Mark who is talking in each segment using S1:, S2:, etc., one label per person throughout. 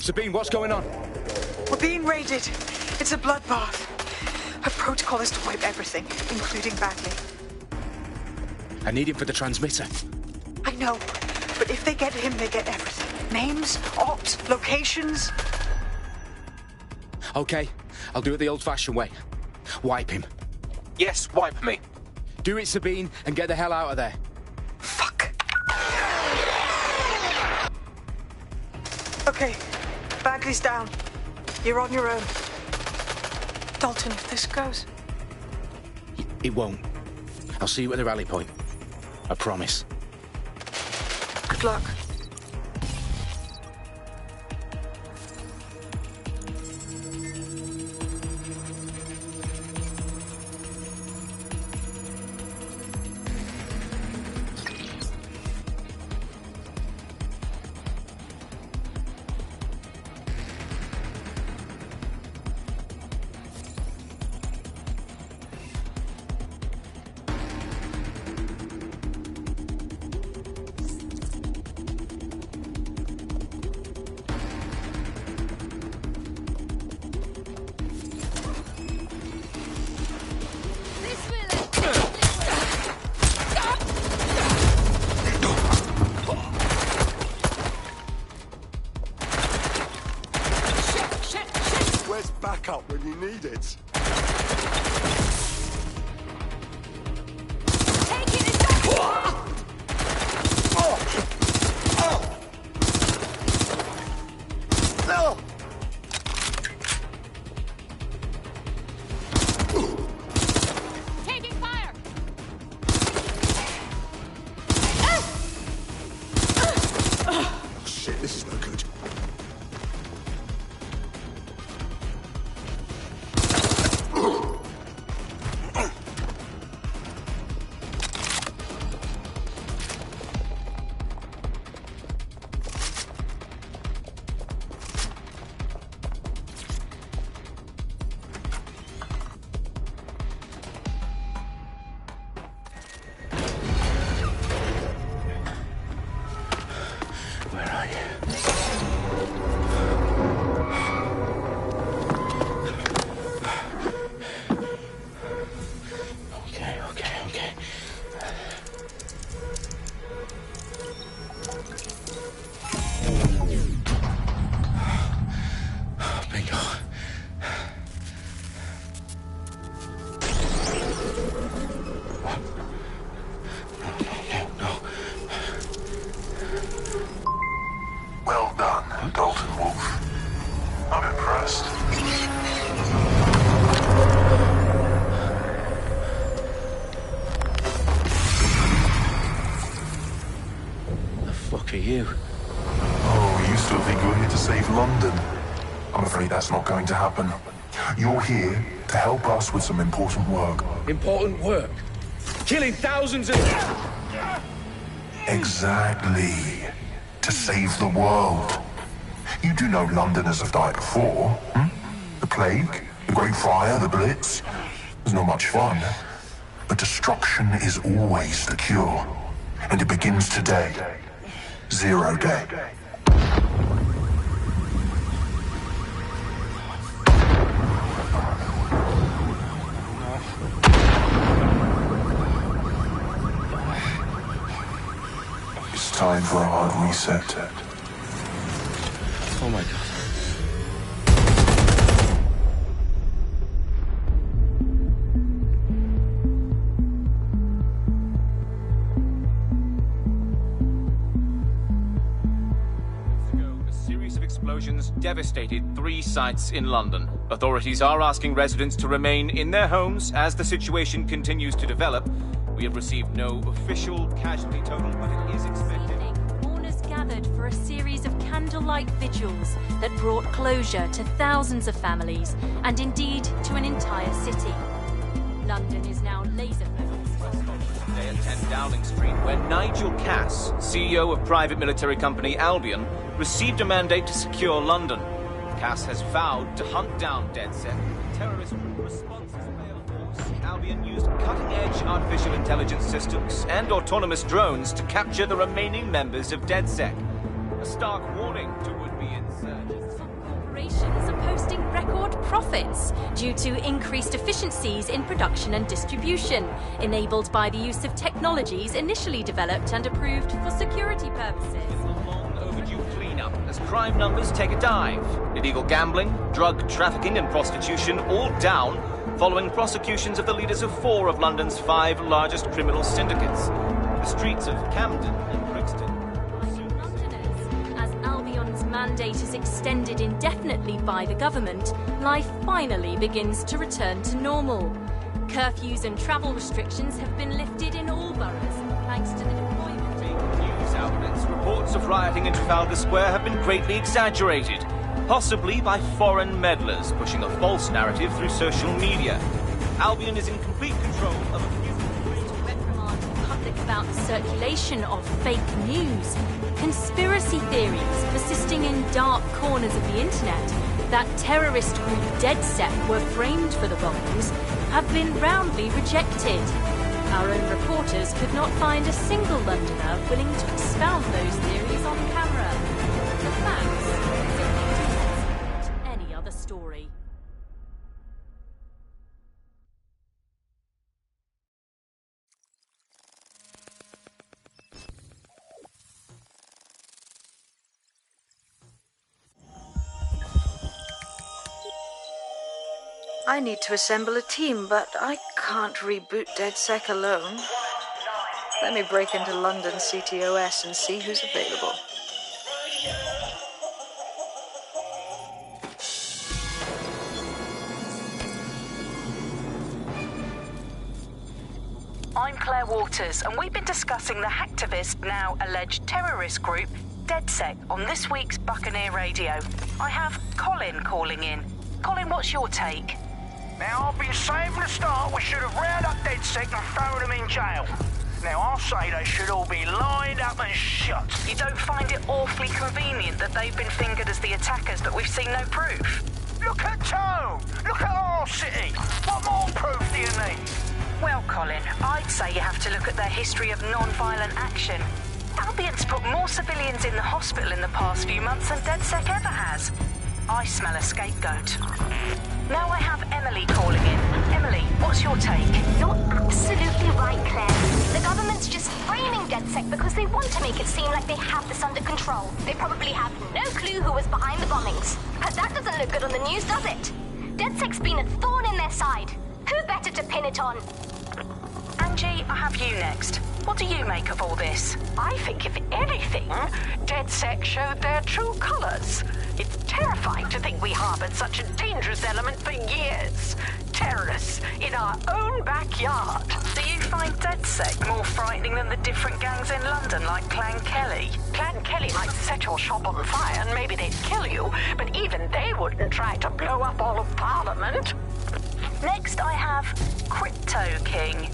S1: Sabine, what's going on?
S2: We're being raided. It's a bloodbath. Her protocol is to wipe everything, including Bagley.
S1: I need him for the transmitter.
S2: I know, but if they get him, they get everything. Names, ops, locations.
S1: Okay, I'll do it the old-fashioned way. Wipe him.
S3: Yes, wipe me.
S1: Do it, Sabine, and get the hell out of there.
S2: Fuck. Okay, Bagley's down. You're on your own. Dalton, if this goes...
S1: It won't. I'll see you at the rally point. I promise.
S2: Good luck.
S4: Backup when you need it.
S5: Take it inside. Taking fire.
S4: Shit, this is no good.
S1: Where are you? Okay. Bingo. No.
S6: Well done, Dalton Wolf. I'm impressed.
S1: The fuck are you?
S6: Oh, you still think you're here to save London? I'm afraid that's not going to happen. You're here to help us with some important work.
S1: Important work. Killing thousands of...
S6: Exactly. To save the world. You do know Londoners have died before, hmm? The Plague, the Great Fire, the Blitz. It's not much fun. But destruction is always the cure. And it begins today. 0 day. It's time for a hard reset.
S1: Oh my God.
S3: A series of explosions devastated 3 sites in London. Authorities are asking residents to remain in their homes as the situation continues to develop. We have received no official casualty total, but it is expected.
S5: Mourners gathered for a series of candlelight vigils that brought closure to thousands of families and indeed to an entire city. London is now laser-focused.
S3: Today at 10 Dowling Street, where Nigel Cass, CEO of private military company Albion, received a mandate to secure London. Cass has vowed to hunt down DedSec. Terrorist responses failed force. Albion used cutting-edge artificial intelligence systems and autonomous drones to capture the remaining members of DedSec. A stark warning to would-be insurgents.
S5: profits due to increased efficiencies in production and distribution, enabled by the use of technologies initially developed and approved for security purposes.
S3: Long overdue cleanup as crime numbers take a dive. Illegal gambling, drug trafficking and prostitution all down following prosecutions of the leaders of 4 of London's 5 largest criminal syndicates. The streets of Camden and Brixton.
S5: Londoners, as Albion's mandate is extended indefinitely by the government, life finally begins to return to normal. Curfews and travel restrictions have been lifted in all boroughs, thanks to the deployment.
S3: News outlets' reports of rioting in Trafalgar Square have been greatly exaggerated, possibly by foreign meddlers pushing a false narrative through social media. Albion is in complete control of a few...
S5: reprimand the public about the circulation of fake news, conspiracy theories persisting in dark corners of the internet that terrorist group DeadSet were framed for the bombings have been roundly rejected. Our own reporters could not find a single Londoner willing to expound those theories on camera. The facts simply do not support any other story.
S2: I need to assemble a team, but I can't reboot DedSec alone. Let me break into London CTOS and see who's available.
S7: I'm Claire Waters, and we've been discussing the hacktivist, now alleged terrorist group, DedSec, on this week's Buccaneer Radio. I have Colin calling in. Colin, what's your take?
S8: Now, I'll be saying from the start we should have rounded up DedSec and thrown them in jail. Now, I'll say they should all be lined up and shot.
S7: You don't find it awfully convenient that they've been fingered as the attackers, but we've seen no proof?
S8: Look at Tone! Look at our city! What more proof do you need?
S7: Well, Colin, I'd say you have to look at their history of non-violent action. Albion's put more civilians in the hospital in the past few months than DedSec ever has. I smell a scapegoat. Now I have Emily calling in. Emily, what's your take?
S9: You're absolutely right, Claire. The government's just framing DedSec because they want to make it seem like they have this under control. They probably have no clue who was behind the bombings. But that doesn't look good on the news, does it? DedSec's been a thorn in their side. Who better to pin it on?
S7: Angie, I have you next. What do you make of all this?
S10: I think, if anything, DedSec showed their true colors. It's terrifying to think we harbored such a dangerous element for years. Terrorists in our own backyard.
S7: Do you find DedSec more frightening than the different gangs in London, like Clan Kelly?
S10: Clan Kelly might set your shop on fire and maybe they'd kill you, but even they wouldn't try to blow up all of Parliament.
S7: Next, I have Crypto King.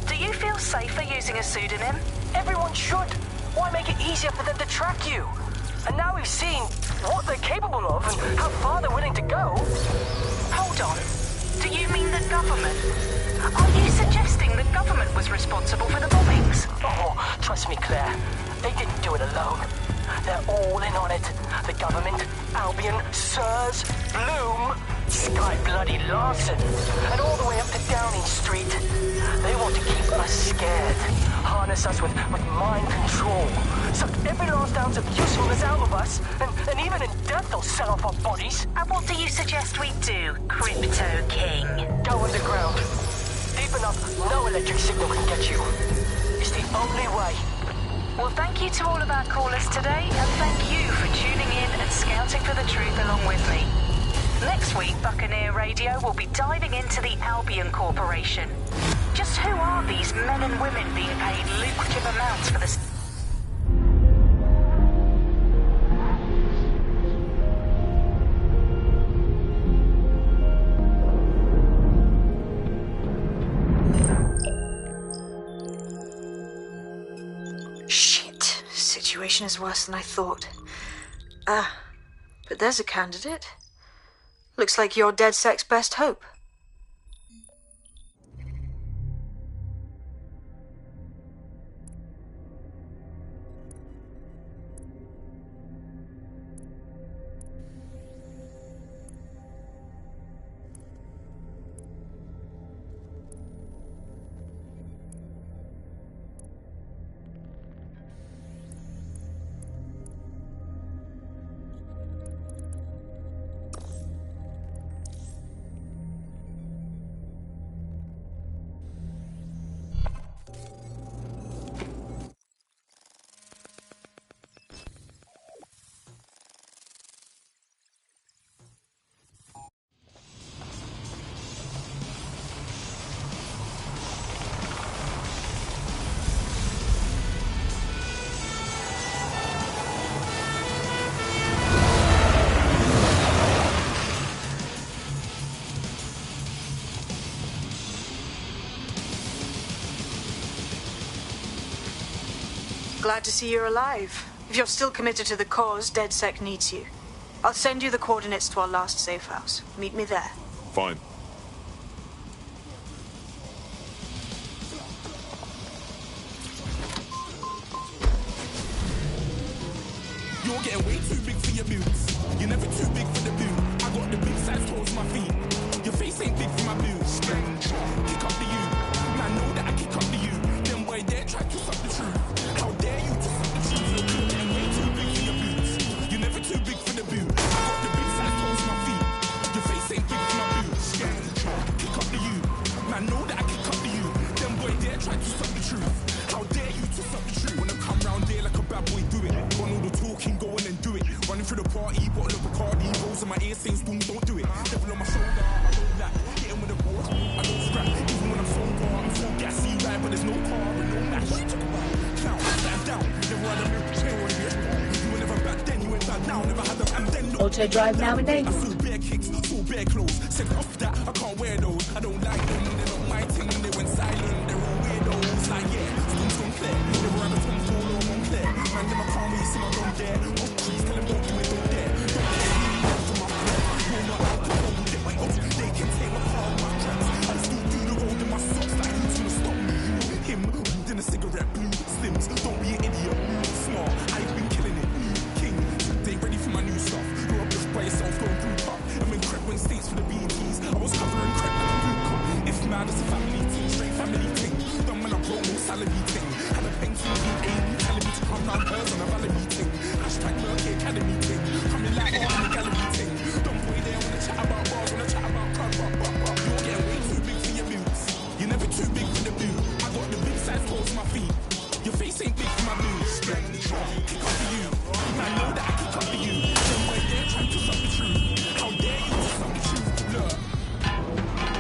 S7: Do you feel safer using a pseudonym?
S11: Everyone should. Why make it easier for them to track you? And now we've seen what they're capable of and how far they're willing to go.
S7: Hold on. Do you mean the government? Are you suggesting the government was responsible for the bombings?
S11: Oh, trust me, Claire. They didn't do it alone. They're all in on it. The government, Albion, Sirs, Bloom, Sky Bloody Larson, and all the way up to Downing Street. They want to keep us scared, harness us with mind control, suck every last ounce of usefulness out of us, and even in death they'll sell off our bodies.
S7: And what do you suggest we do, Crypto King?
S11: Go underground. Deep enough, no electric signal can get you. It's the only way.
S7: Well, thank you to all of our callers today, and thank you for tuning in and scouting for the truth along with me. Next week, Buccaneer Radio will be diving into the Albion Corporation. Just who are these men and women being paid lucrative amounts for this?
S2: Shit. Situation is worse than I thought. But there's a candidate. Looks like you're DedSec's best hope. Glad to see you're alive. If you're still committed to the cause, DedSec needs you. I'll send you the coordinates to our last safe house. Meet me there.
S12: Fine.
S13: You're getting way too big for your boots. You're never too big for the boot. I got the big size toes for my feet. Your face ain't big for my boots. Kick up the you. Man, know that I kick up the you. Them boy there try to suck the truth. How dare you to suck the truth? You're getting way too big for your boots. You're never too big for the boot. I got the big size toes for my feet. Your face ain't big for my boots. Kick up the you. Man, know that I kick up the you. Them boy there try to suck the truth. How dare you to suck the truth? Wanna come round there like a bad boy, do it. Want all the talking, go on and do it. Running through the party, bottle of Bacardi, rolls in my ear, saying boom, don't do it. Devil on my shoulder, I don't like. Hitting with a ball, I don't scrap. Even when I'm sober, I'm full gassy, right? But there's no car and no match. What you talking about? Now, stand down. Never had a move, chair on here. You were never back then, you went back now. Never had them, and then look.
S14: Auto drive now enabled.
S13: I saw bare kicks, saw bare clothes. Said off that, I can't wear those. I don't like them, they're not my thing. They went silent, they're all weirdos. Like, yeah, Tom Claire. Never had a Tom Ford or Montclair. Man, them I can't really see my don't dare. Off trees, tell them don't do it, don't dare. Don't dare me, from my friend. You're not alcohol, get my off. They can take my car, my tracks. I still do the road in my socks. Like, who's gonna stop me? Him, then a cigarette, blue slims. Don't be an idiot, smart. I've been killing it, king. They ready for my new stuff. You're up just by yourself, going through pop. I'm in Crepwin States for the BTs. I was covering crep like a blue cup. If mad, it's a family thing, straight family thing. Done when I broke no salary thing. Had a pencil in aim, telling me to come round hers on a valley meeting. Hashtag Merky Academy thing. Coming like art in the gallery thing. Don't boy there wanna chat about bars, wanna chat about crud, You're getting way too big for your boots. You're never too big for the boot. I got the big size toes for my feet. Your face ain't big for my boots. Kick up to you. Man, know that I kick up to you. Them boy there trying to suck the truth. How dare you to suck the truth? Look,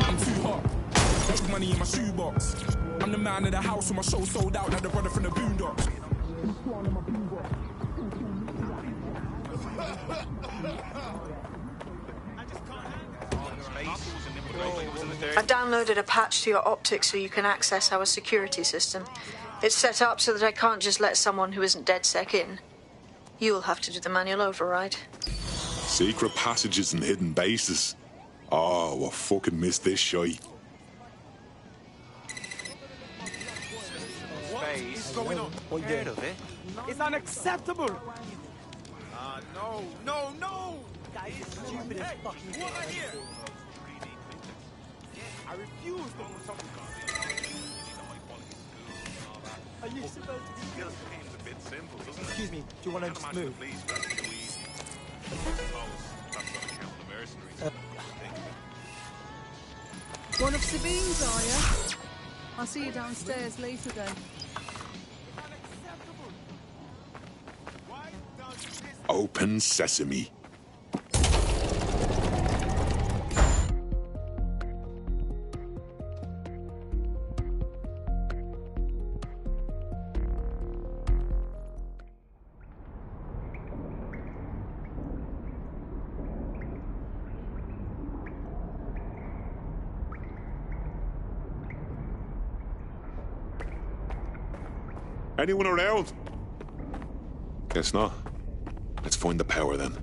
S13: I'm too hot. Big money in my shoebox. I'm the man of the house when my show sold out like the brother from the Boondocks.
S2: I've downloaded a patch to your optics so you can access our security system. It's set up so that I can't just let someone who isn't DedSec in. You'll have to do the manual override.
S12: Secret passages and hidden bases. Oh, I fucking missed this shite.
S15: What is going on? Heard of it? It's unacceptable! No! That is stupid as fucking what I hear? I refuse to put something. Are you supposed to be?
S12: A bit simple, doesn't it?
S15: Excuse me, do you want to just move?
S16: One of Sabine's, are you? I'll see you downstairs later then.
S12: Open sesame. Anyone around? Guess not. Let's find the power then.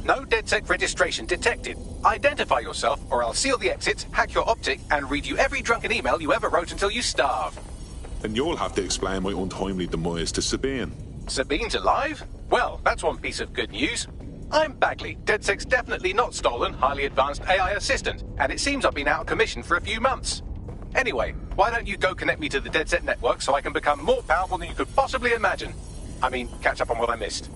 S17: No DedSec registration detected. Identify yourself, or I'll seal the exits, hack your optic, and read you every drunken email you ever wrote until you starve.
S12: And you'll have to explain my untimely demise to Sabine.
S17: Sabine's alive? Well, that's one piece of good news. I'm Bagley, DedSec's definitely not stolen, highly advanced AI assistant, and it seems I've been out of commission for a few months. Anyway, why don't you go connect me to the DedSec network so I can become more powerful than you could possibly imagine? I mean, catch up on what I missed.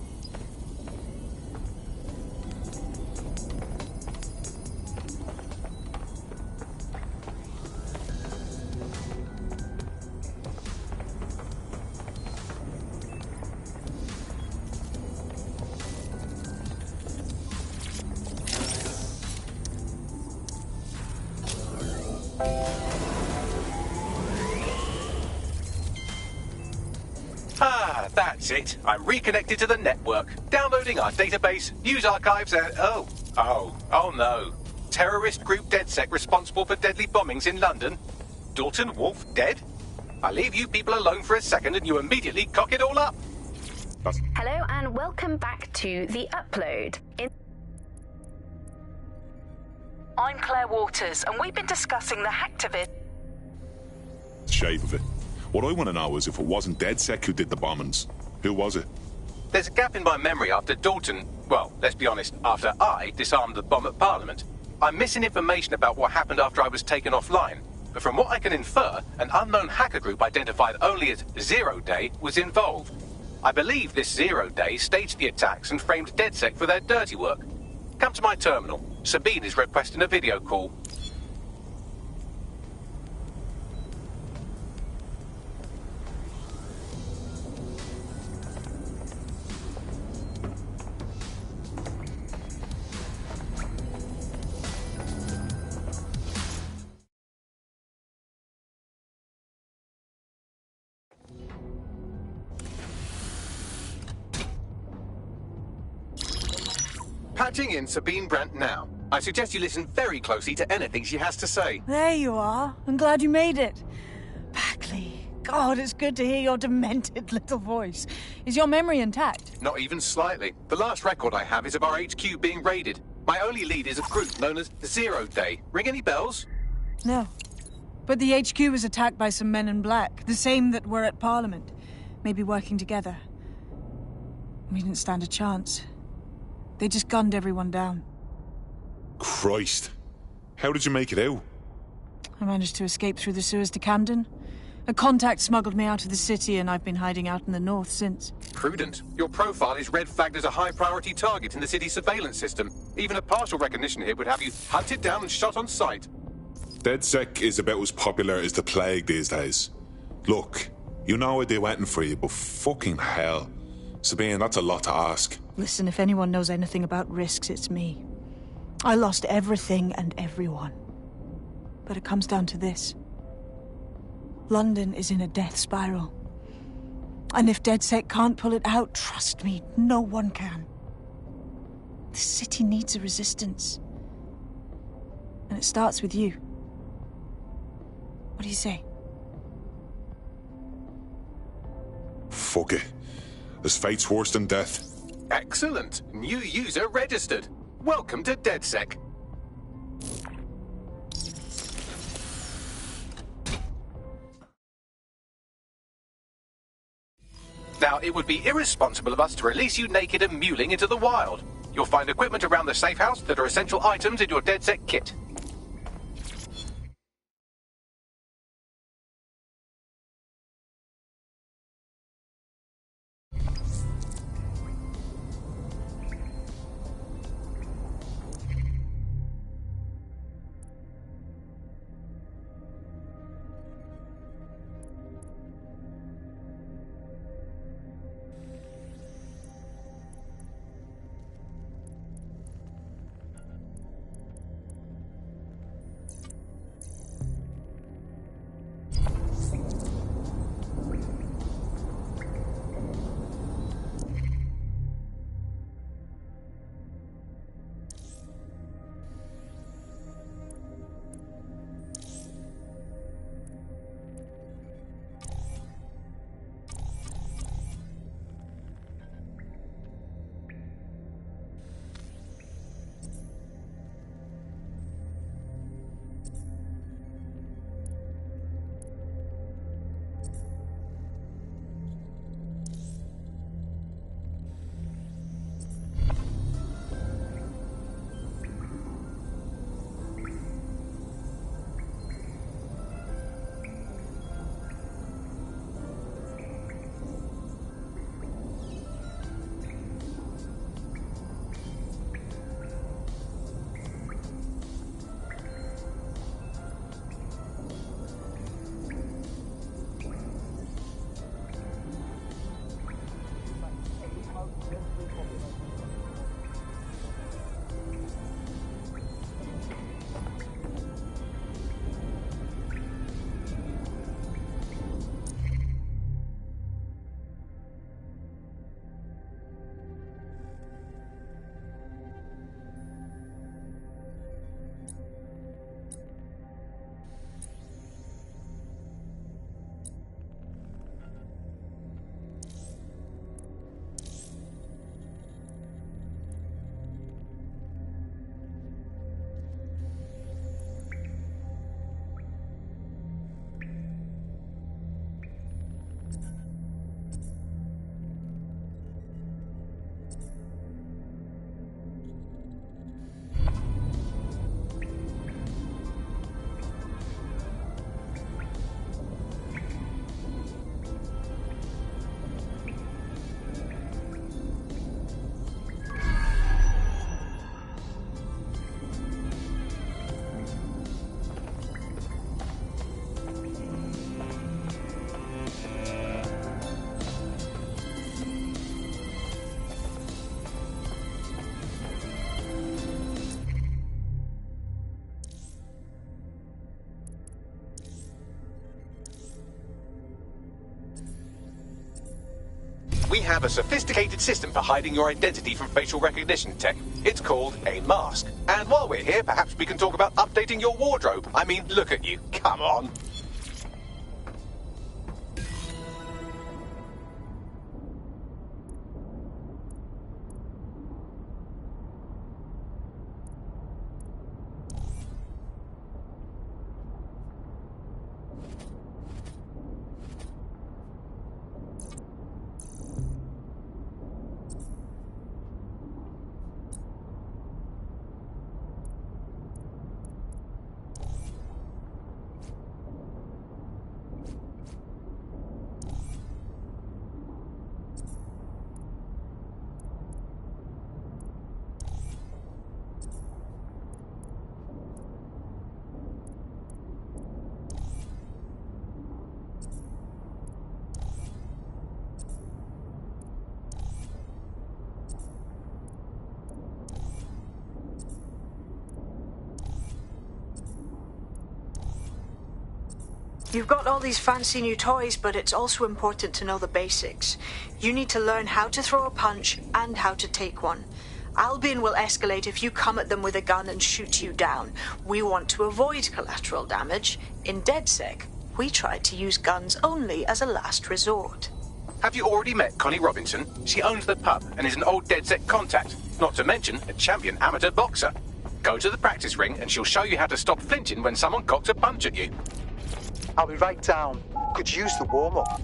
S17: That's it. I'm reconnected to the network, downloading our database, news archives, and... Oh no. Terrorist group DedSec responsible for deadly bombings in London? Dalton Wolf dead? I leave you people alone for a second and you immediately cock it all up.
S7: Hello and welcome back to The Upload. I'm Claire Waters and we've been discussing the hacktivist...
S12: Shape of it. What I want to know is if it wasn't DedSec who did the bombings, who was it?
S17: There's a gap in my memory after Dalton... Well, let's be honest, after I disarmed the bomb at Parliament. I'm missing information about what happened after I was taken offline. But from what I can infer, an unknown hacker group identified only as Zero Day was involved. I believe this Zero Day staged the attacks and framed DedSec for their dirty work. Come to my terminal. Sabine is requesting a video call. Patching in Sabine Brandt now. I suggest you listen very closely to anything she has to say.
S16: There you are. I'm glad you made it. Bagley, God, it's good to hear your demented little voice. Is your memory intact?
S17: Not even slightly. The last record I have is of our HQ being raided. My only lead is a group known as Zero Day. Ring any bells?
S16: No. But the HQ was attacked by some men in black, the same that were at Parliament. Maybe working together. We didn't stand a chance. They just gunned everyone down.
S12: Christ. How did you make it out?
S16: I managed to escape through the sewers to Camden. A contact smuggled me out of the city and I've been hiding out in the north since.
S17: Prudent. Your profile is red flagged as a high-priority target in the city's surveillance system. Even a partial recognition here would have you hunted down and shot on sight.
S12: DedSec is about as popular as the plague these days. Look, you know I'd do anything for you, but fucking hell. Sabine, that's a lot to ask.
S16: Listen, if anyone knows anything about risks, it's me. I lost everything and everyone. But it comes down to this. London is in a death spiral. And if DedSec can't pull it out, trust me, no one can. The city needs a resistance. And it starts with you. What do you say?
S12: Fuck it. This fate's worse than death.
S17: Excellent. New user registered. Welcome to DedSec. Now, it would be irresponsible of us to release you naked and mewling into the wild. You'll find equipment around the safe house that are essential items in your DedSec kit. We have a sophisticated system for hiding your identity from facial recognition tech. It's called a mask. And while we're here, perhaps we can talk about updating your wardrobe. I mean, look at you. Come on.
S2: You've got all these fancy new toys, but it's also important to know the basics. You need to learn how to throw a punch and how to take one. Albion will escalate if you come at them with a gun and shoot you down. We want to avoid collateral damage. In DedSec, we tried to use guns only as a last resort.
S17: Have you already met Connie Robinson? She owns the pub and is an old DedSec contact, not to mention a champion amateur boxer. Go to the practice ring and she'll show you how to stop flinching when someone cocks a punch at you.
S14: I'll be right down. Could use the warm-up.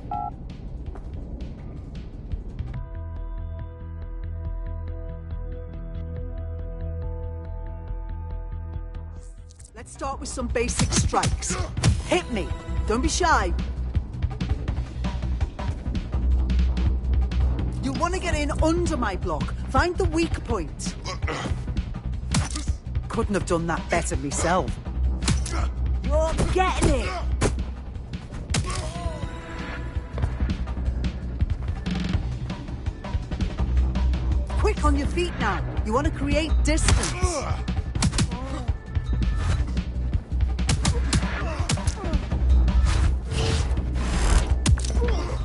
S18: Let's start with some basic strikes. Hit me. Don't be shy. You'll want to get in under my block. Find the weak point. Couldn't have done that better myself. You're getting it. Quick on your feet now. You want to create distance.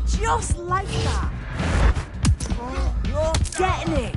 S18: Just like that. You're getting it.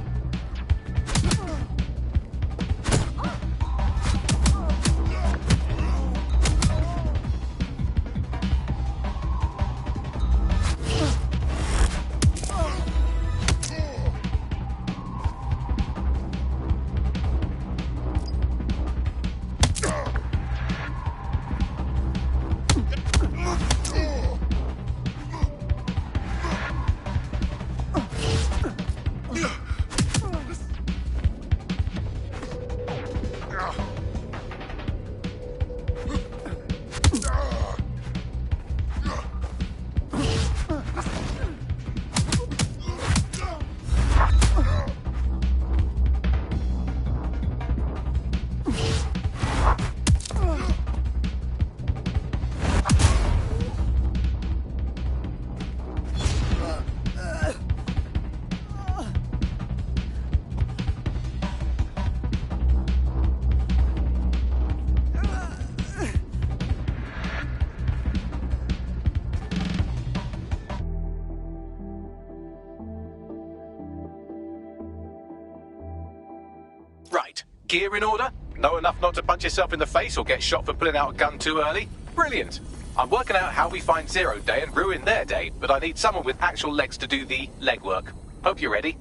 S17: Right. Gear in order? Know enough not to punch yourself in the face or get shot for pulling out a gun too early? Brilliant. I'm working out how we find Zero Day and ruin their day, but I need someone with actual legs to do the legwork. Hope you're ready.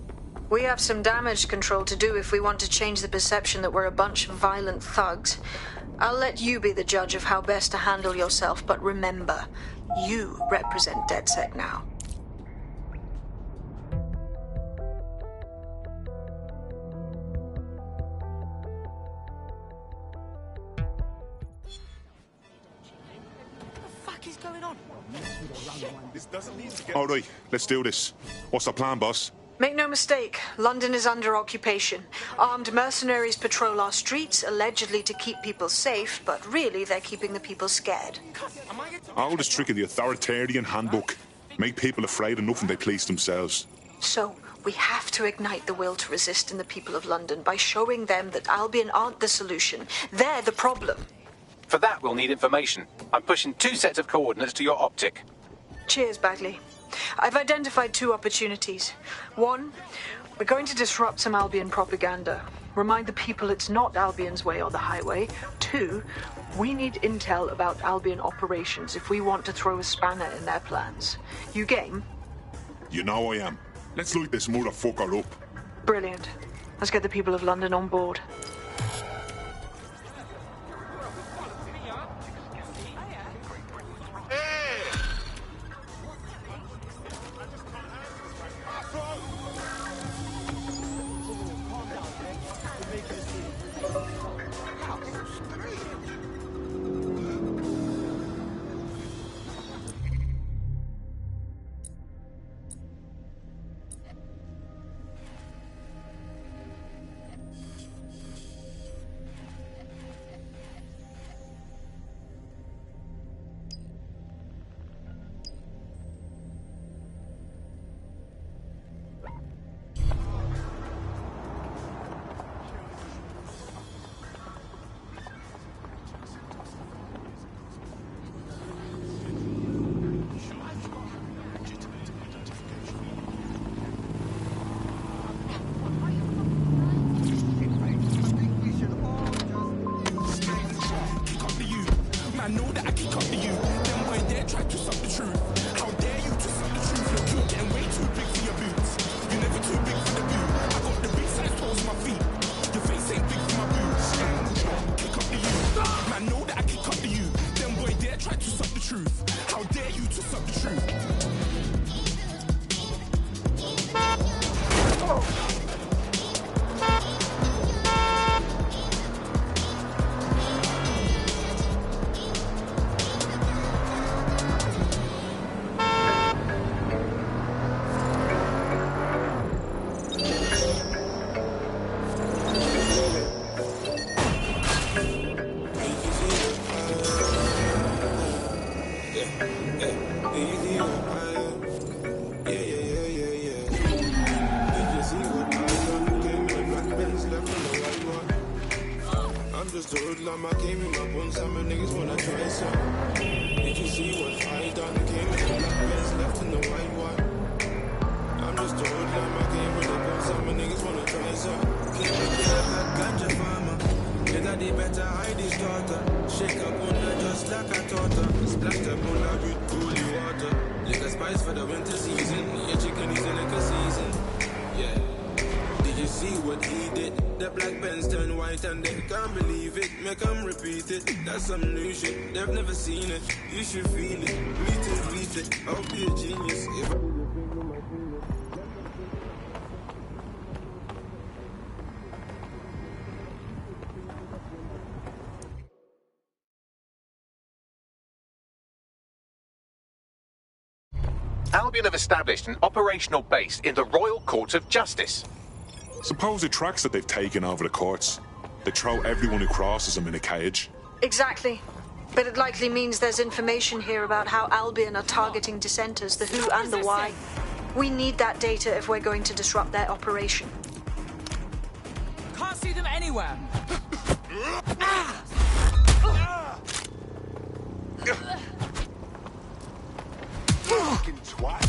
S2: We have some damage control to do if we want to change the perception that we're a bunch of violent thugs. I'll let you be the judge of how best to handle yourself, but remember, you represent DedSec now.
S12: All right, let's do this. What's the plan, boss?
S2: Make no mistake, London is under occupation. Armed mercenaries patrol our streets, allegedly to keep people safe, but really they're keeping the people scared.
S12: Oldest trick in the authoritarian handbook. Make people afraid enough when they police themselves.
S2: So, we have to ignite the will to resist in the people of London by showing them that Albion aren't the solution. They're the problem.
S17: For that, we'll need information. I'm pushing 2 sets of coordinates to your optic.
S2: Cheers, Bagley. I've identified 2 opportunities. 1, we're going to disrupt some Albion propaganda. Remind the people it's not Albion's way or the highway. 2, we need intel about Albion operations if we want to throw a spanner in their plans. You game?
S12: You know I am. Let's light this motherfucker up.
S2: Brilliant. Let's get the people of London on board.
S19: That's some new shit, they've never seen it. You should feel it, meet it, I'll be a genius.
S17: Albion have established an operational base in the Royal Courts of Justice.
S12: Suppose the tracks that they've taken over the courts, they throw everyone who crosses them in a cage.
S2: Exactly. But it likely means there's information here about how Albion are targeting dissenters, the who and the why. We need that data if we're going to disrupt their operation.
S15: Can't see them anywhere.
S4: Fucking twat.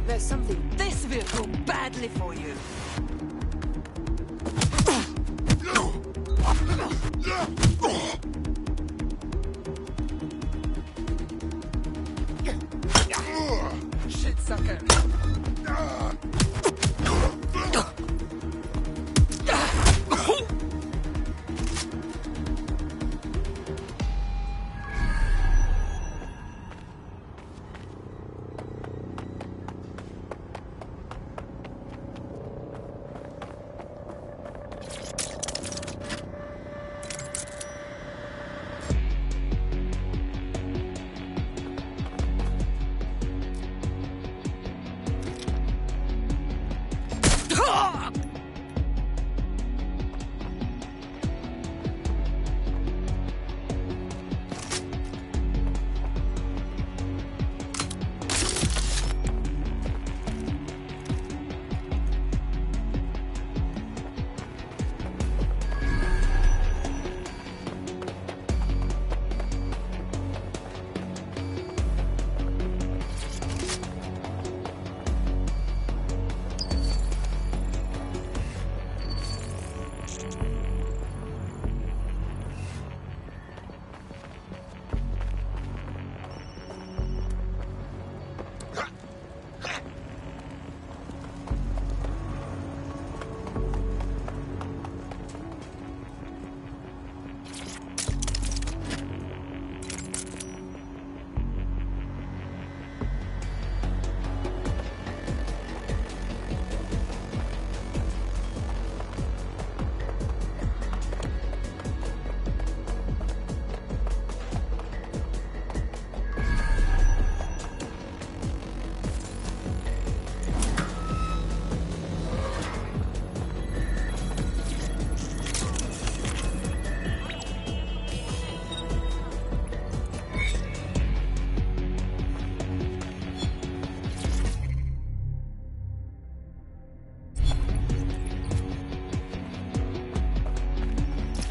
S18: There's something this vehicle badly for you.
S13: sucker.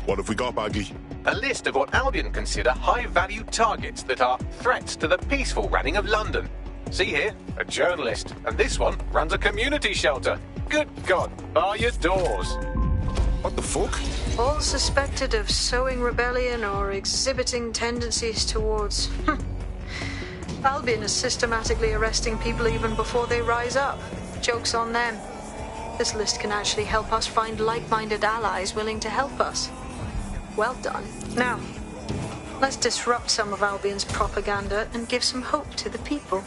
S12: What have we got, Baggy?
S17: A list of what Albion consider high-value targets that are threats to the peaceful running of London. See here, a journalist, and this one runs a community shelter. Good God, bar your doors.
S12: What the fuck?
S2: All suspected of sowing rebellion or exhibiting tendencies towards... Albion is systematically arresting people even before they rise up. Joke's on them. This list can actually help us find like-minded allies willing to help us. Well done. Now, let's disrupt some of Albion's propaganda and give some hope to the people.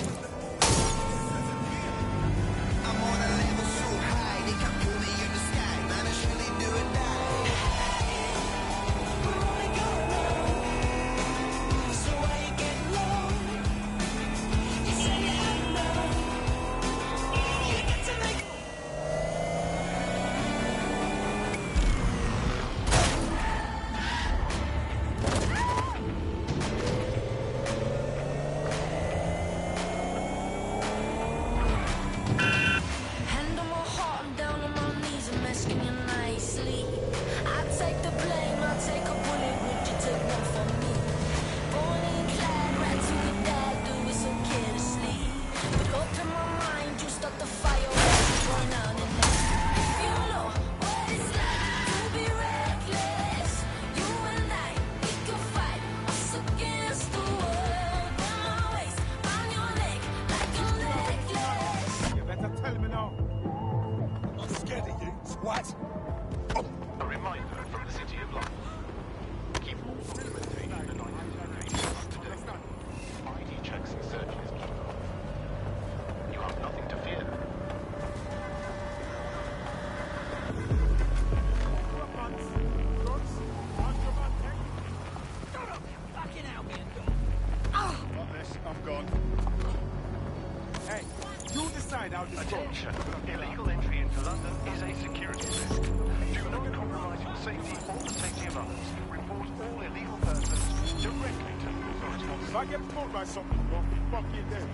S8: Attention. Illegal entry into London is a security risk. Do not compromise your safety or the safety of others. Report all illegal persons directly to the authorities.
S13: If I get pulled by something, I'll be fucking dead.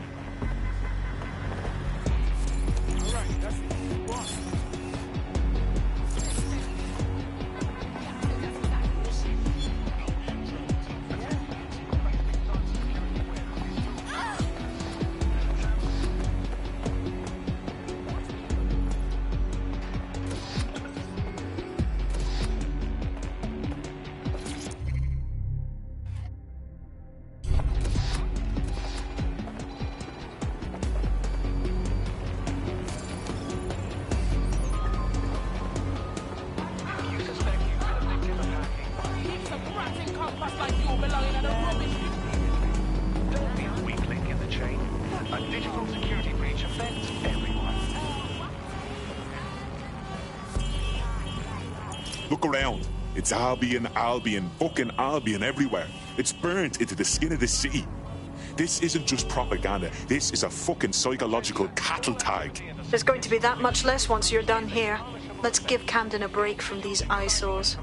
S13: Alright, that's it. Go on.
S12: Look around. It's Albion, fucking Albion everywhere. It's burnt into the skin of the city. This isn't just propaganda. This is a fucking psychological cattle tag.
S2: There's going to be that much less once you're done here. Let's give Camden a break from these eyesores.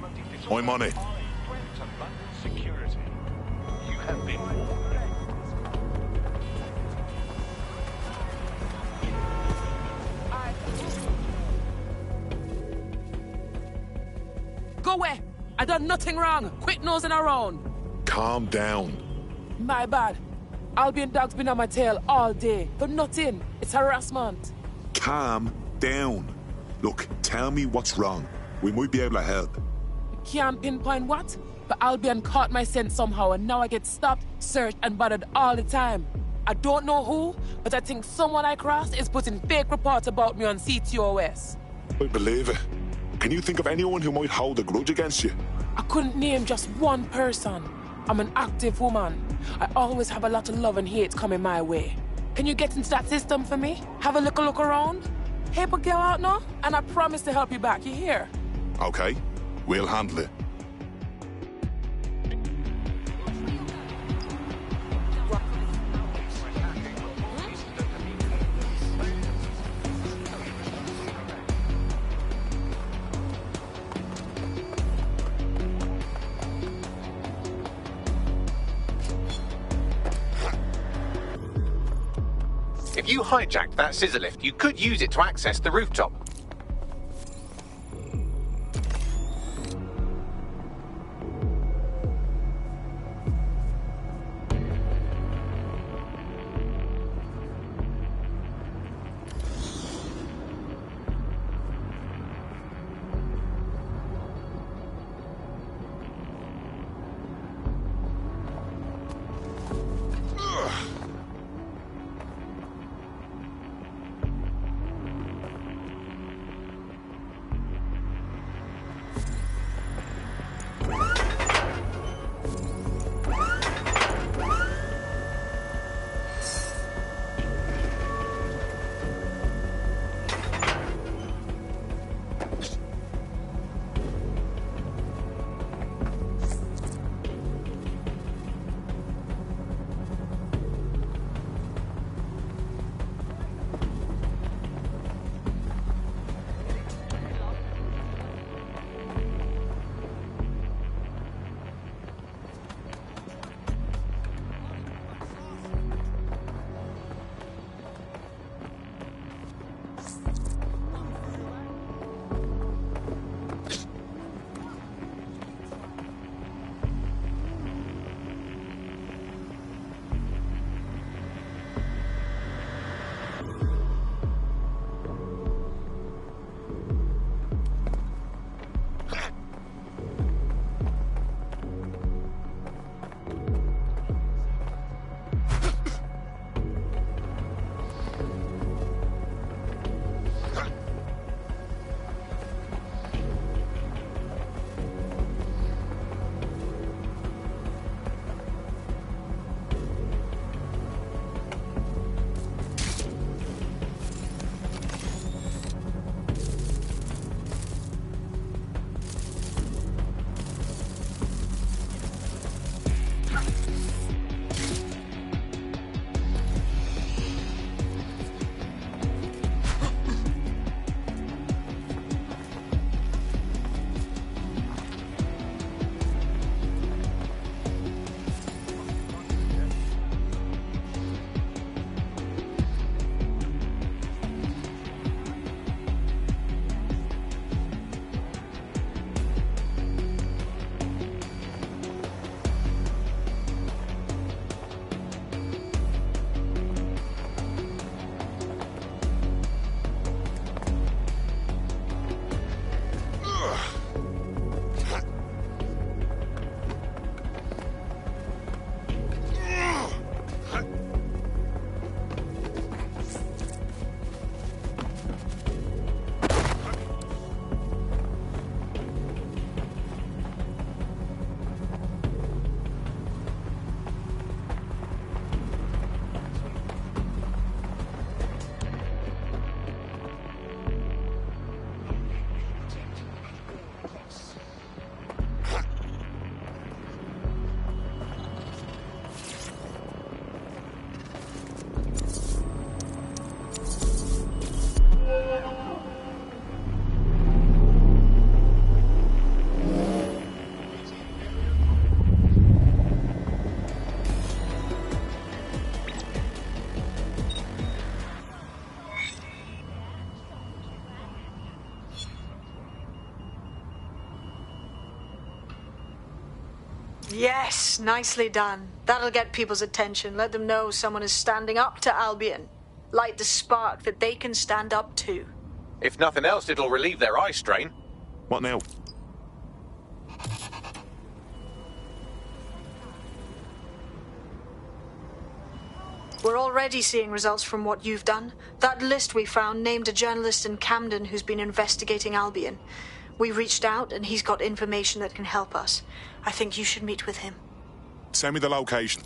S12: I'm on it.
S8: You have been warned.
S20: Go away! I done nothing wrong. Quit nosing around.
S12: Calm down.
S20: My bad. Albion dog's been on my tail all day. For nothing. It's harassment.
S12: Calm down. Look, tell me what's wrong. We might be able to help.
S20: Can't pinpoint what, but Albion caught my scent somehow and now I get stopped, searched and bothered all the time. I don't know who, but I think someone I crossed is putting fake reports about me on CTOS.
S12: I believe it. Can you think of anyone who might hold a grudge against you?
S20: I couldn't name just one person. I'm an active woman. I always have a lot of love and hate coming my way. Can you get into that system for me? Have a little look around? Help a girl out now, and I promise to help you back. You hear?
S12: Okay, we'll handle it.
S17: If you hijacked that scissor lift, you could use it to access the rooftop.
S2: Yes, nicely done. That'll get people's attention. Let them know someone is standing up to Albion. Light the spark that they can stand up to.
S17: If nothing else, it'll relieve their eye strain.
S12: What now?
S2: We're already seeing results from what you've done. That list we found named a journalist in Camden who's been investigating Albion. We reached out and he's got information that can help us. I think you should meet with him.
S12: Send me the location.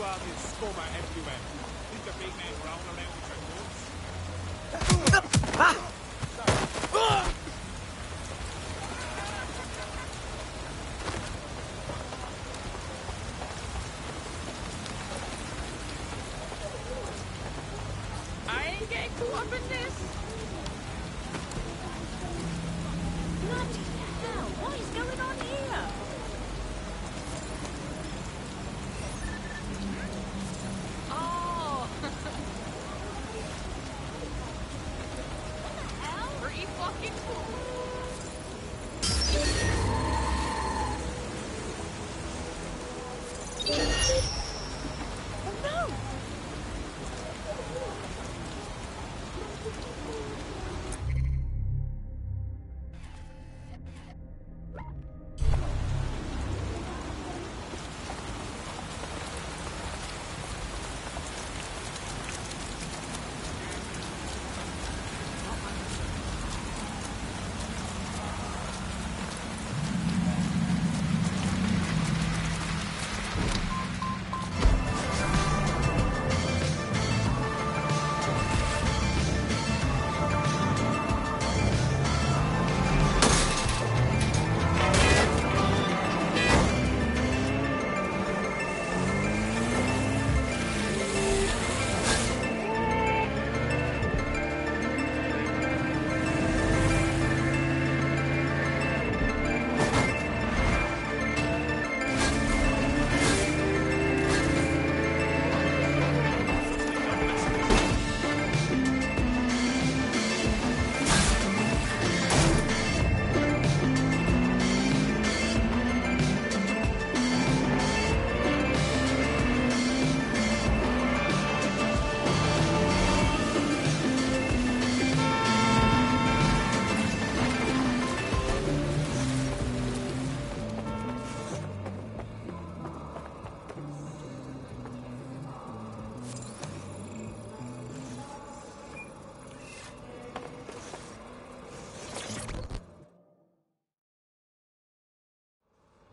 S13: Albion scum are everywhere. Think the big man round around with your notes?
S20: I ain't getting caught up in this.
S5: Bloody hell, what is going on here? Oh! What the hell? Pretty fucking cool. Oh no!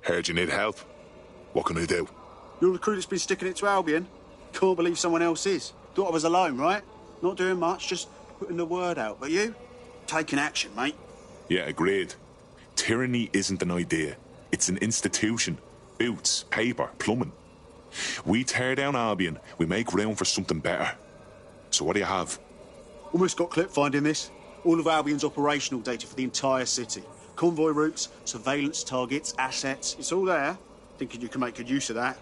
S12: Heard you need help. What can I do?
S14: You're the crew that's been sticking it to Albion? Can't believe someone else is. Thought I was alone, right? Not doing much, just putting the word out. But you? Taking action, mate.
S12: Yeah, agreed. Tyranny isn't an idea. It's an institution. Boots, paper, plumbing. We tear down Albion, we make room for something better. So what do you have?
S14: Almost got clip finding this. All of Albion's operational data for the entire city. Convoy routes, surveillance targets, assets. It's all there. Thinking you can make good use of that.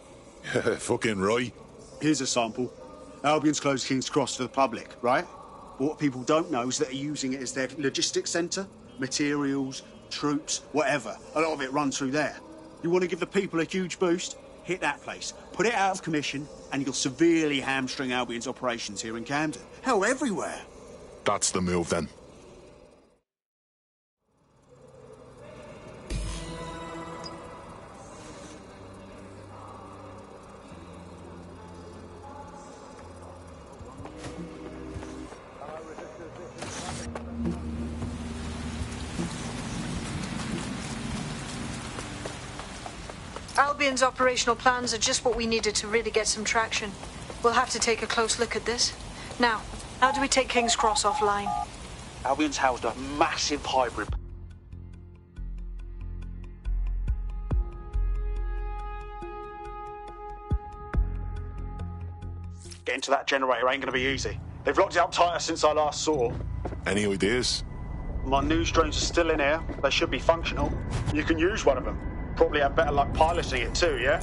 S12: Fucking right.
S14: Here's a sample. Albion's closed King's Cross to the public, right? But what people don't know is that they're using it as their logistics centre. Materials, troops, whatever. A lot of it runs through there. You want to give the people a huge boost? Hit that place. Put it out of commission, and you'll severely hamstring Albion's operations here in Camden. Hell, everywhere.
S12: That's the move, then.
S2: Albion's operational plans are just what we needed to really get some traction. We'll have to take a close look at this. Now, how do we take King's Cross offline?
S14: Albion's housed a massive hybrid. Getting to that generator ain't gonna be easy. They've locked it up tighter since I last saw.
S12: Any ideas?
S14: My news drones are still in here. They should be functional. You can use one of them. Probably have better luck piloting it too, yeah?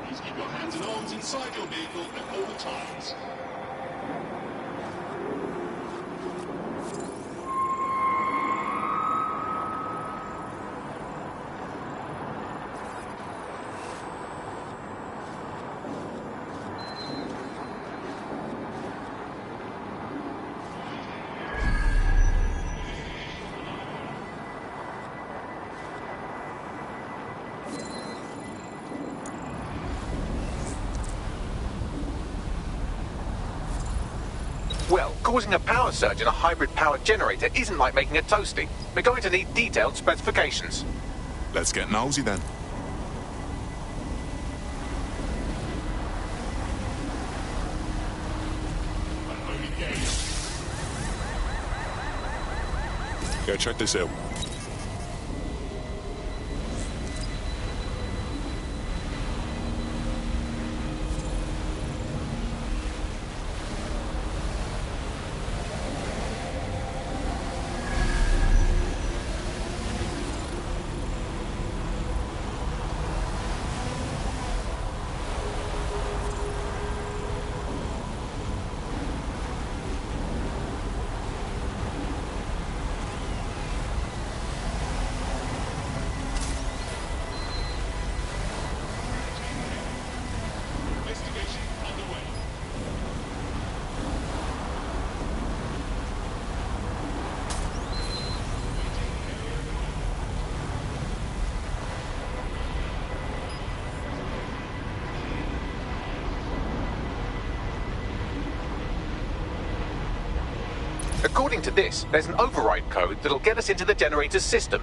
S21: Please keep your hands and arms inside your vehicle at all times.
S17: causing a power surge in a hybrid-powered generator isn't like making a toasty. We're going to need detailed specifications.
S12: Let's get nosy then. Go check this out.
S17: According to this, there's an override code that'll get us into the generator's system.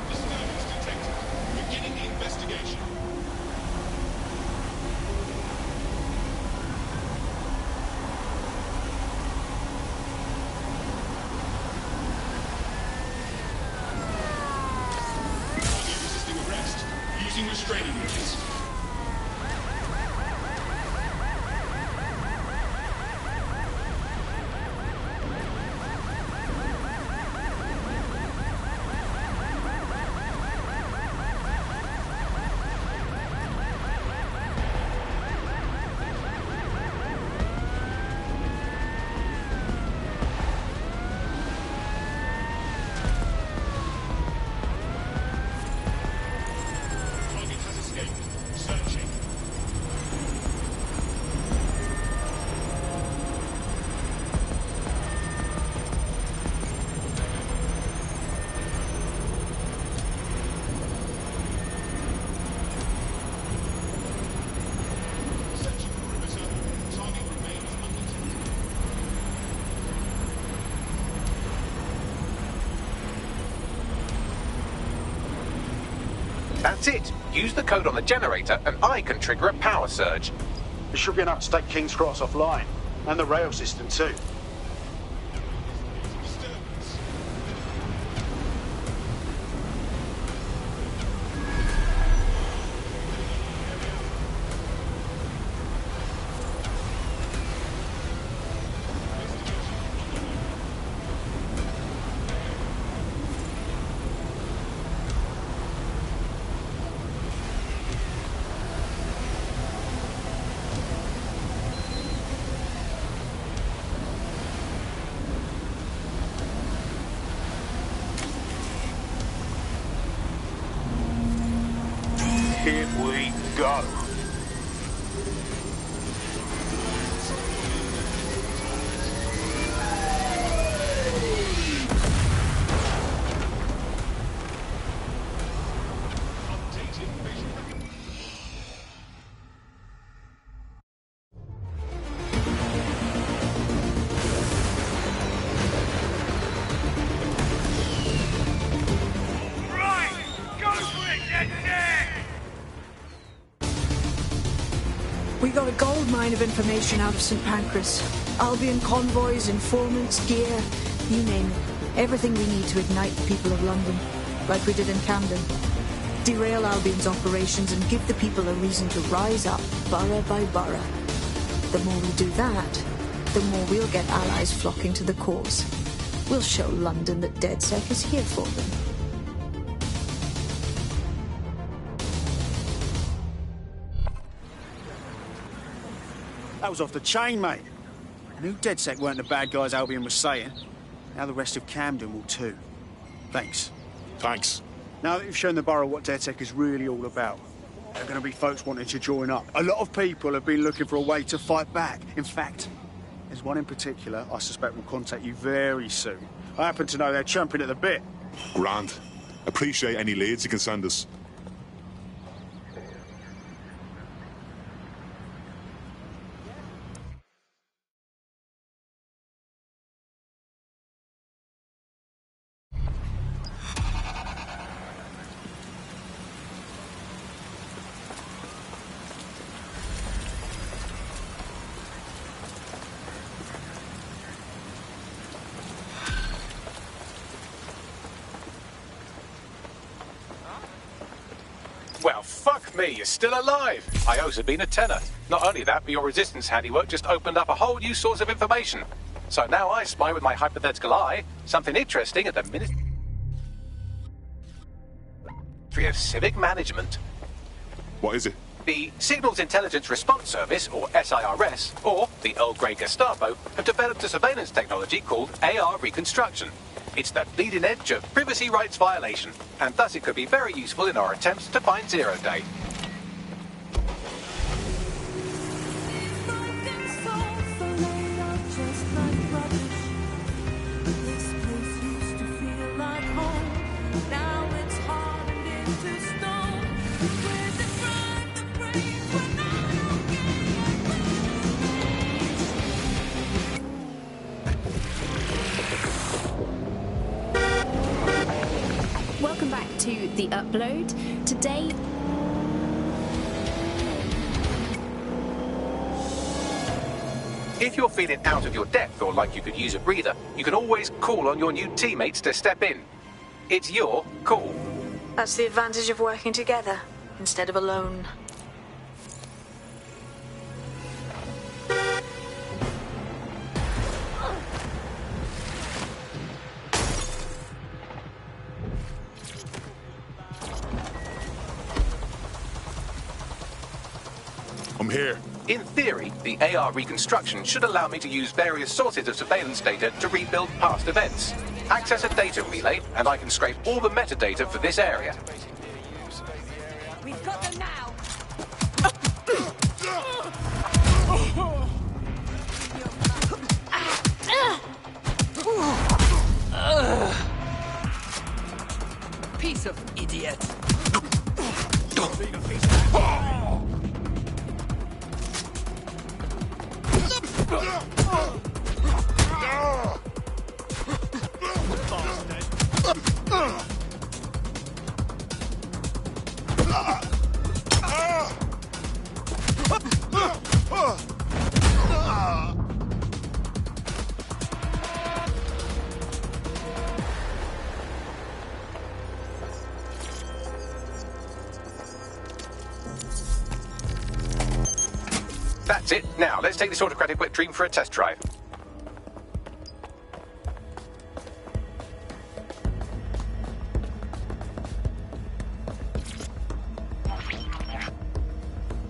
S21: Disturbance detected. Beginning the investigation. Using restraining orders.
S17: That's it. Use the code on the generator and I can trigger a power surge.
S14: It should be enough to take King's Cross offline. And the rail system too.
S4: Here we go.
S16: We got a gold mine of information out of St. Pancras. Albion convoys, informants, gear, you name it. Everything we need to ignite the people of London, like we did in Camden. Derail Albion's operations and give the people a reason to rise up, borough by borough. The more we do that, the more we'll get allies flocking to the cause. We'll show London that DedSec is here for them.
S14: That was off the chain, mate. I knew DedSec weren't the bad guys Albion was saying. Now the rest of Camden will too. Thanks.
S12: Thanks.
S14: Now that you've shown the borough what DedSec is really all about, there are going to be folks wanting to join up. A lot of people have been looking for a way to fight back. In fact, there's There's one in particular I suspect will contact you very soon. I happen to know they're champing at the bit.
S12: Grand. Appreciate any leads you can send us.
S17: Well, fuck me, you're still alive. I owes have been a tenner. Not only that, but your resistance handiwork just opened up a whole new source of information. So now I spy with my hypothetical eye something interesting at the Ministry of Civic Management.
S12: What is it?
S17: The Signals Intelligence Response Service, or SIRS, or the Earl Grey Gestapo, have developed a surveillance technology called AR Reconstruction. It's the bleeding edge of privacy rights violation, and thus it could be very useful in our attempts to find Zero Day.
S6: Welcome back to The Upload. Today...
S17: If you're feeling out of your depth or like you could use a breather, you can always call on your new teammates to step in. It's your call.
S2: That's the advantage of working together instead of alone.
S12: I'm here.
S17: In theory, the AR reconstruction should allow me to use various sources of surveillance data to rebuild past events. Access a data relay, and I can scrape all the metadata for this area.
S10: We've got them now.
S11: Piece of idiot.
S17: That's it. Now, let's take this autocratic wet dream for a test drive.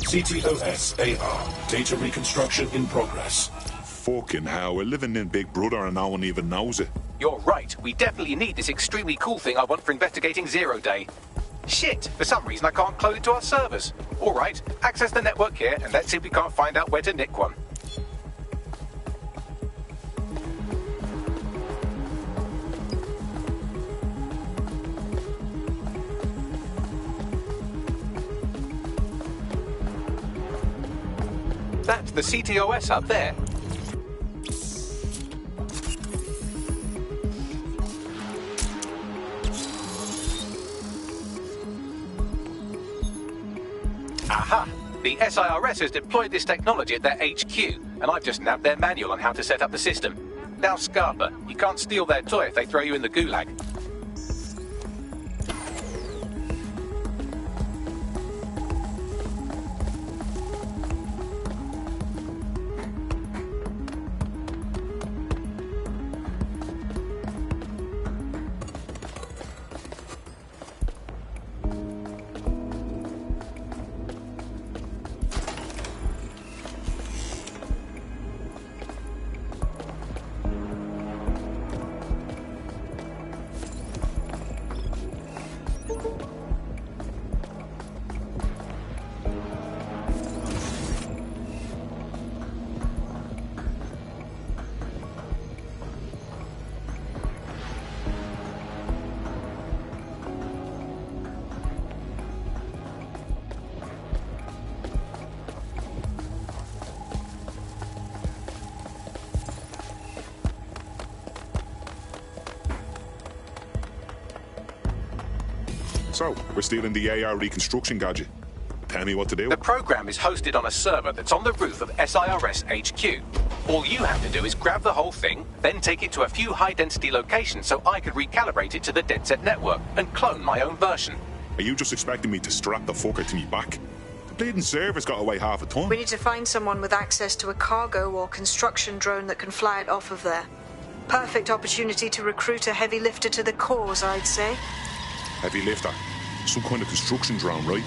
S21: CTOS AR. Data reconstruction in progress.
S12: Fucking hell, we're living in Big Brother and no one even knows it.
S17: You're right. We definitely need this extremely cool thing I want for investigating Zero Day. Shit, for some reason I can't clone it to our servers. All right, access the network here, and let's see if we can't find out where to nick one. That's the CTOS up there. Aha! The SIRS has deployed this technology at their HQ, and I've just nabbed their manual on how to set up the system. Now, Scarpa, you can't steal their toy if they throw you in the gulag.
S12: So, we're stealing the AR reconstruction gadget. Tell me what to do.
S17: The program is hosted on a server that's on the roof of SIRS HQ. All you have to do is grab the whole thing, then take it to a few high-density locations so I could recalibrate it to the DedSec network and clone my own version.
S12: Are you just expecting me to strap the fucker to me back? The bleeding server's got away half a ton.
S2: We need to find someone with access to a cargo or construction drone that can fly it off of there. Perfect opportunity to recruit a heavy lifter to the cause, I'd say.
S12: Heavy lifter? Some kind of construction drone, right?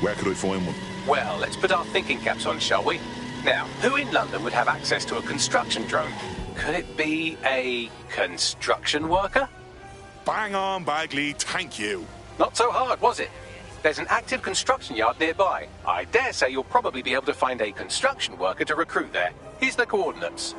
S12: Where could I find one?
S17: Well, let's put our thinking caps on, shall we? Now, who in London would have access to a construction drone? Could it be a construction worker?
S12: Bang on, Bagley, thank you.
S17: Not so hard, was it? There's an active construction yard nearby. I dare say you'll probably be able to find a construction worker to recruit there. Here's the coordinates.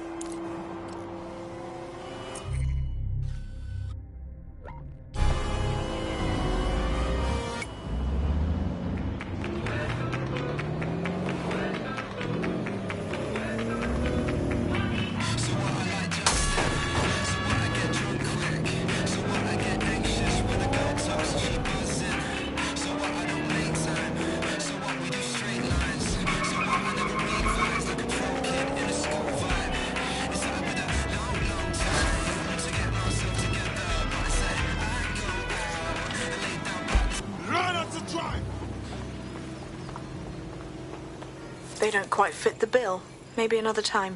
S2: They don't quite fit the bill. Maybe another time.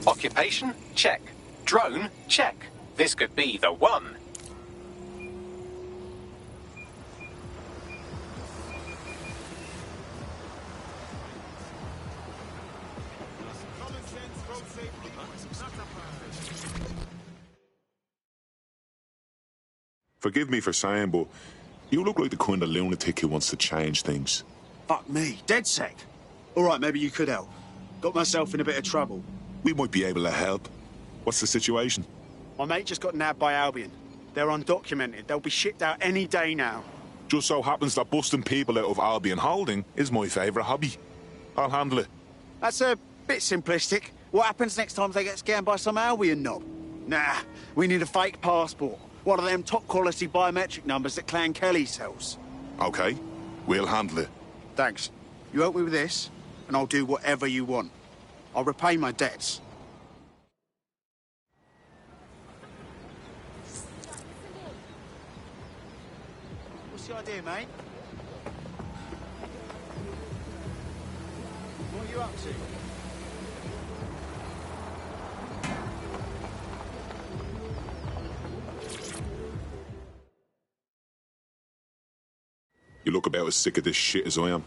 S17: Occupation? Check. Drone? Check. This could be the one.
S12: Forgive me for saying, but you look like the kind of lunatic who wants to change things.
S14: Fuck me, DedSec. All right, maybe you could help. Got myself in a bit of trouble.
S12: We might be able to help. What's the situation?
S14: My mate just got nabbed by Albion. They're undocumented. They'll be shipped out any day now.
S12: Just so happens that busting people out of Albion Holding is my favourite hobby. I'll handle it.
S14: That's a bit simplistic. What happens next time they get scammed by some Albion knob? Nah, we need a fake passport. One of them top-quality biometric numbers that Clan Kelly sells.
S12: OK, we'll handle it.
S14: Thanks. You help me with this, and I'll do whatever you want. I'll repay my debts. What's the idea, mate? What are you up to?
S12: You look about as sick of this shit as I am.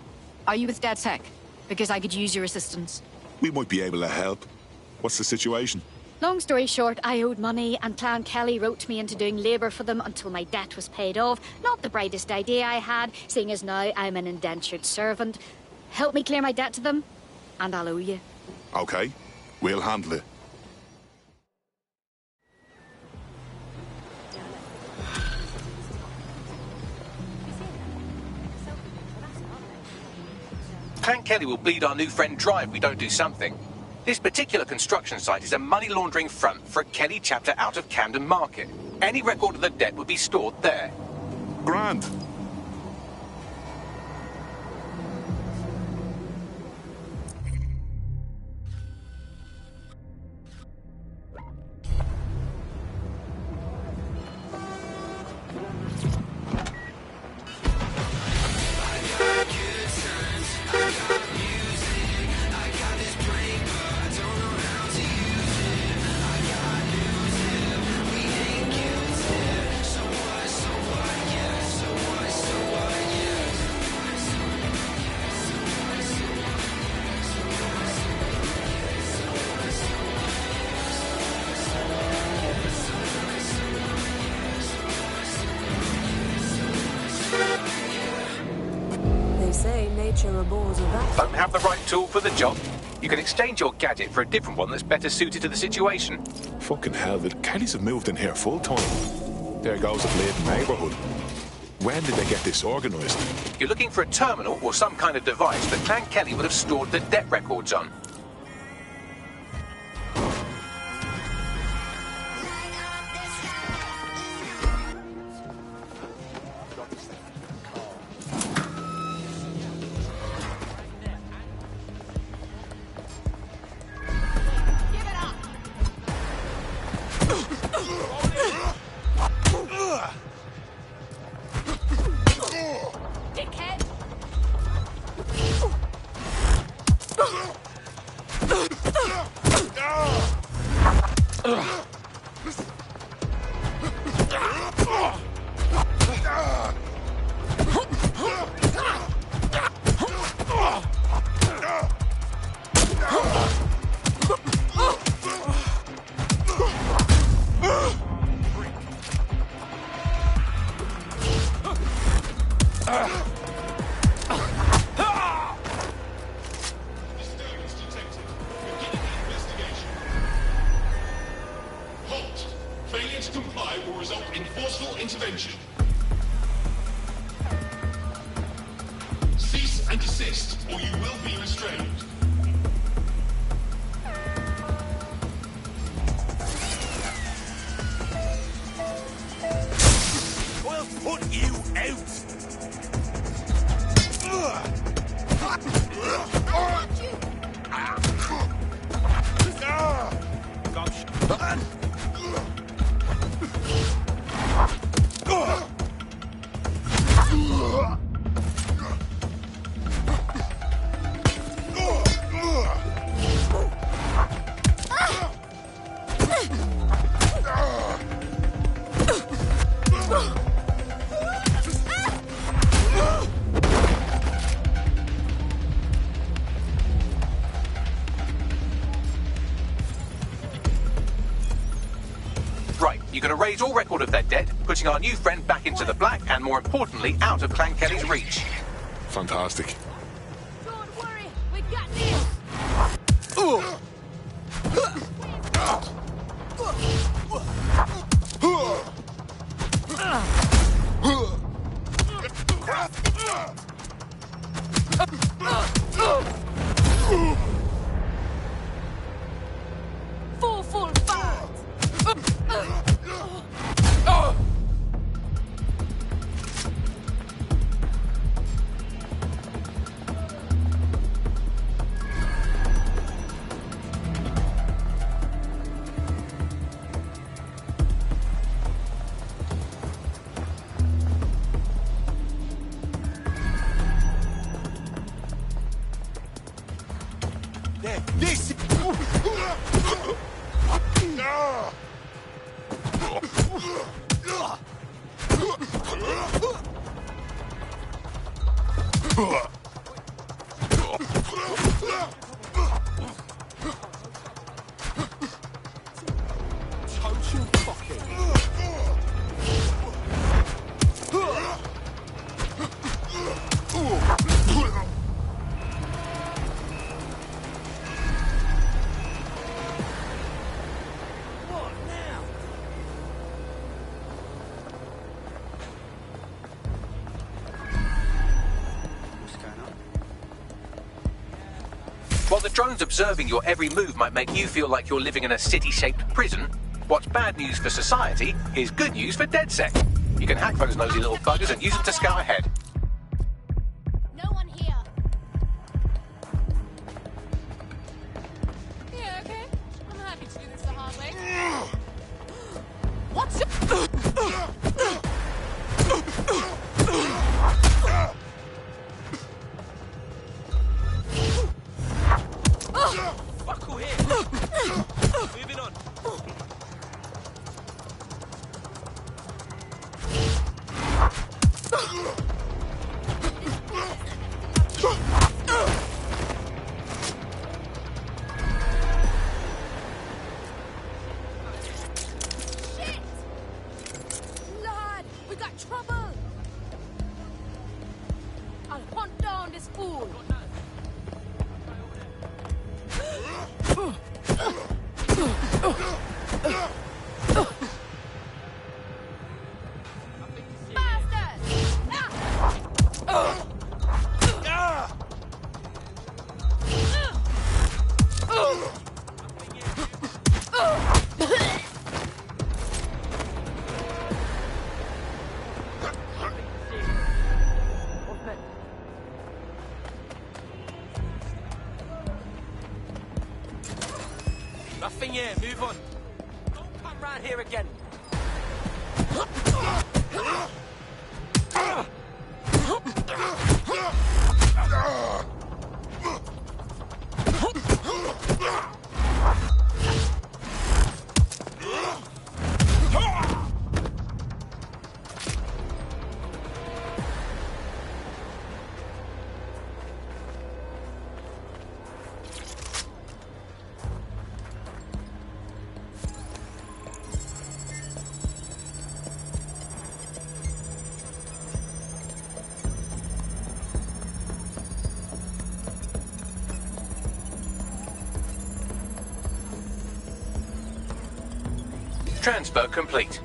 S1: Are you with DedSec? Because I could use your assistance.
S12: We might be able to help. What's the situation?
S1: Long story short, I owed money and Clan Kelly roped me into doing labour for them until my debt was paid off. Not the brightest idea I had, seeing as now I'm an indentured servant. Help me clear my debt to them, and I'll owe you.
S12: OK, we'll handle it.
S17: Clan Kelly will bleed our new friend dry if we don't do something. This particular construction site is a money laundering front for a Kelly chapter out of Camden Market. Any record of the debt would be stored there.
S12: Grand.
S17: Don't have the right tool for the job? You can exchange your gadget for a different one that's better suited to the situation.
S12: Fucking hell, the Kellys have moved in here full time. There goes a bleeding neighbourhood. When did they get this organised?
S17: You're looking for a terminal or some kind of device that Clan Kelly would have stored the debt records on. You're going to raise all record of their debt, putting our new friend back into the black and, more importantly, out of Clan Kelly's reach.
S12: Fantastic.
S1: Don't worry, we got this.
S20: Full fight.
S17: While the drones observing your every move might make you feel like you're living in a city-shaped prison, what's bad news for society is good news for DedSec. You can hack those nosy little buggers and use them to scout ahead.
S1: No one here.
S20: Yeah, okay. I'm happy to do this the hard way. What's
S15: Buckle here. Moving on.
S20: Shit! Lad, we got trouble. I'll hunt down this fool.
S15: Nothing here, move on. Don't come round here again.
S17: Transfer complete.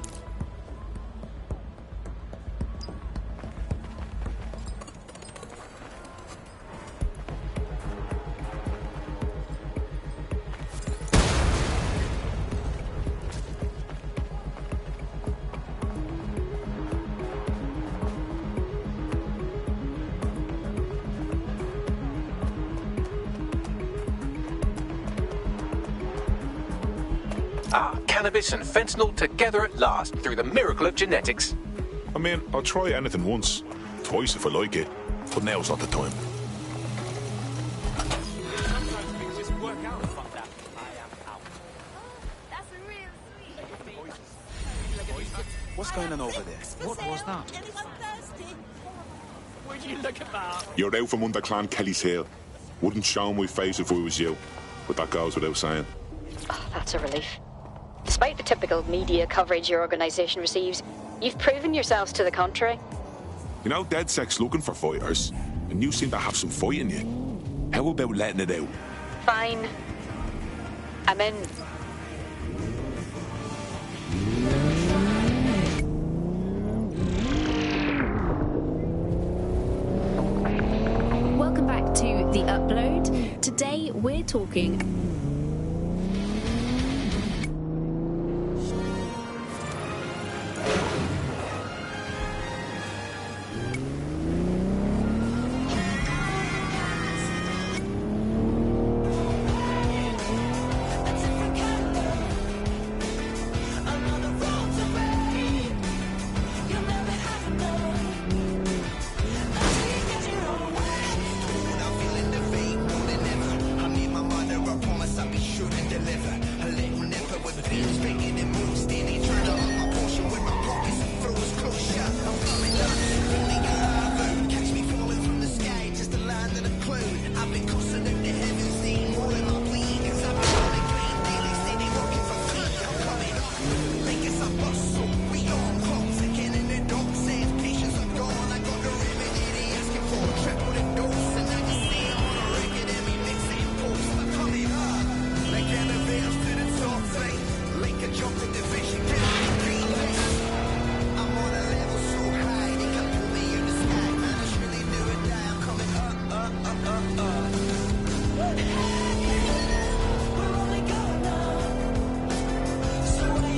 S17: Cannabis and fentanyl together at last through the miracle of genetics.
S12: I mean, I'll try anything once, twice if I like it, but now's not the time.
S15: What's going on over there? What was that?
S20: Would you look at that?
S12: You're out from under Clan Kelly's heel. Wouldn't show my face if I was you, but that goes without saying.
S1: Oh, that's a relief. Despite the typical media coverage your organisation receives, you've proven yourselves to the contrary.
S12: You know, DedSec's looking for fighters, and you seem to have some fight in you. How about letting it out?
S1: Fine. I'm in.
S6: Welcome back to The Upload. Today we're talking...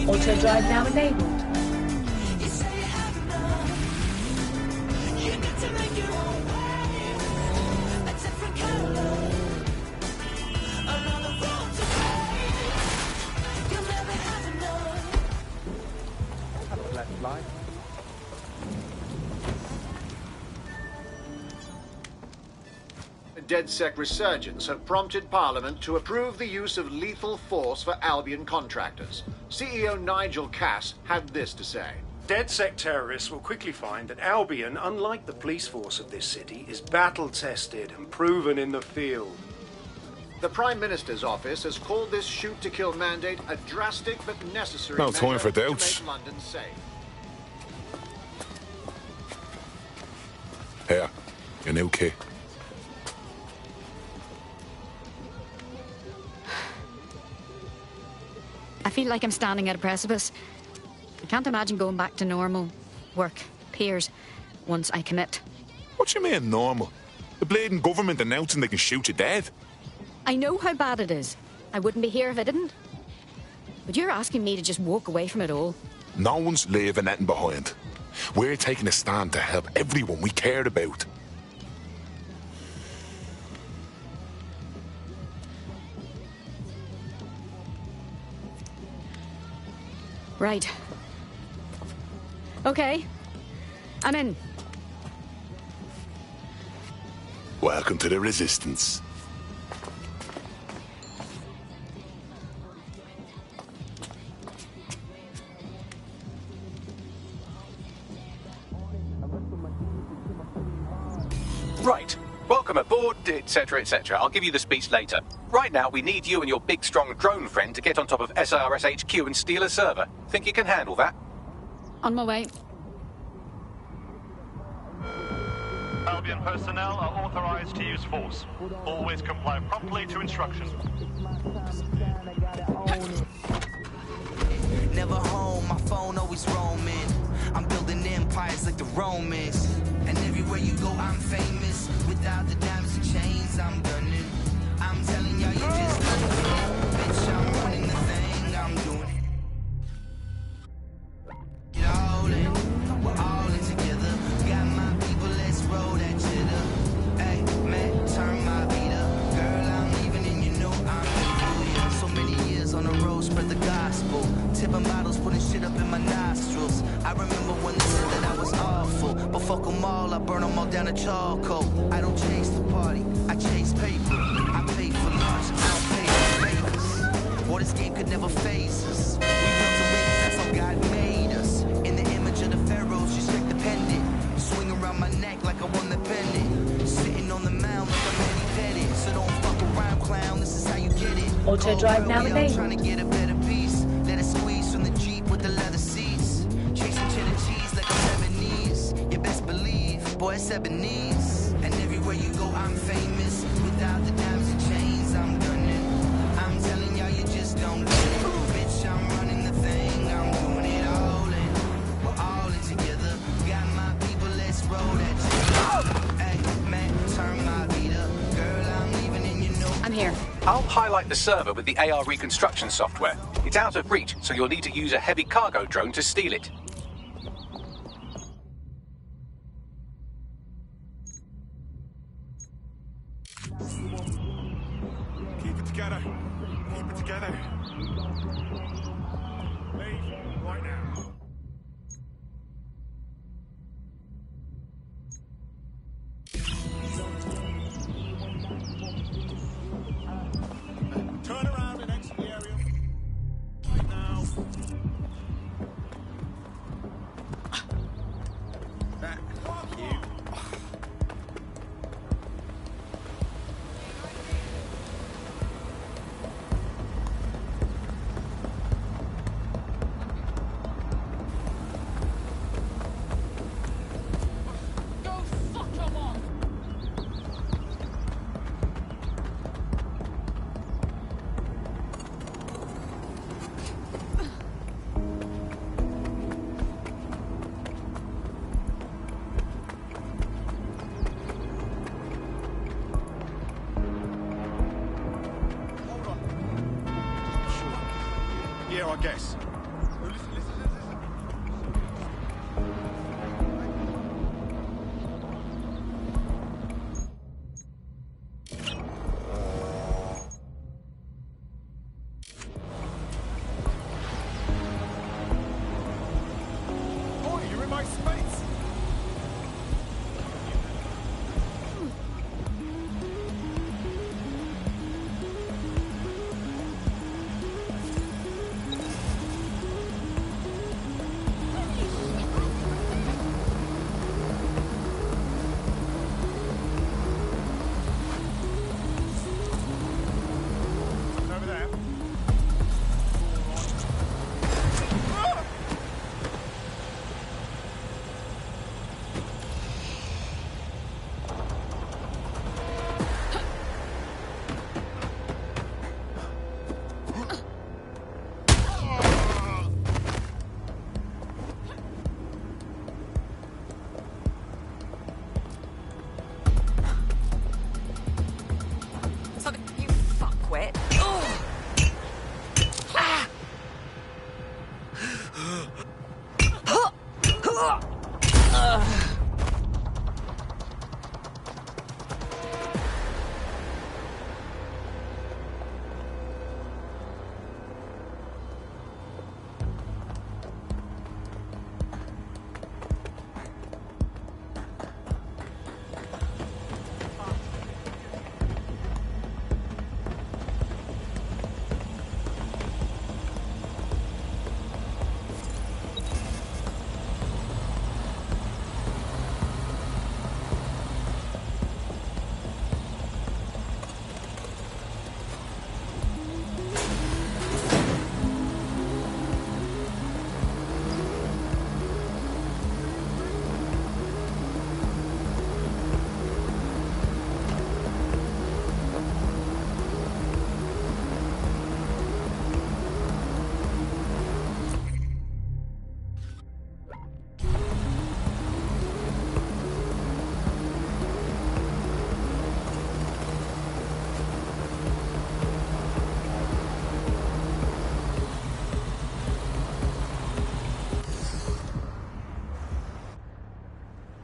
S3: Auto drive now enabled.
S22: DedSec resurgence have prompted Parliament to approve the use of lethal force for Albion contractors. CEO Nigel Cass had this to say.
S8: DedSec terrorists will quickly find that Albion, unlike the police force of this city, is battle-tested and proven in the field.
S22: The Prime Minister's office has called this shoot-to-kill mandate a drastic but necessary
S12: No
S22: measure
S12: time for
S22: to
S12: doubts.
S22: make London safe.
S12: Here, your new key.
S1: I feel like I'm standing at a precipice. I can't imagine going back to normal work, peers, once I commit.
S12: What you mean, normal? The bleeding government announcing they can shoot you dead.
S1: I know how bad it is. I wouldn't be here if I didn't. But you're asking me to just walk away from it all.
S12: No one's leaving anything behind. We're taking a stand to help everyone we cared about.
S1: Right. Okay. I'm in.
S12: Welcome to the Resistance.
S17: Right. Welcome aboard, etc., etc. I'll give you the speech later. Right now, we need you and your big, strong drone friend to get on top of SRS HQ and steal a server. Think you can handle that?
S1: On my way.
S23: Albion personnel are authorized to use force. Always comply promptly to instructions.
S24: Never home.
S7: always roaming. I'm building empires like the Romans. And everywhere you go, I'm famous. Without the diamonds and chains, I'm gunning. I'm telling y'all, you just don't get it. Bitch, I'm running the thing, I'm doing it. Get all in, we're all in together. Got my people, let's roll that cheddar. Hey, man, turn my beat up. Girl, I'm leaving and you know I'm leaving. Yeah. So many years on the road, spread the gospel. Tipping bottles, putting shit up in my nostrils. I remember when they said that I was awful. But fuck them all, I burn them all down to charcoal. I don't chase the party, I chase paper. I pay for lunch, I don't pay for favors. Boy, this game could never phase us. We built a race, that's how God made us. In the image of the pharaohs, just check the pendant. Swing around my neck like I won the pendant. Sitting on the mound like I'm Eddie Pettit. So don't fuck around, clown, this is how you get it.
S3: Auto drive now enabled.
S7: Trying to get a better piece. Let it squeeze from the Jeep with the leather seats. Chasing cheddar cheese like I'm Lebanese. You best believe, boy, it's Ebonese. And everywhere you go, I'm famous. Without the diamonds and chains, I'm gunning. I'm telling y'all, you just don't get it. Bitch, I'm running the thing, I'm doing it all in. We're all in together. Got my people, let's roll that shit. Hey, man, turn my beat up. Girl, I'm leaving and you know
S1: I'm here.
S17: I'll highlight the server with the AR reconstruction software. It's out of reach, so you'll need to use a heavy cargo drone to steal it.
S21: Keep it together. Keep it together. Leave right now. Turn around and exit the area. Right now. Fuck you. Yeah, I guess. Boy, you're in my space.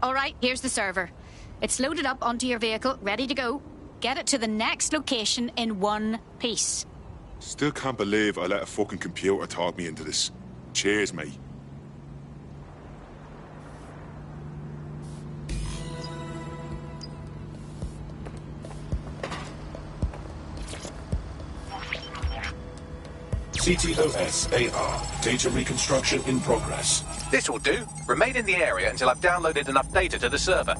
S1: All right, here's the server. It's loaded up onto your vehicle, ready to go. Get it to the next location in one piece.
S12: Still can't believe I let a fucking computer talk me into this. Cheers, mate.
S9: CTOS-AR. Data reconstruction in progress.
S17: This will do. Remain in the area until I've downloaded enough data to the server.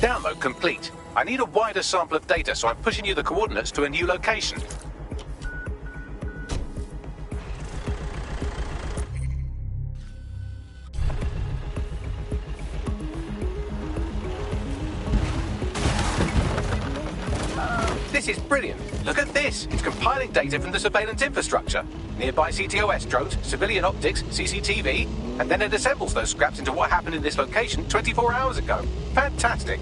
S17: Download complete. I need a wider sample of data, so I'm pushing you the coordinates to a new location. This is brilliant. Look at this. It's compiling data from the surveillance infrastructure. Nearby CTOS drones, civilian optics, CCTV, and then it assembles those scraps into what happened in this location 24 hours ago. Fantastic.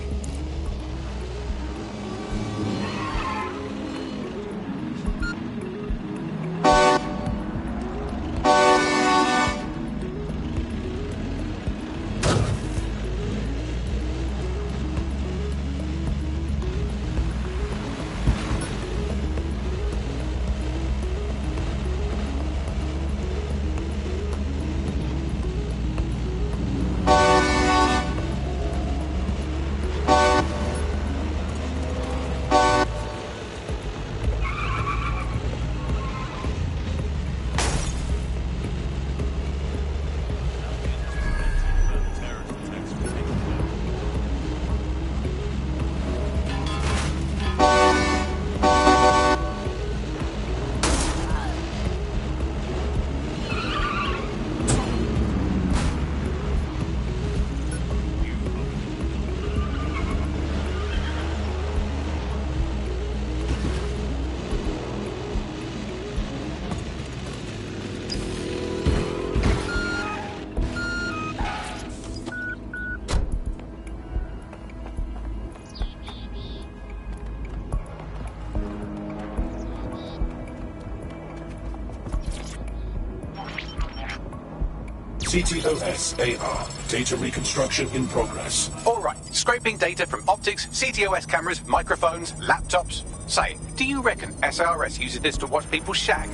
S9: CTOS-AR. Data reconstruction in progress.
S17: All right, scraping data from optics, CTOS cameras, microphones, laptops. Say, do you reckon SRS uses this to watch people shag?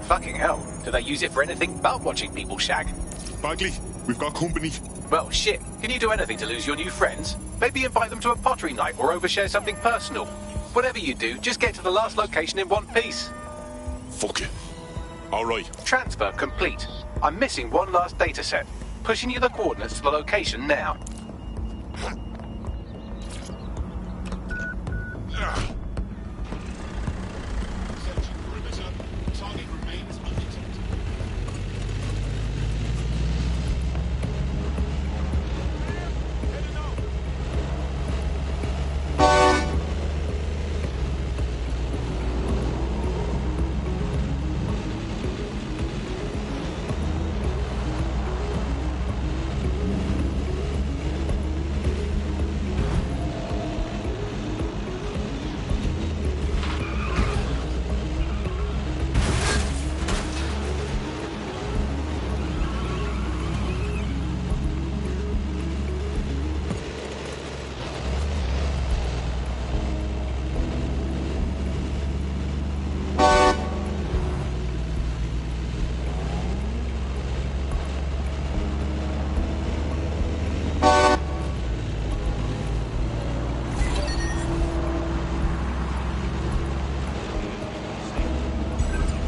S17: Fucking hell, do they use it for anything but watching people shag?
S12: Bagley, we've got company.
S17: Well, shit, can you do anything to lose your new friends? Maybe invite them to a pottery night or overshare something personal. Whatever you do, just get to the last location in one piece.
S12: Fuck it. All right.
S17: Transfer complete. I'm missing one last data set. Pushing you the coordinates to the location now.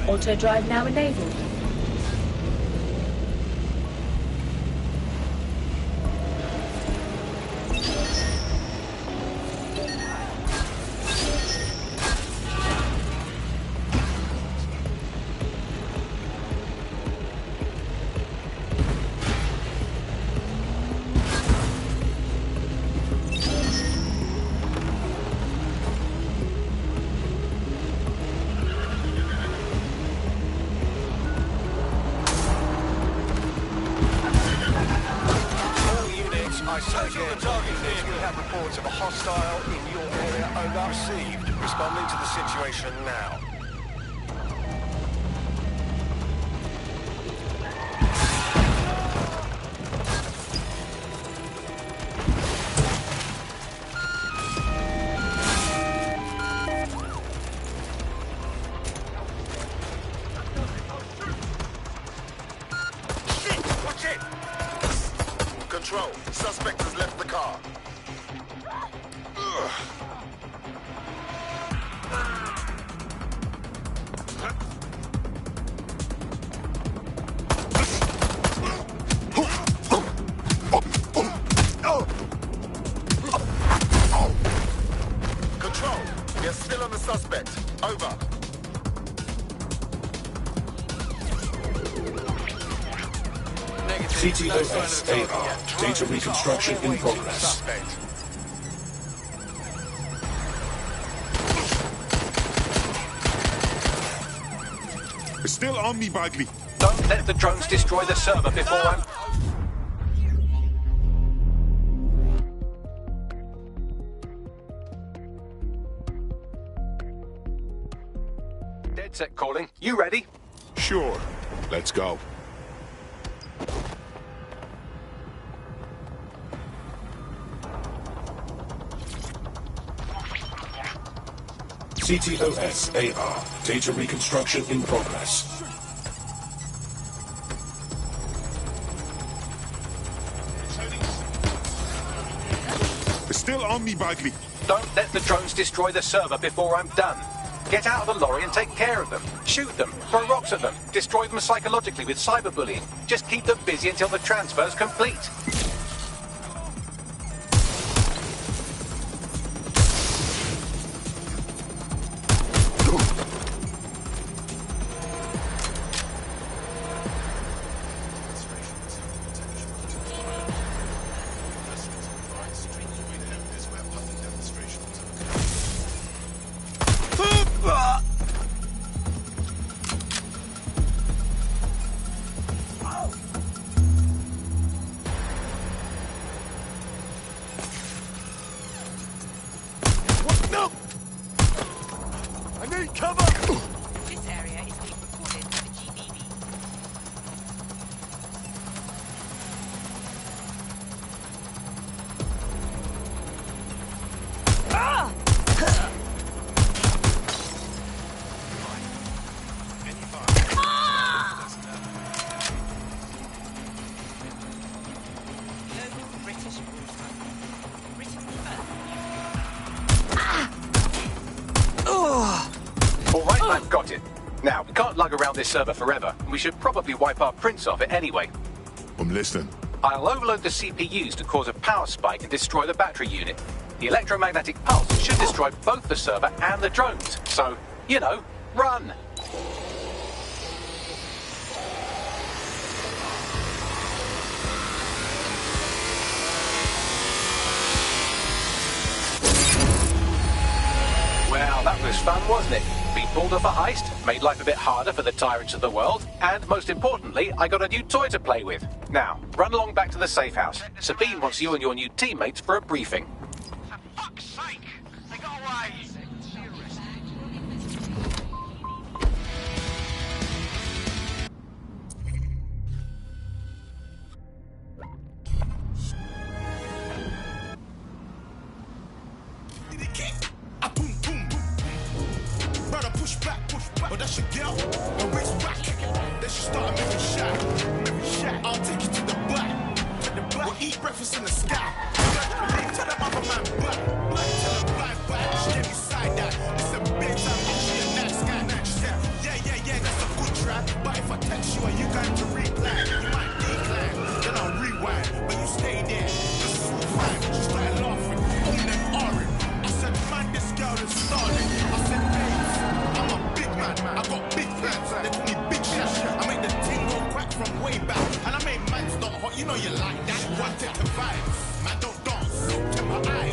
S3: Auto drive now enabled.
S13: suspect has left the car. Control, we are still on the suspect. Over.
S9: CTOS AR. Data reconstruction in progress.
S12: They're still on me, Bagley.
S17: Don't let the drones destroy the server before I'm... DedSec calling. You ready?
S12: Sure. Let's go.
S9: CTOS AR. Data reconstruction in progress.
S12: They're still on me, Bagley.
S17: Don't let the drones destroy the server before I'm done. Get out of the lorry and take care of them. Shoot them, throw rocks at them, destroy them psychologically with cyberbullying. Just keep them busy until the transfer's complete. Got it. Now, we can't lug around this server forever, and we should probably wipe our prints off it anyway.
S12: I'm listening.
S17: I'll overload the CPUs to cause a power spike and destroy the battery unit. The electromagnetic pulse should destroy both the server and the drones. So, you know, run! Well, that was fun, wasn't it? We pulled off a heist, made life a bit harder for the tyrants of the world, and most importantly, I got a new toy to play with. Now, run along back to the safe house. Sabine wants you and your new teammates for a briefing.
S8: For fuck's sake! They got away!
S7: But that's your girl, and race back. Then she start making shot. I'll take you to the back. We'll eat breakfast in the sky. Tell them I'm a man black. Tell them black. She gave me side eye. It's a big time, she a nice guy. She said, yeah, that's a good try. But if I text you and you got to reply, you might decline. Then I'll rewind. But you stay there. This is all fine. She started laughing. And orange. I said, man, this girl is starting. I said, hey, I'm a big man. I got big plans. They call me Big Shash. I make the ting go quack from way back. And I make man start hot. You know you like that. One take the vibe. Man, don't dance. Look to my eyes.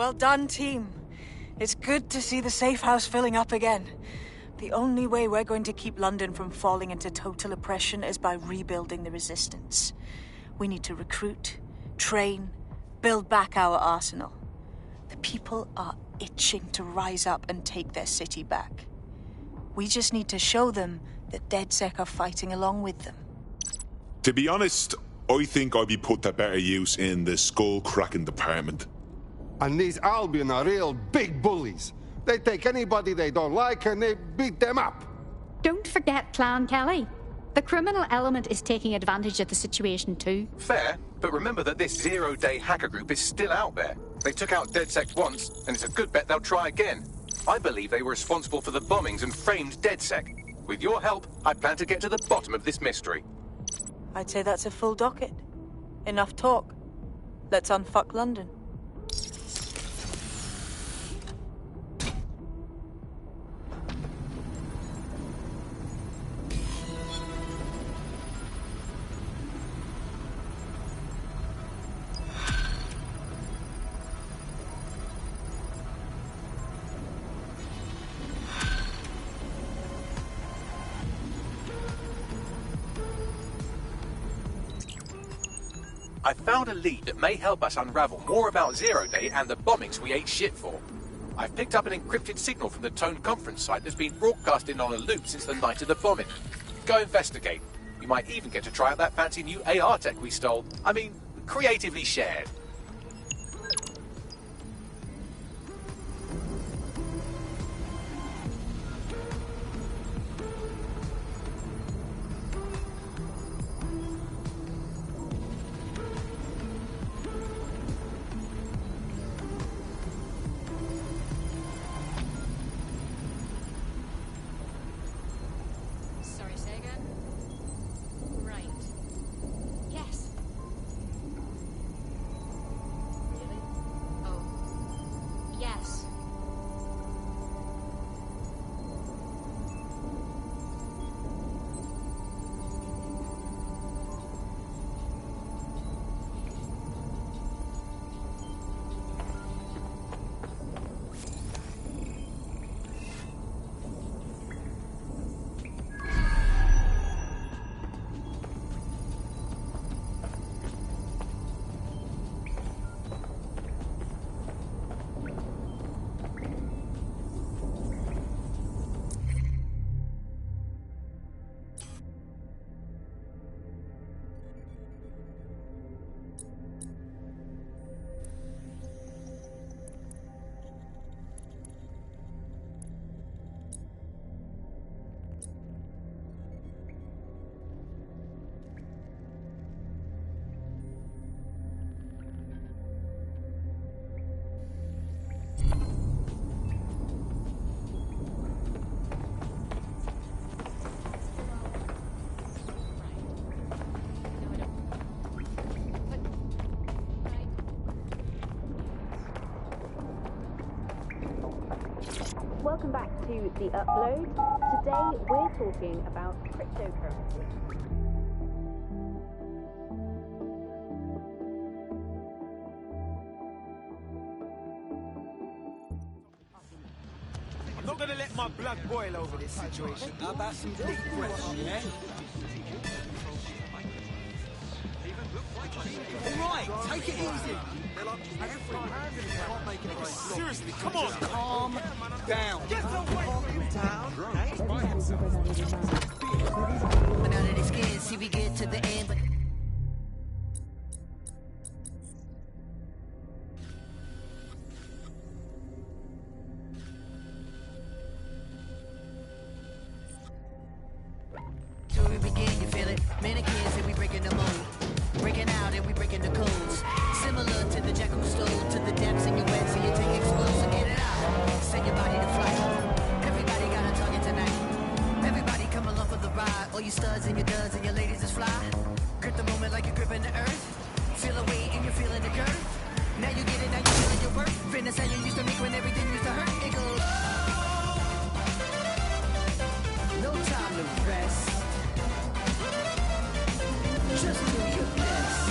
S16: Well done, team. It's good to see the safe house filling up again. The only way we're going to keep London from falling into total oppression is by rebuilding the resistance. We need to recruit, train, build back our arsenal. The people are itching to rise up and take their city back. We just need to show them that DedSec are fighting along with them.
S12: To be honest, I think I'd be put to better use in the skull-cracking department.
S5: And these Albion are real big bullies. They take anybody they don't like and they beat them up.
S1: Don't forget Clan Kelly. The criminal element is taking advantage of the situation too.
S17: Fair, but remember that this zero-day hacker group is still out there. They took out DedSec once, and it's a good bet they'll try again. I believe they were responsible for the bombings and framed DedSec. With your help, I plan to get to the bottom of this mystery.
S16: I'd say that's a full docket. Enough talk. Let's unfuck London.
S17: I found a lead that may help us unravel more about Zero Day and the bombings we ate shit for. I've picked up an encrypted signal from the Tone conference site that's been broadcasting on a loop since the night of the bombing. Go investigate. You might even get to try out that fancy new AR tech we stole. I mean, creatively shared.
S6: Welcome back to The Upload. Today we're talking about cryptocurrency.
S15: I'm not gonna let my blood boil over this situation. How about some deep breath, yeah?
S4: Alright, take it easy. Seriously, come on. Calm down. Get away down.
S7: But now that it's scared, see we get to the end, but so we begin, you feel it? Mannequins and we breaking the mold. Breaking out and we breaking the codes. Similar to the jack who stole to the depths in your wet, so you take explosive, get it out. Send your body to flight. Everybody got a target tonight. Everybody come along for the ride. All you studs and your duds and your ladies is fly. Grip the moment like you're gripping the earth. Feel the weight and you're feeling the curve. Now you get it, now you're feeling your worth. Fitness how you used to make when everything used to hurt. It goes. No time to rest. Just do your best.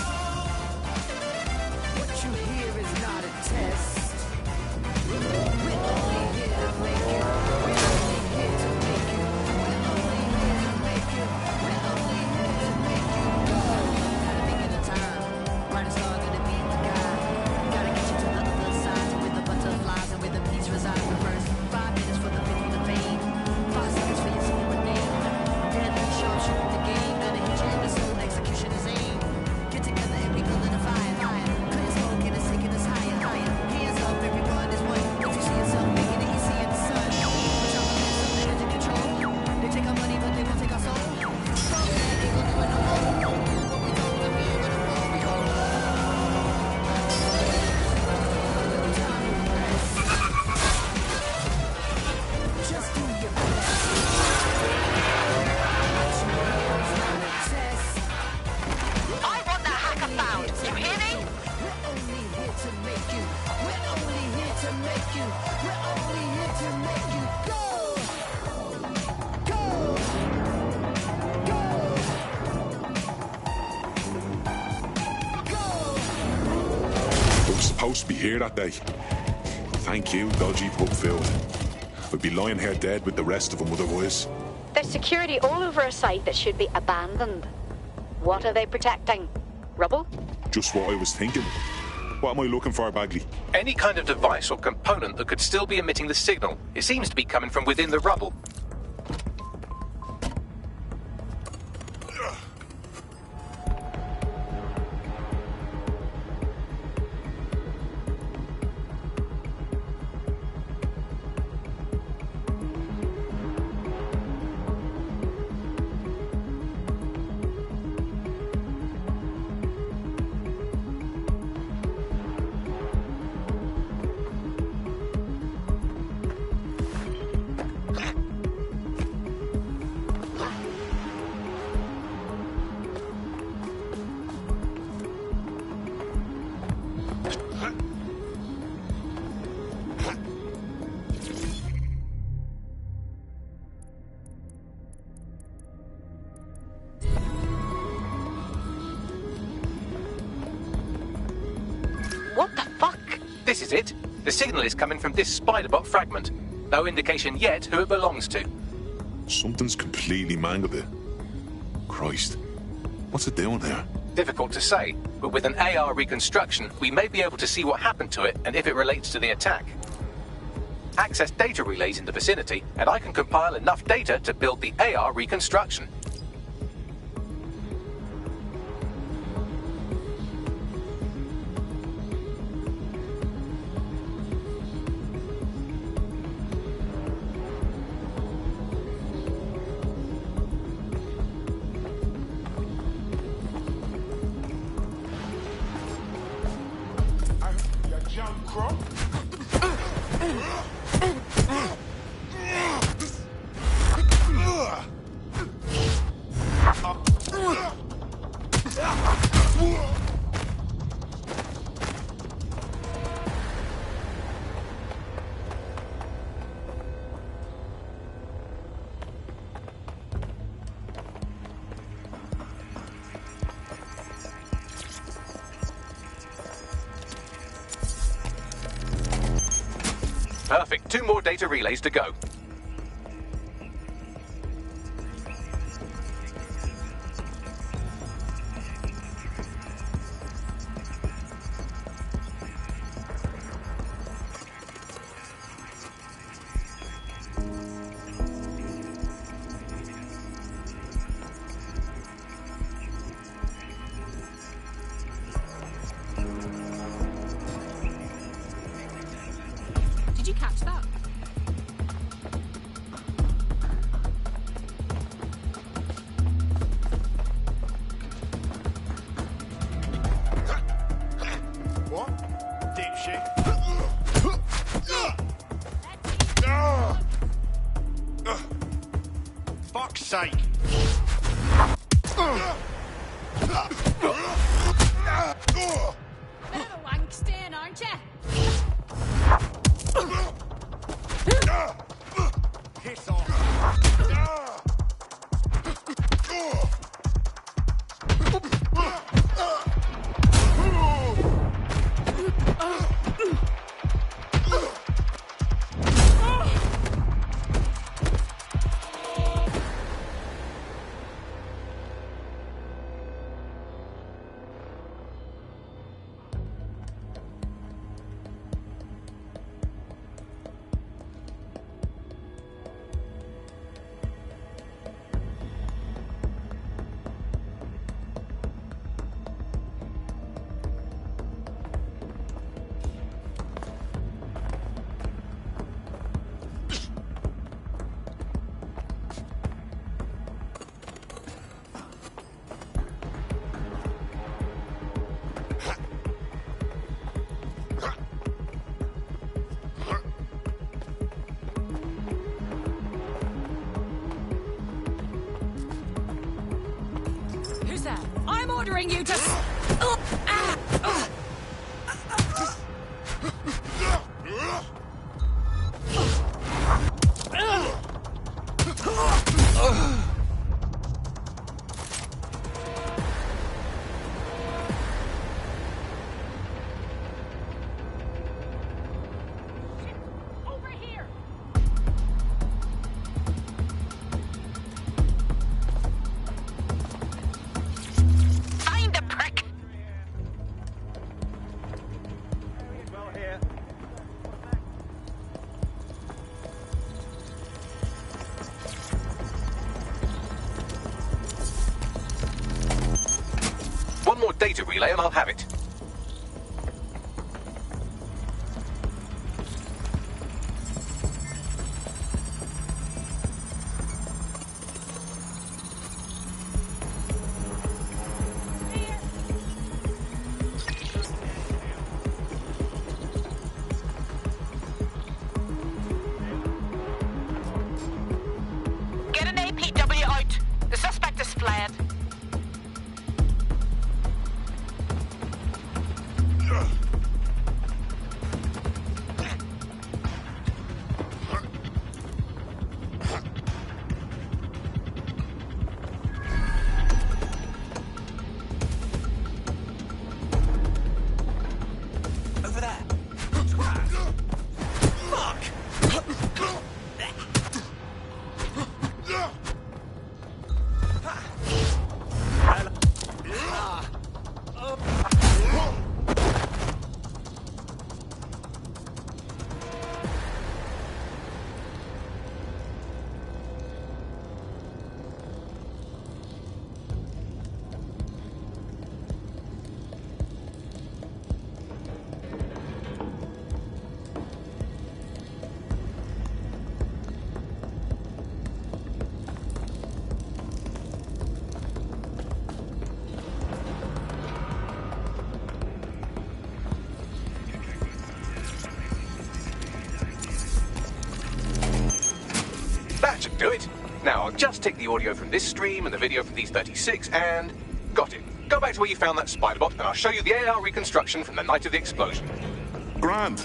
S7: What you hear is not a test. We're only here to make it. We're only here to make it. We're only here to make it. We're only here to make you go. Gotta think of the time. Brightest star gonna be the guy. Gotta get you to the other side, to where the butterflies and where the peace resides. The first 5 minutes for the pain and the pain. 5 seconds for your soul and name. Deadly sharp shooting the game. Gonna hit you in the soul. Execution is aim. Get together and we building a fire. Clear smoke and it's taking us higher. Hands up, everyone is one. If you see yourself making it easy in the sun. Metropolis, so they're in control. They take our money, but they won't take our soul. They gon' do it no more. What we told them, we ain't gonna fall. We gon' just do your best.
S10: I want that hacker found. You hear me?
S7: We're only here to make you. We're only here to make you. We're only here to make you go. Go.
S12: We were supposed to be here that day. Thank you, dodgy pub filled. We'd be lying here dead with the rest of them otherwise.
S1: There's security all over a site that should be abandoned. What are they protecting? Rubble?
S12: Just what I was thinking. What am I looking for, Bagley?
S17: Any kind of device or component that could still be emitting the signal. It seems to be coming from within the rubble.
S1: What the fuck?
S17: This is it. The signal is coming from this spiderbot fragment. No indication yet who it belongs to.
S12: Something's completely mangled it. Christ. What's it doing there?
S17: Difficult to say, but with an AR reconstruction, we may be able to see what happened to it and if it relates to the attack. Access data relays in the vicinity, and I can compile enough data to build the AR reconstruction.
S4: Jump crop.
S17: Perfect. 2 more data relays to go.
S13: sake.
S1: Bit of a wank stain, aren't you?
S13: Piss off.
S1: Who's that? I'm ordering you to... Over here!
S10: Find the prick!
S17: One more data relay and I'll have it.
S10: Get an APW out. The suspect has fled.
S15: Over there. Fuck!
S17: That should do it. Now, I'll just take the audio from this stream and the video from these 36 and... Got it. Go back to where you found that spider bot and I'll show you the AR reconstruction from the night of the explosion.
S12: Grand.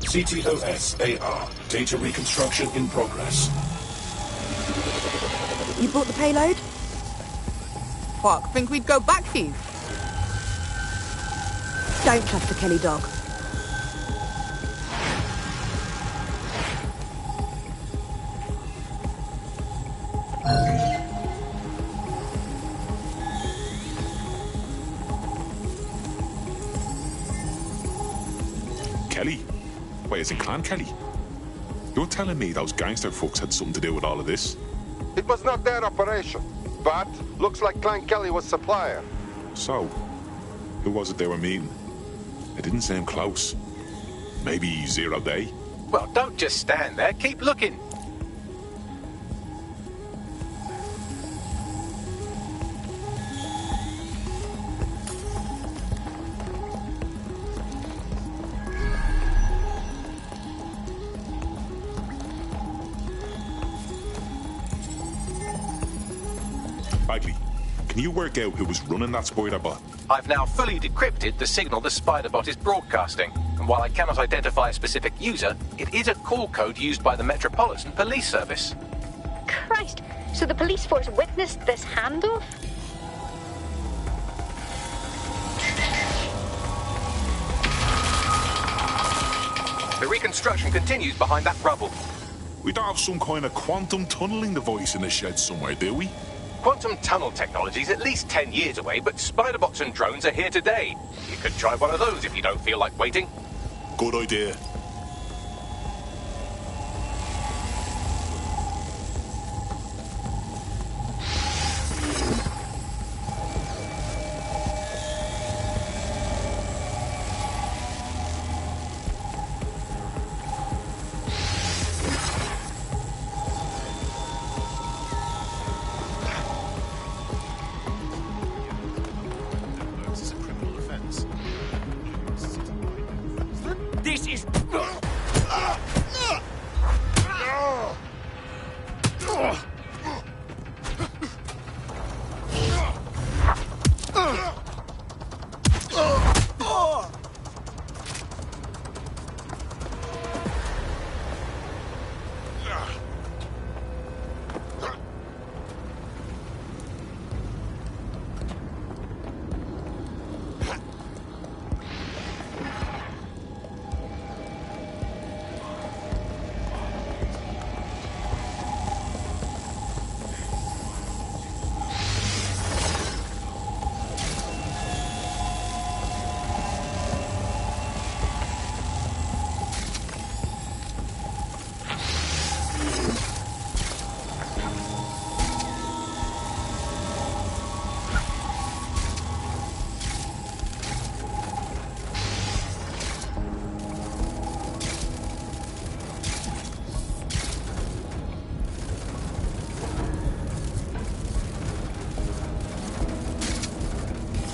S9: CTOS-AR. Data reconstruction in progress.
S11: You brought the payload? Fuck, think we'd go back to you? Don't trust the Kelly dog.
S12: Kelly? Wait, is it Clan Kelly? You're telling me those gangster fucks had something to do with all of this?
S5: It was not their operation, but looks like Clan Kelly was supplier.
S12: So, who was it they were meeting? It didn't seem close. Maybe 0 Day?
S17: Well, don't just stand there. Keep looking.
S12: Bagley, can you work out who was running that spider bot?
S17: I've now fully decrypted the signal the Spiderbot is broadcasting, and while I cannot identify a specific user, it is a call code used by the Metropolitan Police Service.
S1: Christ, so the police force witnessed this handoff?
S17: The reconstruction continues behind that rubble.
S12: We don't have some kind of quantum tunneling device in the shed somewhere, do we?
S17: Quantum tunnel technology is at least 10 years away, but Spiderbots and drones are here today. You could try one of those if you don't feel like waiting.
S12: Good idea.
S4: This is...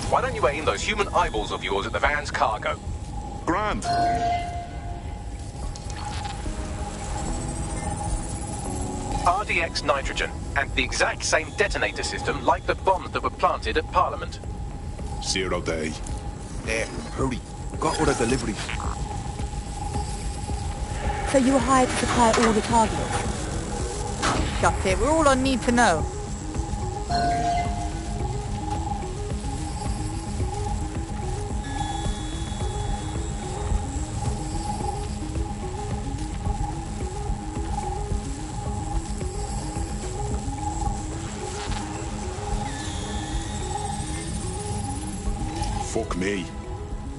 S17: Why don't you aim those human eyeballs of yours at the van's cargo?
S12: Grand.
S17: RDX nitrogen, and the exact same detonator system like the bombs that were planted at Parliament.
S12: 0 Day.
S18: There, hurry. Got other deliveries.
S11: So you were hired to supply all the targets? Shut it, we're all on need to know.
S12: Fuck me.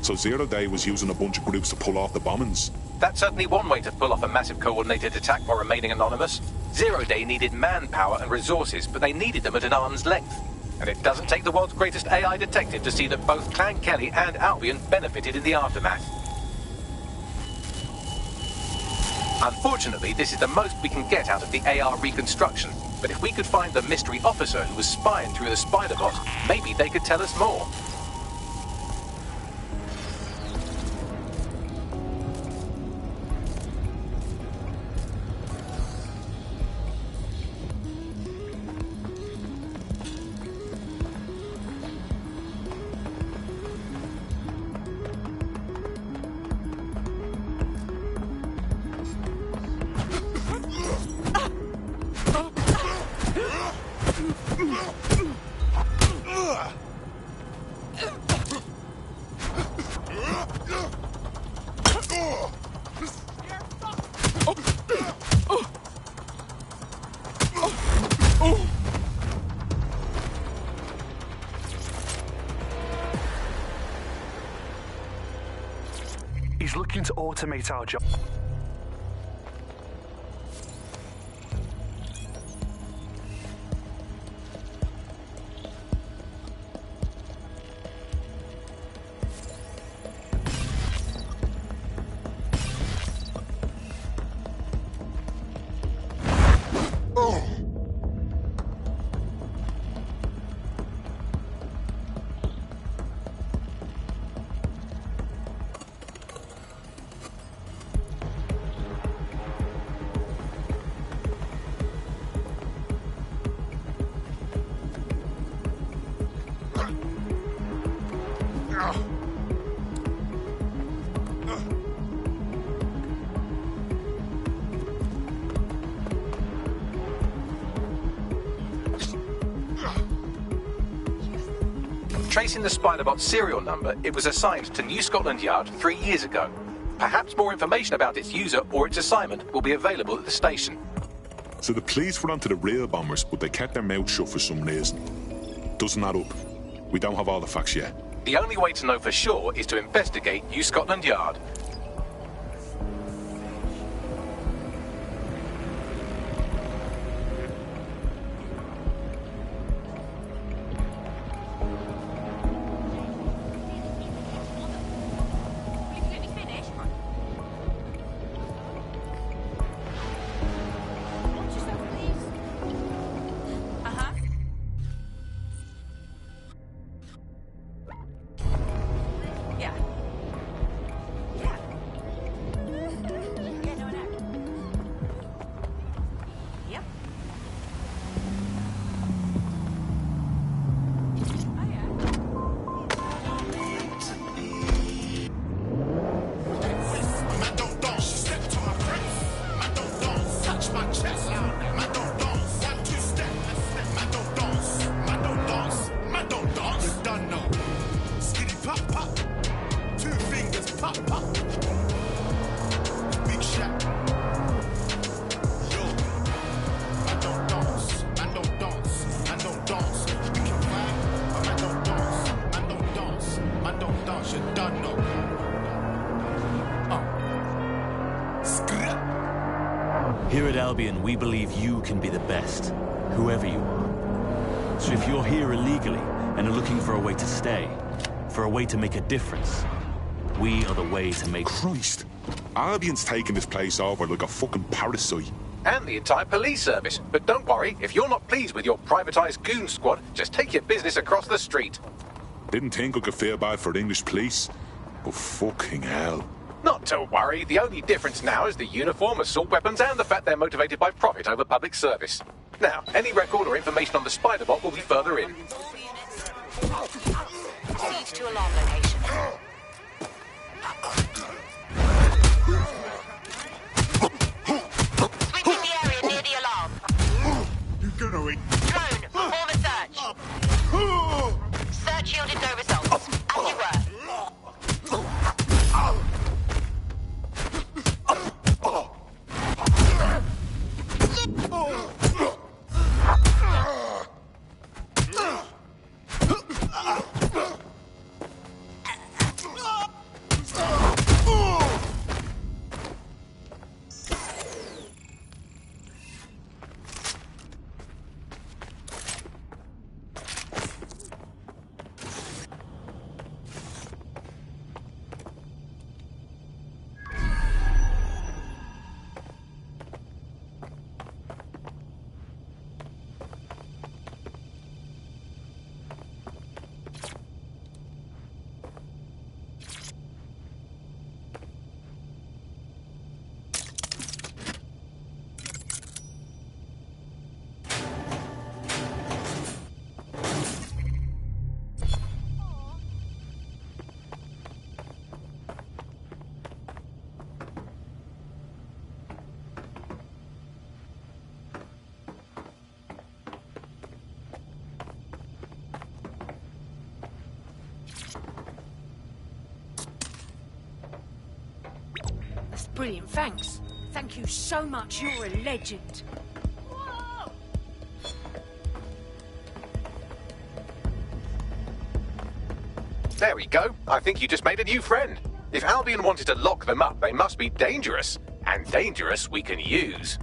S12: So 0 Day was using a bunch of groups to pull off the bombings.
S17: That's certainly one way to pull off a massive coordinated attack while remaining anonymous. 0 Day needed manpower and resources, but they needed them at an arm's length. And it doesn't take the world's greatest AI detective to see that both Clan Kelly and Albion benefited in the aftermath. Unfortunately, this is the most we can get out of the AR reconstruction, but if we could find the mystery officer who was spying through the Spiderbot, maybe they could tell us more.
S2: is looking to automate our job.
S17: Tracing the Spiderbot serial number, it was assigned to New Scotland Yard 3 years ago. Perhaps more information about its user or its assignment will be available at the station.
S12: So the police were onto the rail bombers, but they kept their mouth shut for some reason. Doesn't add up. We don't have all the facts yet.
S17: The only way to know for sure is to investigate New Scotland Yard.
S14: Here at Albion, we believe you can be the best, whoever you are. So if you're here illegally and are looking for a way to stay, for a way to make a difference, we are the way to make...
S12: Christ! Albion's taking this place over like a fucking parasite.
S17: And the entire police service. But don't worry, if you're not pleased with your privatised goon squad, just take your business across the street.
S12: Didn't think I could feel bad for the English police, but fucking hell.
S17: Not to worry, the only difference now is the uniform, assault weapons, and the fact they're motivated by profit over public service. Now, any record or information on the Spiderbot will be further in.
S10: Proceed to alarm location. Sweeping the area near the alarm.
S13: You're gonna eat.
S10: Drone, perform a search. Search yielded no results. As you were.
S19: Brilliant, thanks. Thank you so much, you're a legend.
S17: There we go. I think you just made a new friend. If Albion wanted to lock them up, they must be dangerous. And dangerous we can use.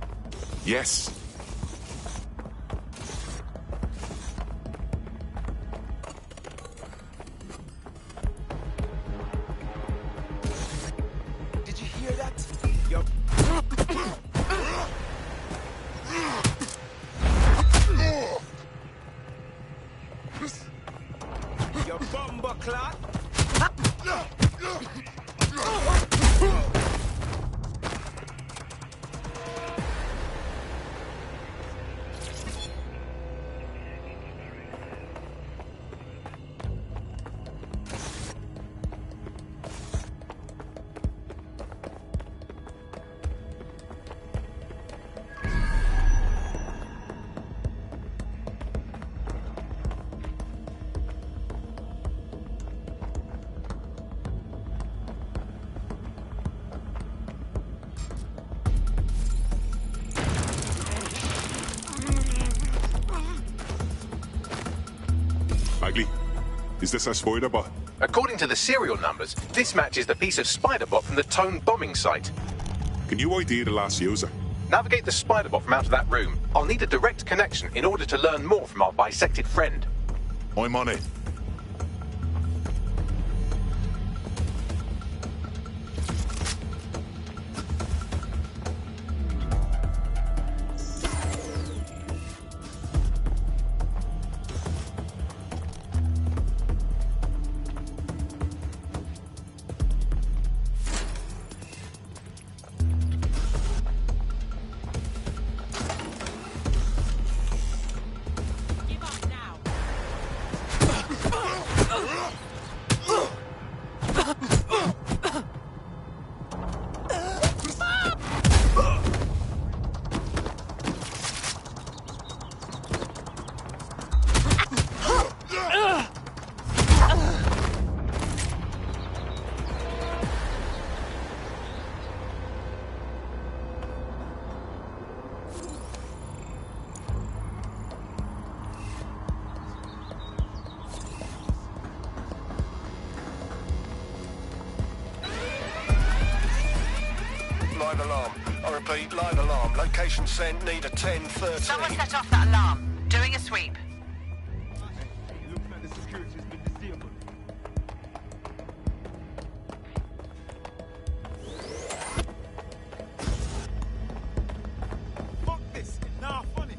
S12: Yes.
S15: Did you hear that? Yo. Your bumper clot.
S12: Bagley, is this a spider bot?
S17: According to the serial numbers, this matches the piece of spider bot from the Tone bombing site.
S12: Can you ID the last user?
S17: Navigate the spider bot from out of that room. I'll need a direct connection in order to learn more from our bisected friend.
S12: I'm on it.
S8: Live alarm. I repeat, live alarm. Location sent, need a 10:30.
S10: Someone set off that alarm. Doing a sweep.
S21: Looks like the security's been disabled. Fuck this. Nah, funny.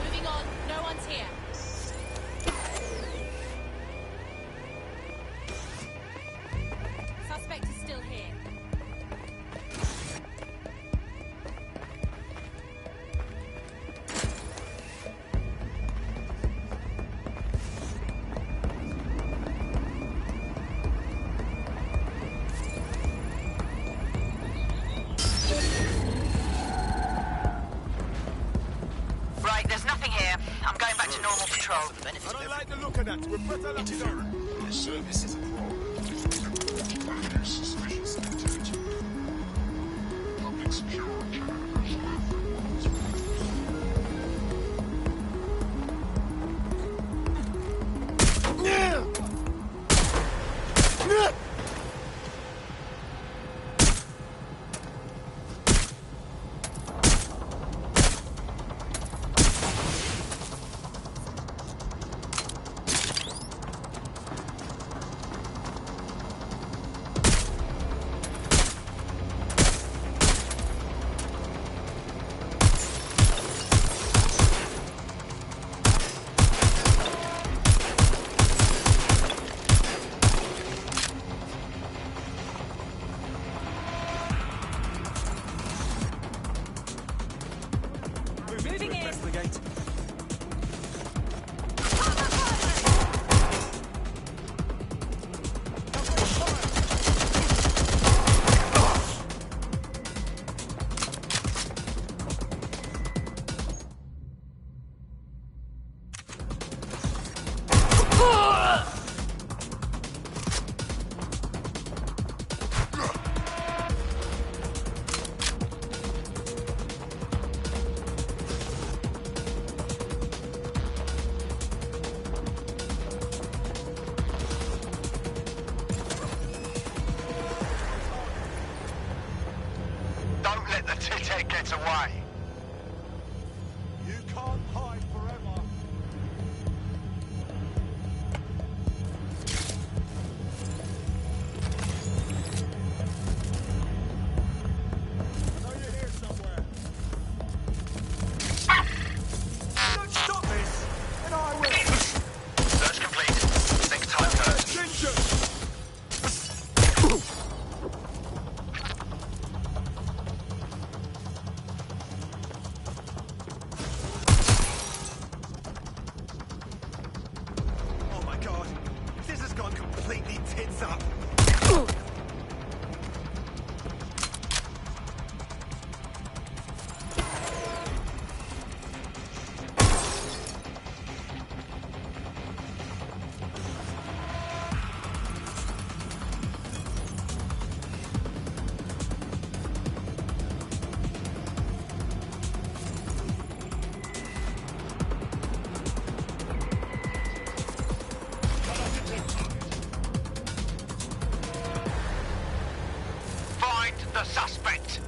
S6: Moving on, no one's here. Suspect is still here.
S10: Right, there's nothing here. I'm going back to normal patrol.
S21: I don't like the look of that. We're better locked down.
S9: The service is involved. Finders suspicious activity. Public security.
S23: let the tithead get away.
S4: You can't hide forever. I know you're here somewhere. Don't stop this, and I will.
S23: Search complete. Think time first.
S4: Ginger! Oh my god, this has gone completely tits up.
S23: Find the suspect.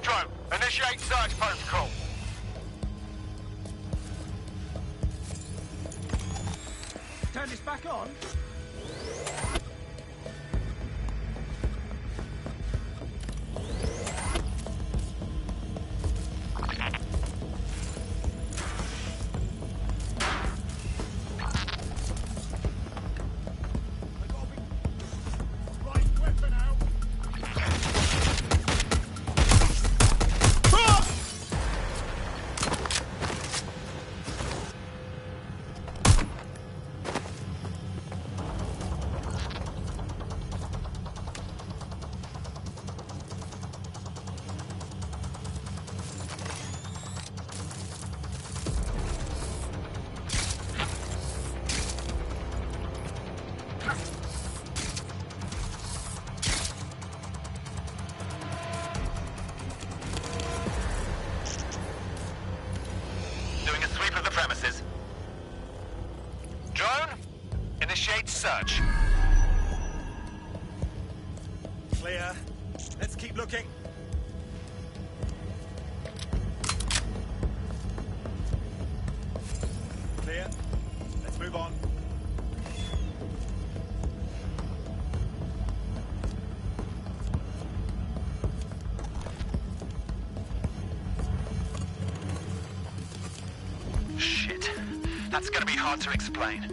S23: Drone, initiate search protocol.
S4: Turn this back on.
S23: Doing a sweep of the premises. Drone, initiate search.
S4: Clear. Let's keep looking. Clear. Let's move on.
S23: Shit. That's gonna be hard to explain.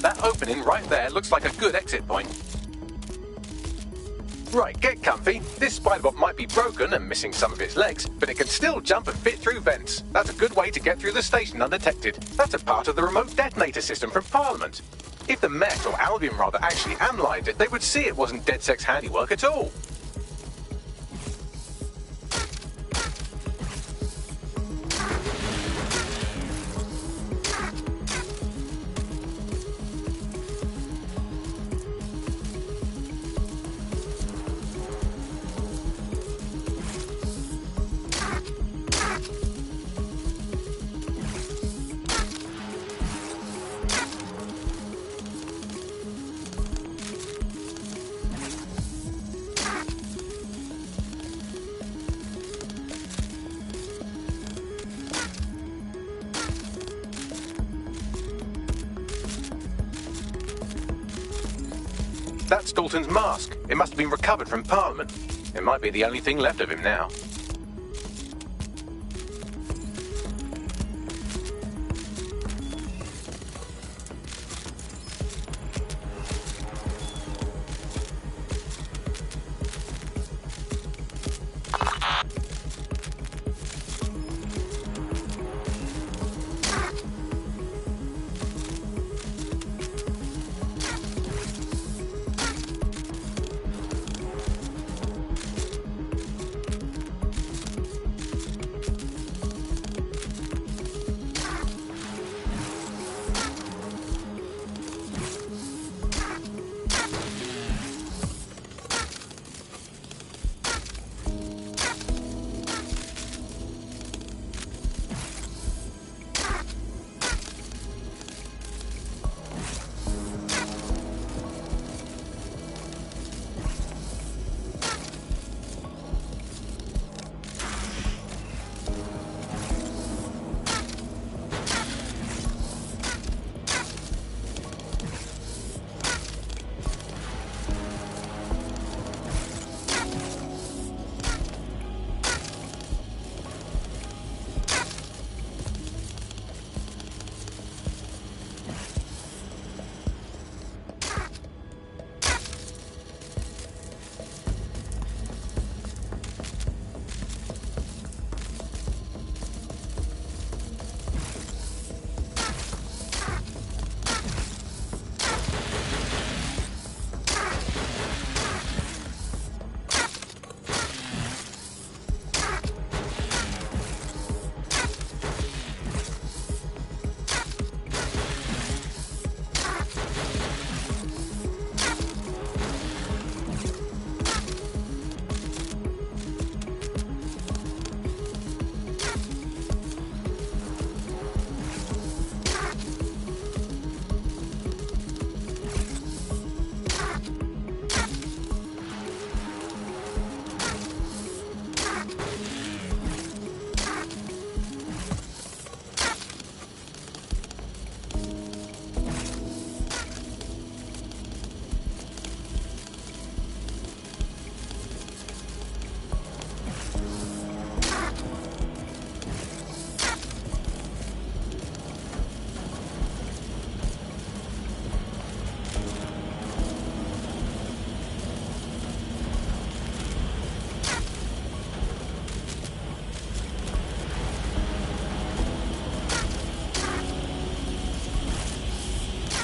S17: That opening right there looks like a good exit point. Right, get comfy. This spiderbot might be broken and missing some of its legs, but it can still jump and fit through vents. That's a good way to get through the station undetected. That's a part of the remote detonator system from Parliament. If the Met, or Albion rather, actually analysed it, they would see it wasn't DedSec's handiwork at all. That's Dalton's mask. It must have been recovered from Parliament. It might be the only thing left of him now.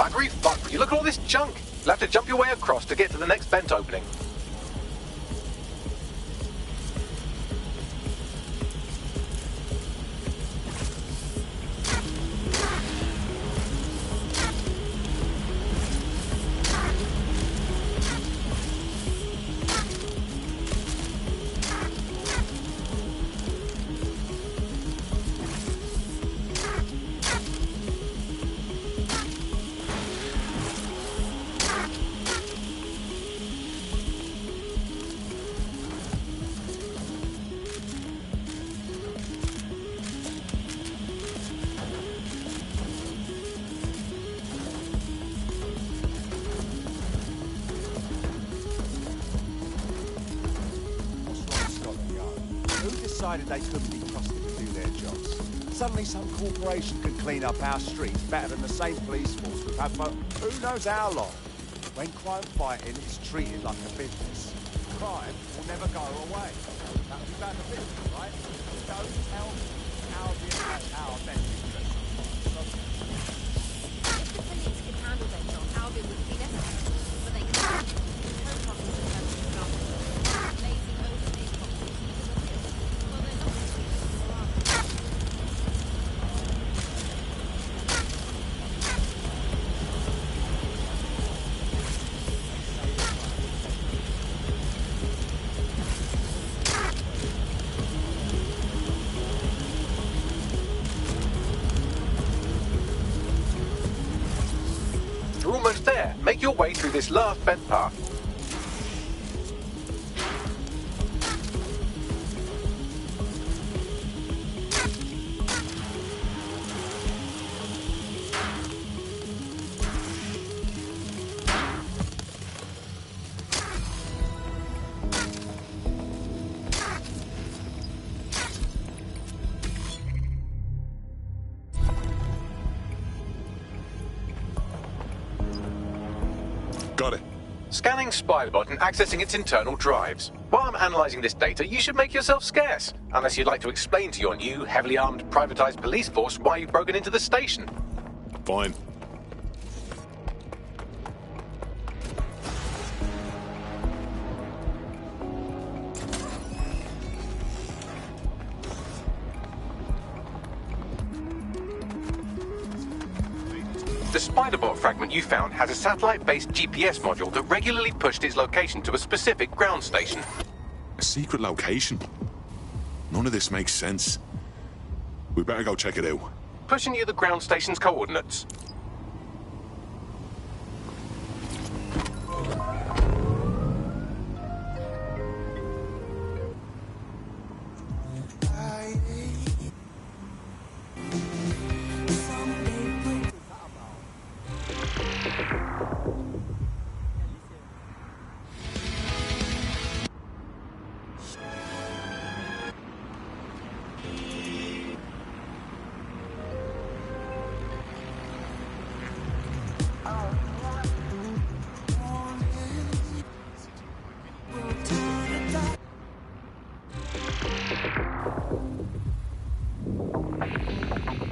S17: Buggery fuck, you look at all this junk. You'll have to jump your way across to get to the next vent opening.
S2: Decided they couldn't be trusted to do their jobs. Suddenly some corporation can clean up our streets better than the same police force we've had for who knows how long. When crime fighting is treated like a business, crime will never go away. That would be bad for business, right? Don't tell me Albion has our best interest.
S6: If the police could handle their job, Albion wouldn't be necessary. But they can't. No problem in terms of government. Lazy, overpaid politicians. Well, they're not
S17: You're almost there. Make your way through this last vent path.
S12: Got it.
S17: Scanning Spiderbot and accessing its internal drives. While I'm analysing this data, you should make yourself scarce. Unless you'd like to explain to your new, heavily armed, privatised police force why you've broken into the station.
S12: Fine.
S17: The Spiderbot fragment you found has a satellite-based GPS module that regularly pushed its location to a specific ground station.
S12: A secret location? None of this makes sense. We better go check it out.
S17: Pushing you the ground station's coordinates.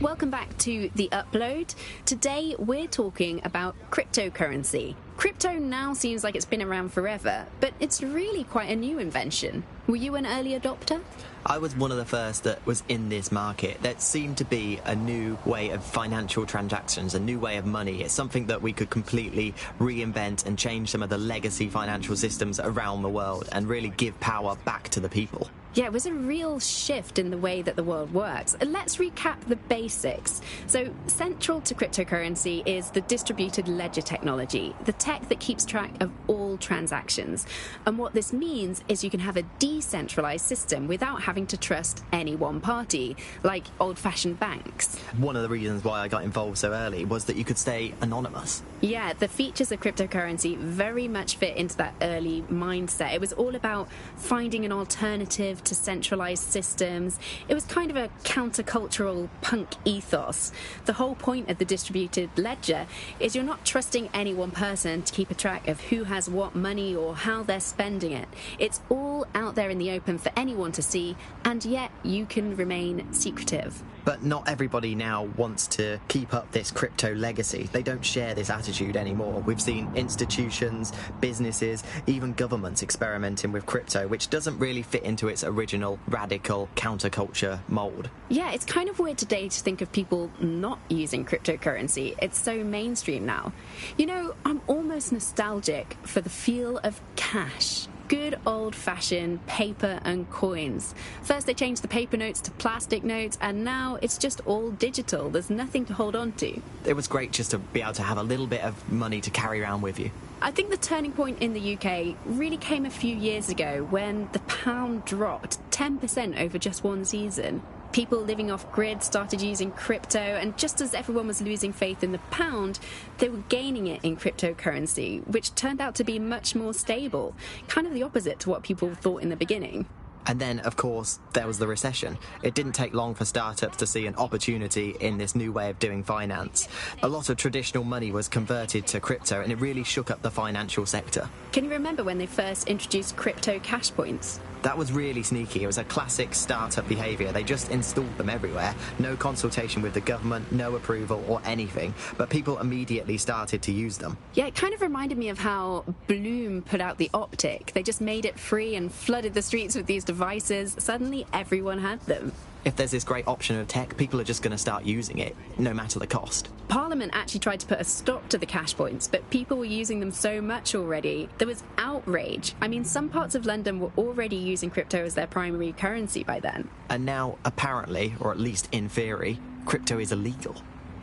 S20: Welcome back to The Upload. Today we're talking about cryptocurrency. Crypto now seems like it's been around forever, but it's really quite a new invention. Were you an early adopter?
S22: I was one of the first that was in this market. There seemed to be a new way of financial transactions, a new way of money. It's something that we could completely reinvent and change some of the legacy financial systems around the world and really give power back to the people.
S20: Yeah, it was a real shift in the way that the world works. Let's recap the basics. So, central to cryptocurrency is the distributed ledger technology, the tech that keeps track of all transactions. And what this means is you can have a decentralized system without having to trust any one party, like old-fashioned banks.
S22: One of the reasons why I got involved so early was that you could stay anonymous.
S20: Yeah, the features of cryptocurrency very much fit into that early mindset. It was all about finding an alternative to centralized systems. It was kind of a countercultural punk ethos. The whole point of the distributed ledger is you're not trusting any one person to keep a track of who has what money or how they're spending it. It's all out there in the open for anyone to see, and yet you can remain secretive.
S22: But not everybody now wants to keep up this crypto legacy. They don't share this attitude anymore. We've seen institutions, businesses, even governments experimenting with crypto, which doesn't really fit into its original radical counterculture mold.
S20: Yeah, it's kind of weird today to think of people not using cryptocurrency. It's so mainstream now. You know, I'm almost nostalgic for the feel of cash. Good old-fashioned paper and coins. First they changed the paper notes to plastic notes, and now it's just all digital. There's nothing to hold on to.
S22: It was great just to be able to have a little bit of money to carry around with you.
S20: I think the turning point in the UK really came a few years ago when the pound dropped 10% over just one season. People living off grid started using crypto, and just as everyone was losing faith in the pound, they were gaining it in cryptocurrency, which turned out to be much more stable, kind of the opposite to what people thought in the beginning.
S22: And then, of course, there was the recession. It didn't take long for startups to see an opportunity in this new way of doing finance. A lot of traditional money was converted to crypto, and it really shook up the financial sector.
S20: Can you remember when they first introduced crypto cash points?
S22: That was really sneaky. It was a classic startup behaviour. They just installed them everywhere. No consultation with the government, no approval or anything. But people immediately started to use them.
S20: Yeah, it kind of reminded me of how Bloom put out the Optic. They just made it free and flooded the streets with these devices. Suddenly everyone had them.
S22: If there's this great option of tech, people are just going to start using it, no matter the cost.
S20: Parliament actually tried to put a stop to the cash points, but people were using them so much already. There was outrage. I mean, some parts of London were already using crypto as their primary currency by then.
S22: And now, apparently, or at least in theory, crypto is illegal.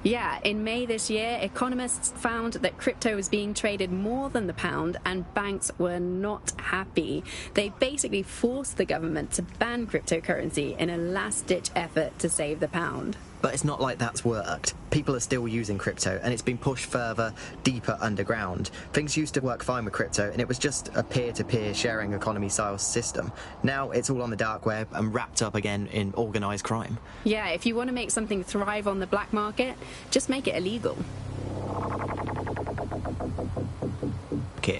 S20: Yeah, in May this year, economists found that crypto was being traded more than the pound, and banks were not happy. They basically forced the government to ban cryptocurrency in a last-ditch effort to save the pound.
S22: But it's not like that's worked. People are still using crypto, and it's been pushed further, deeper underground. Things used to work fine with crypto, and it was just a peer-to-peer sharing economy-style system. Now it's all on the dark web and wrapped up again in organised crime.
S20: Yeah, if you want to make something thrive on the black market, just make it illegal.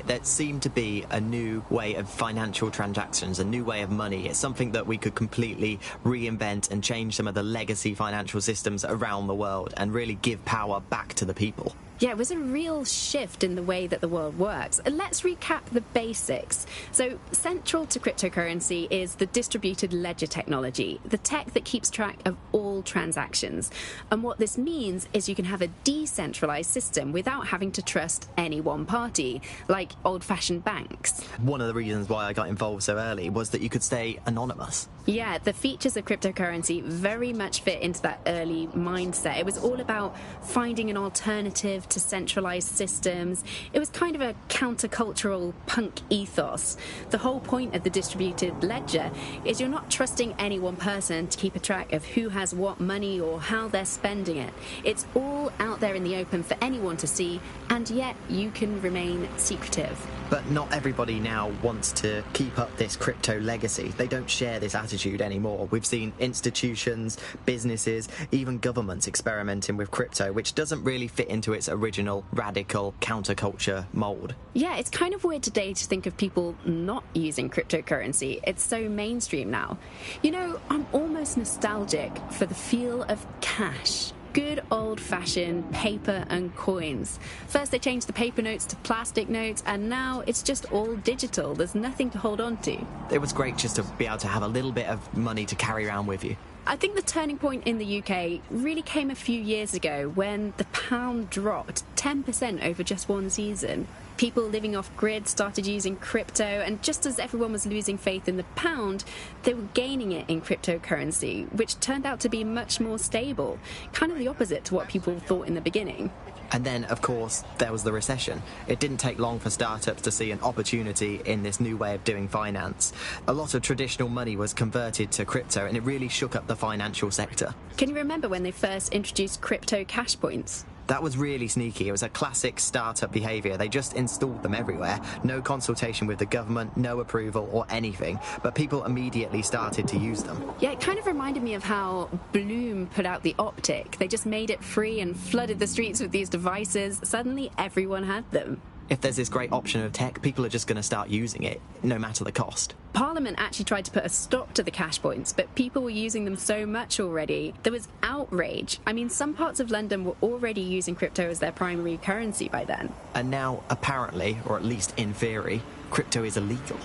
S22: That seemed to be a new way of financial transactions, a new way of money. It's something that we could completely reinvent and change some of the legacy financial systems around the world and really give power back to the people.
S20: Yeah, it was a real shift in the way that the world works. Let's recap the basics. So, central to cryptocurrency is the distributed ledger technology, the tech that keeps track of all transactions. And what this means is you can have a decentralized system without having to trust any one party, like old-fashioned banks.
S22: One of the reasons why I got involved so early was that you could stay anonymous.
S20: Yeah, the features of cryptocurrency very much fit into that early mindset. It was all about finding an alternative to centralized systems. It was kind of a countercultural punk ethos. The whole point of the distributed ledger is you're not trusting any one person to keep a track of who has what money or how they're spending it. It's all out there in the open for anyone to see, and yet you can remain secretive.
S22: But not everybody now wants to keep up this crypto legacy. They don't share this attitude anymore. We've seen institutions, businesses, even governments experimenting with crypto, which doesn't really fit into its original radical counterculture mold.
S20: Yeah, it's kind of weird today to think of people not using cryptocurrency. It's so mainstream now. You know, I'm almost nostalgic for the feel of cash. Good old-fashioned paper and coins. First they changed the paper notes to plastic notes, and now it's just all digital. There's nothing to hold on to.
S22: It was great just to be able to have a little bit of money to carry around with you.
S20: I think the turning point in the UK really came a few years ago when the pound dropped 10% over just one season. People living off grid started using crypto, and just as everyone was losing faith in the pound, they were gaining it in cryptocurrency, which turned out to be much more stable, kind of the opposite to what people thought in the beginning.
S22: And then, of course, there was the recession. It didn't take long for startups to see an opportunity in this new way of doing finance. A lot of traditional money was converted to crypto, and it really shook up the financial sector.
S20: Can you remember when they first introduced crypto cash points?
S22: That was really sneaky. It was a classic startup behaviour. They just installed them everywhere. No consultation with the government, no approval or anything. But people immediately started to use them.
S20: Yeah, it kind of reminded me of how Bloom put out the Optic. They just made it free and flooded the streets with these devices. Suddenly everyone had them.
S22: If there's this great option of tech, people are just going to start using it, no matter the cost.
S20: Parliament actually tried to put a stop to the cash points, but people were using them so much already. There was outrage. I mean, some parts of London were already using crypto as their primary currency by then.
S22: And now, apparently, or at least in theory, crypto is illegal.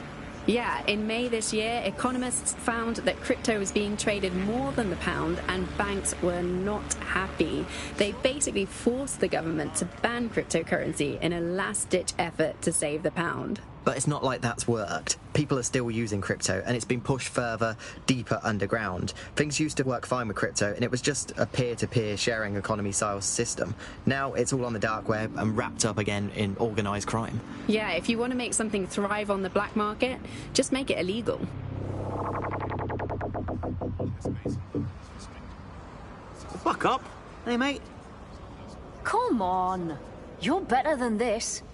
S20: Yeah, in May this year, economists found that crypto was being traded more than the pound, and banks were not happy. They basically forced the government to ban cryptocurrency in a last-ditch effort to save the pound.
S22: But it's not like that's worked. People are still using crypto, and it's been pushed further, deeper underground. Things used to work fine with crypto, and it was just a peer-to-peer sharing economy-style system. Now it's all on the dark web and wrapped up again in organised crime.
S20: Yeah, if you want to make something thrive on the black market, just make it illegal.
S3: Fuck up. Hey, mate.
S19: Come on. You're better than this.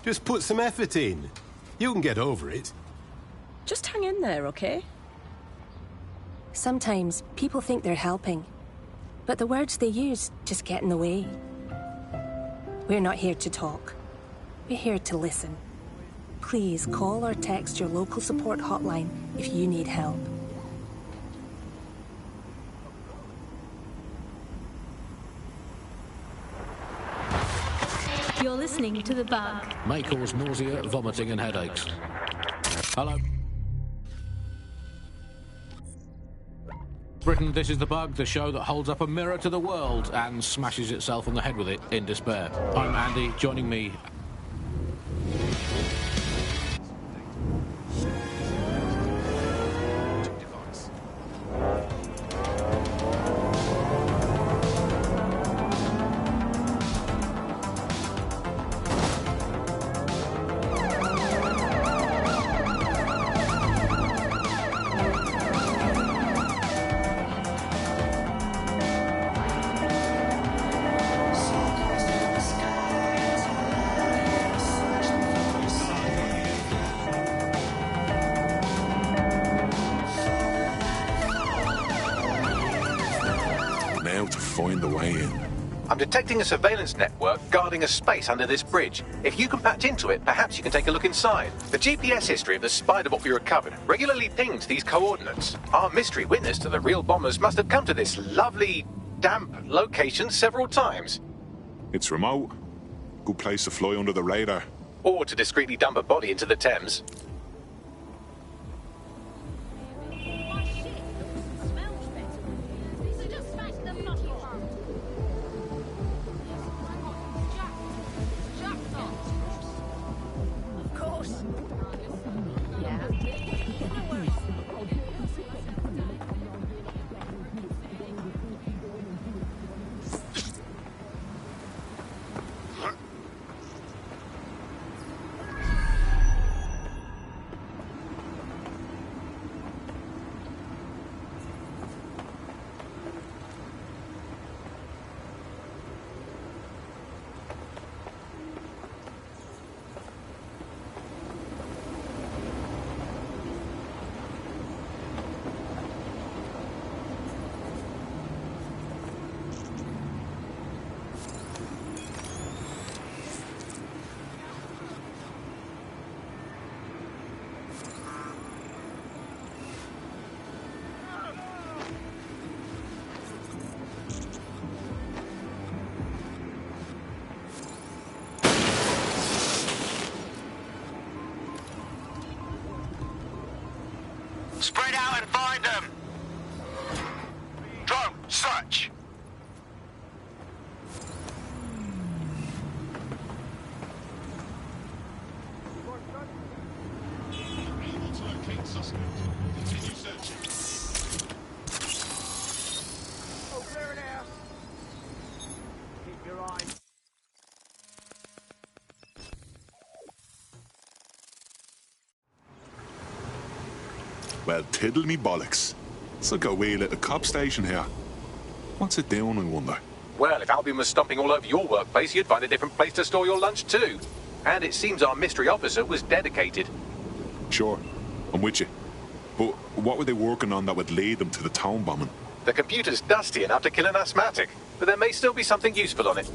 S7: Just put some effort in. You can get over it.
S16: Just hang in there, okay? Sometimes people think they're helping, but the words they use just get in the way. We're not here to talk. We're here to listen. Please call or text your local support hotline if you need help.
S24: You're listening to The Bug.
S25: May cause nausea, vomiting and headaches. Hello. Britain, this is The Bug, the show that holds up a mirror to the world and smashes itself on the head with it in despair. I'm Andy, joining me...
S12: Find the way in.
S17: I'm detecting a surveillance network guarding a space under this bridge. If you can patch into it, perhaps you can take a look inside. The GPS history of the spider bot we recovered regularly pings these coordinates. Our mystery witness to the real bombers must have come to this lovely, damp location several times.
S12: It's remote. Good place to fly under the radar.
S17: Or to discreetly dump a body into the Thames.
S8: Spread out and find them! Drone, search!
S21: Locate suspect. Continue searching.
S4: Oh, clear it out. Keep your eyes.
S12: Well, tiddle me bollocks. It's like a wee little cop station here. What's it doing, I wonder?
S17: Well, if Albion was stomping all over your workplace, you'd find a different place to store your lunch too. And it seems our mystery officer was dedicated.
S12: Sure, I'm with you. But what were they working on that would lead them to the town bombing?
S17: The computer's dusty enough to kill an asthmatic, but there may still be something useful on it.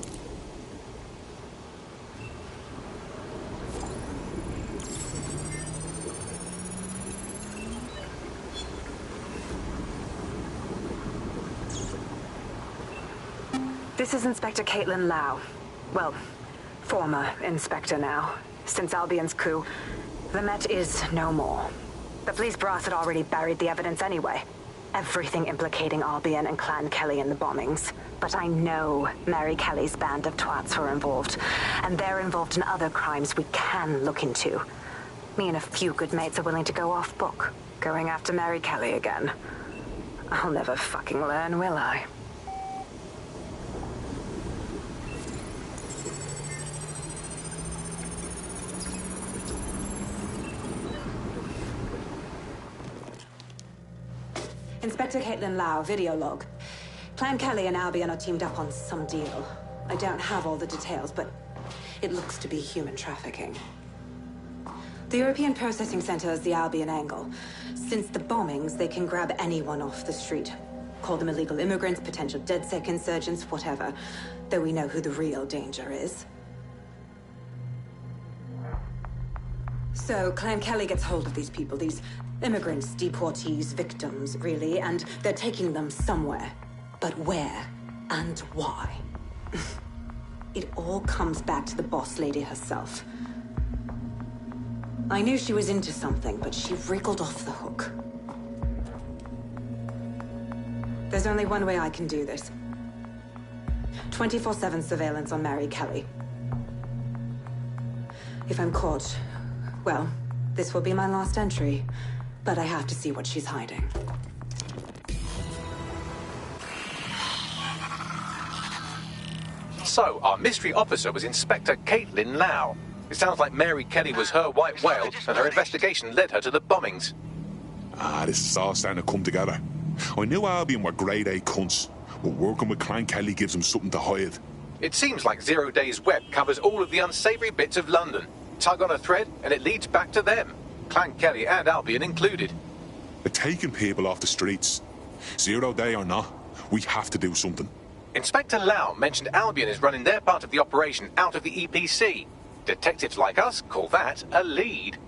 S1: This is Inspector Caitlin Lau. Well, former inspector now. Since Albion's coup, the Met is no more. The police brass had already buried the evidence anyway. Everything implicating Albion and Clan Kelly in the bombings. But I know Mary Kelly's band of twats were involved. And they're involved in other crimes we can look into. Me and a few good mates are willing to go off book, going after Mary Kelly again. I'll never fucking learn, will I? Inspector Caitlin Lau, video log. Clan Kelly and Albion are teamed up on some deal. I don't have all the details, but it looks to be human trafficking. The European Processing Center is the Albion angle. Since the bombings, they can grab anyone off the street. Call them illegal immigrants, potential DedSec insurgents, whatever. Though we know who the real danger is. So, Clan Kelly gets hold of these people, these immigrants, deportees, victims, really, and they're taking them somewhere. But where and why? It all comes back to the boss lady herself. I knew she was into something, but she wriggled off the hook. There's only one way I can do this. 24/7 surveillance on Mary Kelly. If I'm caught, well, this will be my last entry. But I have to see what she's hiding.
S17: So, our mystery officer was Inspector Caitlin Lau. It sounds like Mary Kelly was her white whale, and her investigation led her to the bombings.
S12: This is all starting to come together. I knew Albion were grade A cunts, but working with Clan Kelly gives them something to hide.
S17: It seems like Zero Days Web covers all of the unsavory bits of London. Tug on a thread, and it leads back to them. Clan Kelly and Albion included.
S12: They're taking people off the streets. 0 day or not, we have to do something.
S17: Inspector Lau mentioned Albion is running their part of the operation out of the EPC. Detectives like us call that a lead.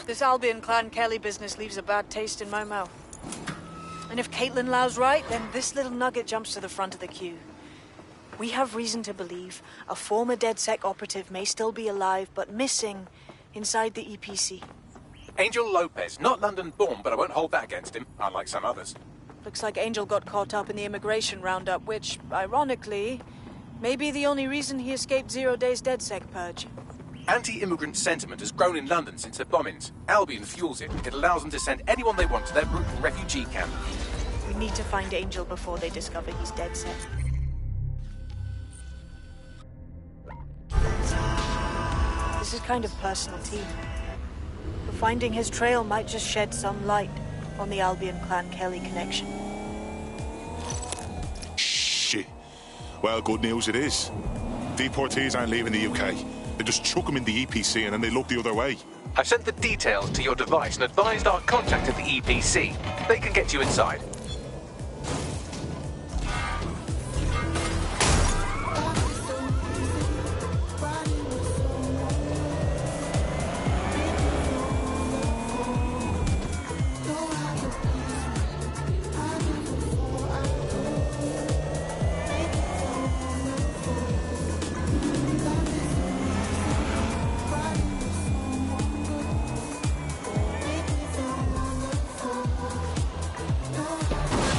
S19: This Albion Clan Kelly business leaves a bad taste in my mouth. And if Caitlin Lau's right, then this little nugget jumps to the front of the queue. We have reason to believe a former DedSec operative may still be alive, but missing inside the EPC.
S17: Angel Lopez, not London-born, but I won't hold that against him, unlike some others.
S19: Looks like Angel got caught up in the immigration roundup, which, ironically, may be the only reason he escaped 0 Days DedSec purge.
S17: Anti-immigrant sentiment has grown in London since the bombings. Albion fuels it. It allows them to send anyone they want to their brutal refugee camp.
S19: We need to find Angel before they discover he's DedSec. This is kind of personal tea. But finding his trail might just shed some light on the Albion Clan Kelly connection.
S12: Shit. Well, good news it is. Deportees aren't leaving the UK. They just chuck them in the EPC and then they look the other way.
S17: I've sent the details to your device and advised our contact at the EPC. They can get you inside.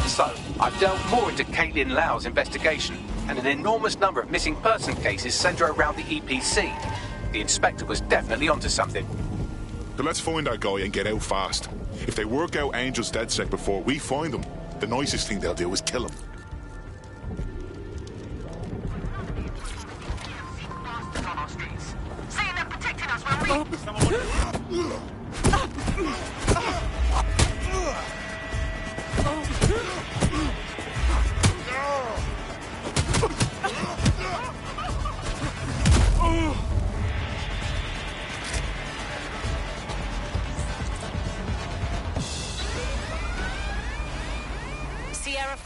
S17: So, I've delved more into Caitlin Lau's investigation, and an enormous number of missing person cases centre around the EPC. The inspector was definitely onto something.
S12: So let's find our guy and get out fast. If they work out Angel's DedSec before we find them, the nicest thing they'll do is kill him.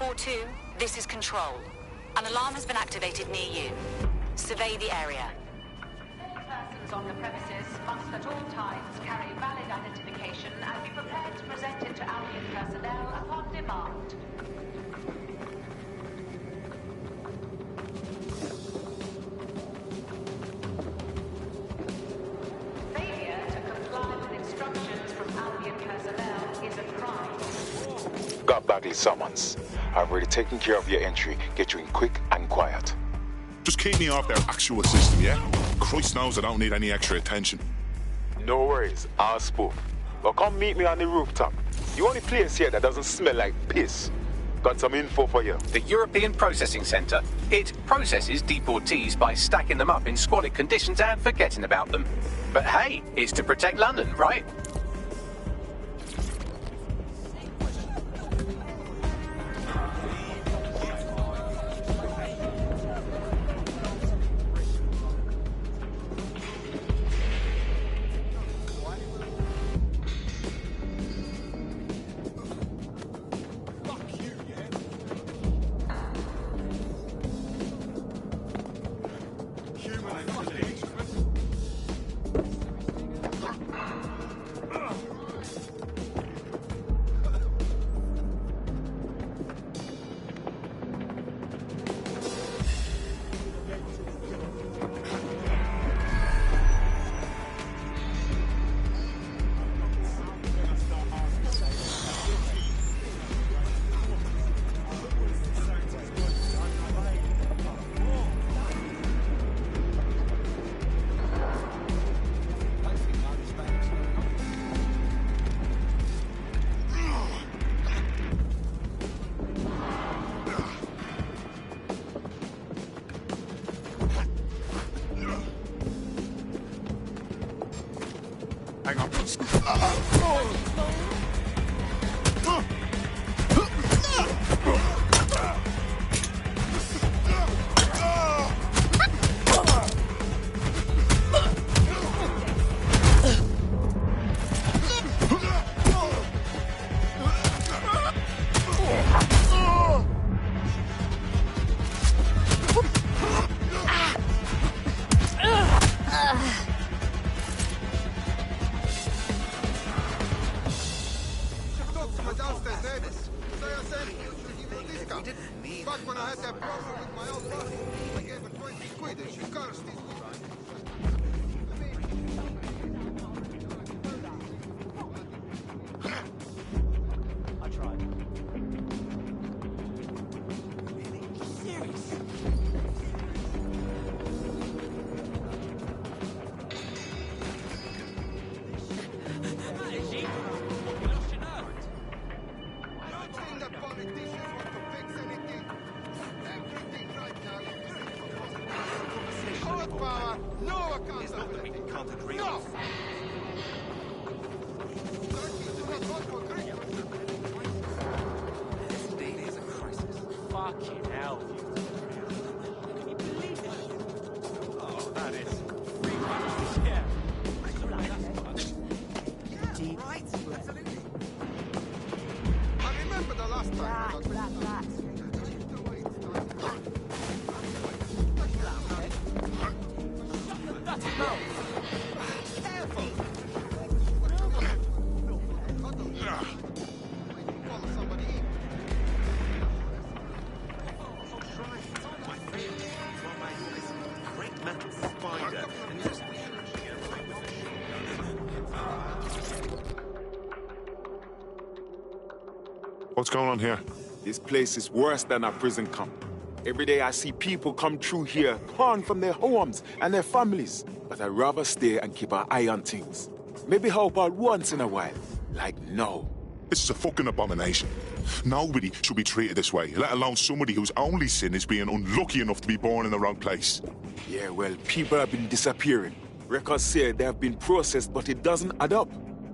S1: 4-2, this is Control. An alarm has been activated near you. Survey the area. Persons on the premises must at all times carry valid identification and be prepared to present it to Albion personnel upon demand. Failure to comply with instructions from Albion personnel is a crime.
S5: Got Bagley summons. I've already taken care of your entry. Get you in quick and quiet.
S12: Just keep me off their actual system, yeah? Christ knows I don't need any extra attention.
S5: No worries, I'll spoof. Well, come meet me on the rooftop. The only place here that doesn't smell like piss. Got some info for you.
S17: The European Processing Centre. It processes deportees by stacking them up in squalid conditions and forgetting about them. But hey, it's to protect London, right?
S12: What's going on here?
S5: This place is worse than a prison camp. Every day I see people come through here, torn from their homes and their families. But I'd rather stay and keep an eye on things. Maybe help out once in a while. Like now.
S12: This is a fucking abomination. Nobody should be treated this way, let alone somebody whose only sin is being unlucky enough to be born in the wrong place.
S5: Yeah, well, people have been disappearing. Records say they have been processed, but it doesn't add up.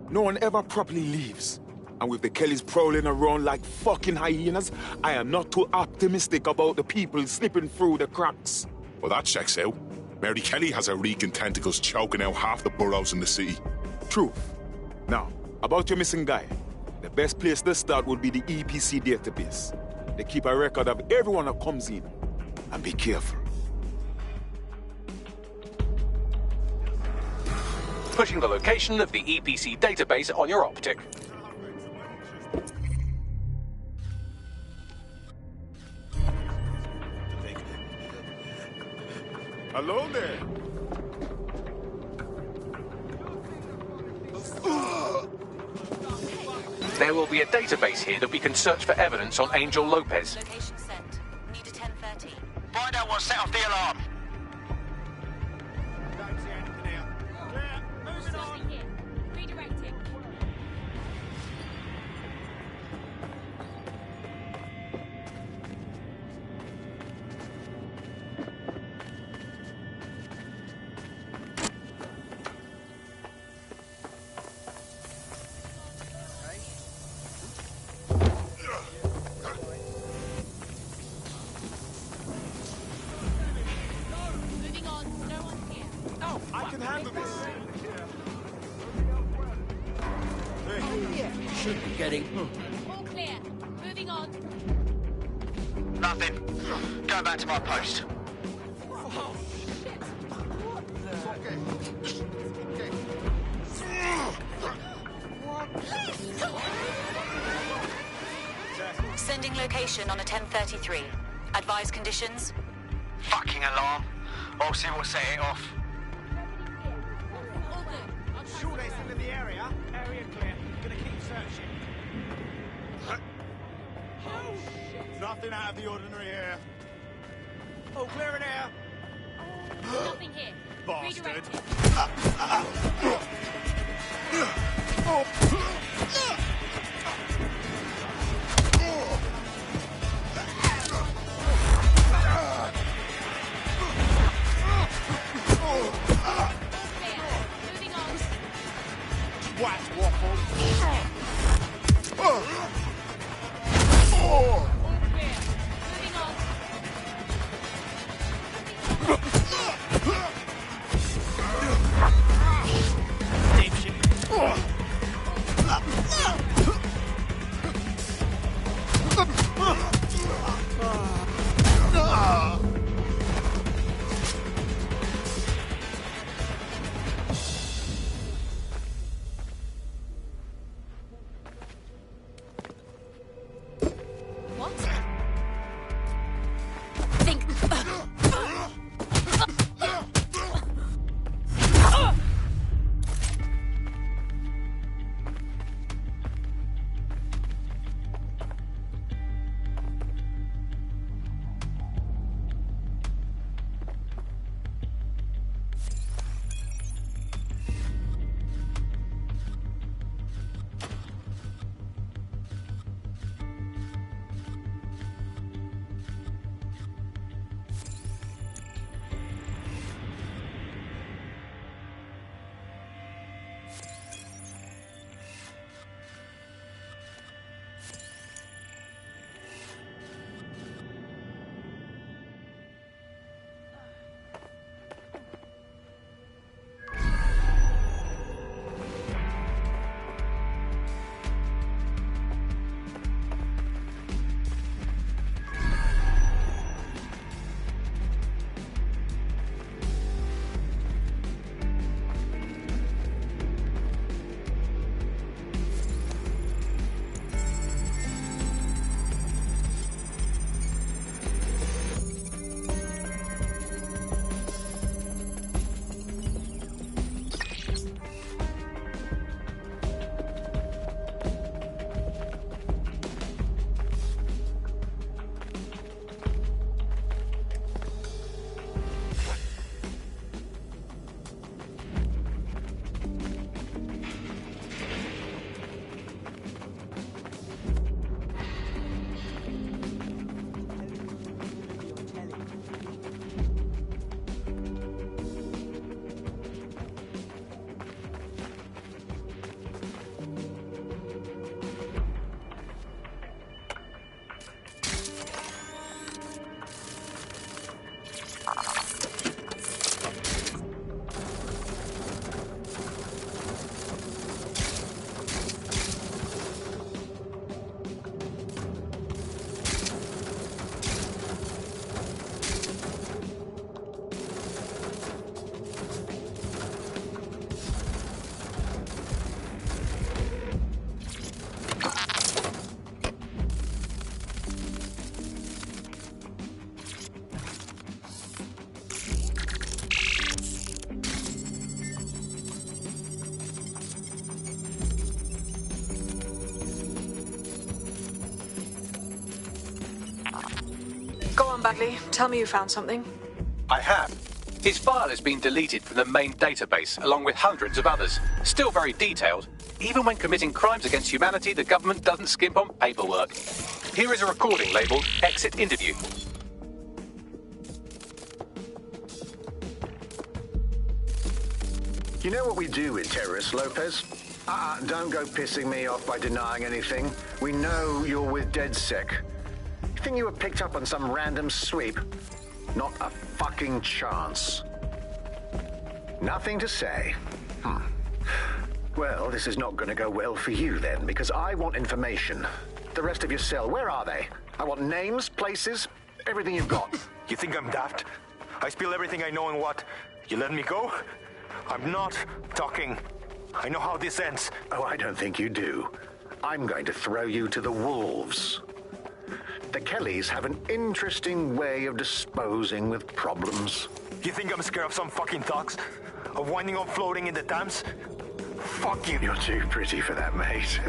S5: No one ever properly leaves. And with the Kellys prowling around like fucking hyenas, I am not too optimistic about the people slipping through the cracks.
S12: Well, that checks out. Mary Kelly has her reeking tentacles choking out half the boroughs in the city.
S5: Truth. Now, about your missing guy. The best place to start would be the EPC database. They keep a record of everyone that comes in. And be careful.
S17: Pushing the location of the EPC database on your optic.
S5: Hello there.
S17: There will be a database here that we can search for evidence on Angel Lopez.
S11: Location sent. Need a 1030.
S4: Find out what set off the alarm.
S6: Redirecting. Moving on. No one's here.
S5: Oh, I can handle this.
S4: Should be getting.
S6: All clear. Moving on.
S4: Nothing. Go back to my post.
S11: Sending location on a 1033. Advise conditions.
S4: Fucking alarm. I'll see what set it off.
S6: All good.
S4: I'm sure they're still in the area. Area clear. Gonna keep searching.
S2: Nothing out of the ordinary here. All clear in here.
S6: Nothing here.
S2: Bastard.
S6: Redirecting. Moving on.
S2: What waffle?
S6: All clear. Moving on.
S4: Dipshit.
S19: Bagley. Tell me you found something.
S17: I have. His file has been deleted from the main database, along with hundreds of others. Still very detailed. Even when committing crimes against humanity, the government doesn't skimp on paperwork. Here is a recording labelled Exit Interview.
S10: You know what we do with terrorists, Lopez? Don't go pissing me off by denying anything. We know you're with DedSec. You think you were picked up on some random sweep? Not a fucking chance. Nothing to say. Well, this is not going to go well for you then, because I want information. The rest of your cell, where are they? I want names, places, everything you've got.
S13: You think I'm daft? I spill everything I know and what? You let me go? I'm not talking. I know how this ends.
S10: Oh, I don't think you do. I'm going to throw you to the wolves. The Kellys have an interesting way of disposing with problems.
S13: You think I'm scared of some fucking thugs? Of winding up floating in the Thames? Fuck you.
S10: You're too pretty for that, mate.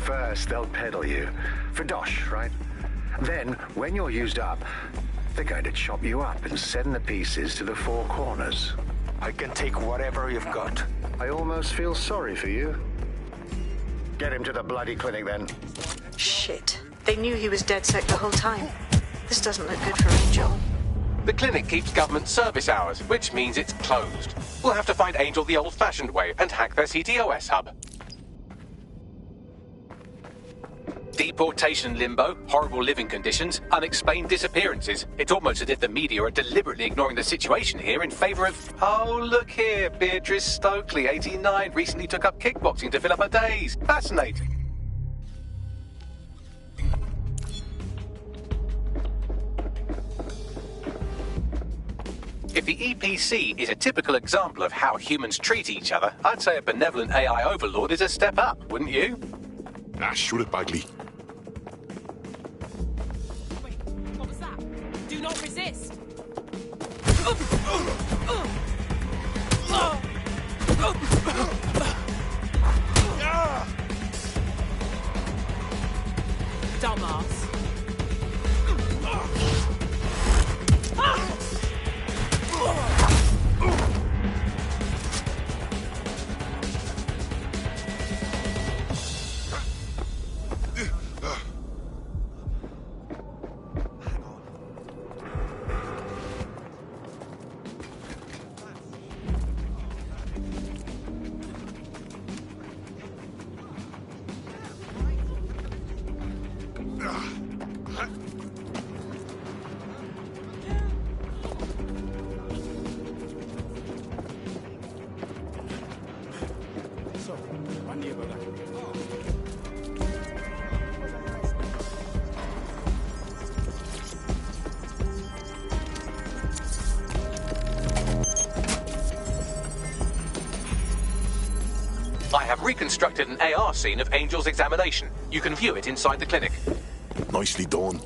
S10: First, they'll peddle you. For dosh, right? Then, when you're used up, they're going to chop you up and send the pieces to the four corners.
S13: I can take whatever you've got.
S10: I almost feel sorry for you. Get him to the bloody clinic, then.
S19: Shit. They knew he was DedSec the whole time. This doesn't look good for Angel.
S17: The clinic keeps government service hours, which means it's closed. We'll have to find Angel the old-fashioned way and hack their CTOS hub. Deportation limbo, horrible living conditions, unexplained disappearances. It's almost as if the media are deliberately ignoring the situation here in favour of... Oh, look here, Beatrice Stokely, 89, recently took up kickboxing to fill up her days. Fascinating. If the EPC is a typical example of how humans treat each other, I'd say a benevolent AI overlord is a step up, wouldn't you?
S12: Nah, shoot it, Bagley.
S6: Wait, what was that? Do not resist! Dumbass.
S17: I have reconstructed an AR scene of Angel's examination. You can view it inside the clinic.
S12: Nicely done.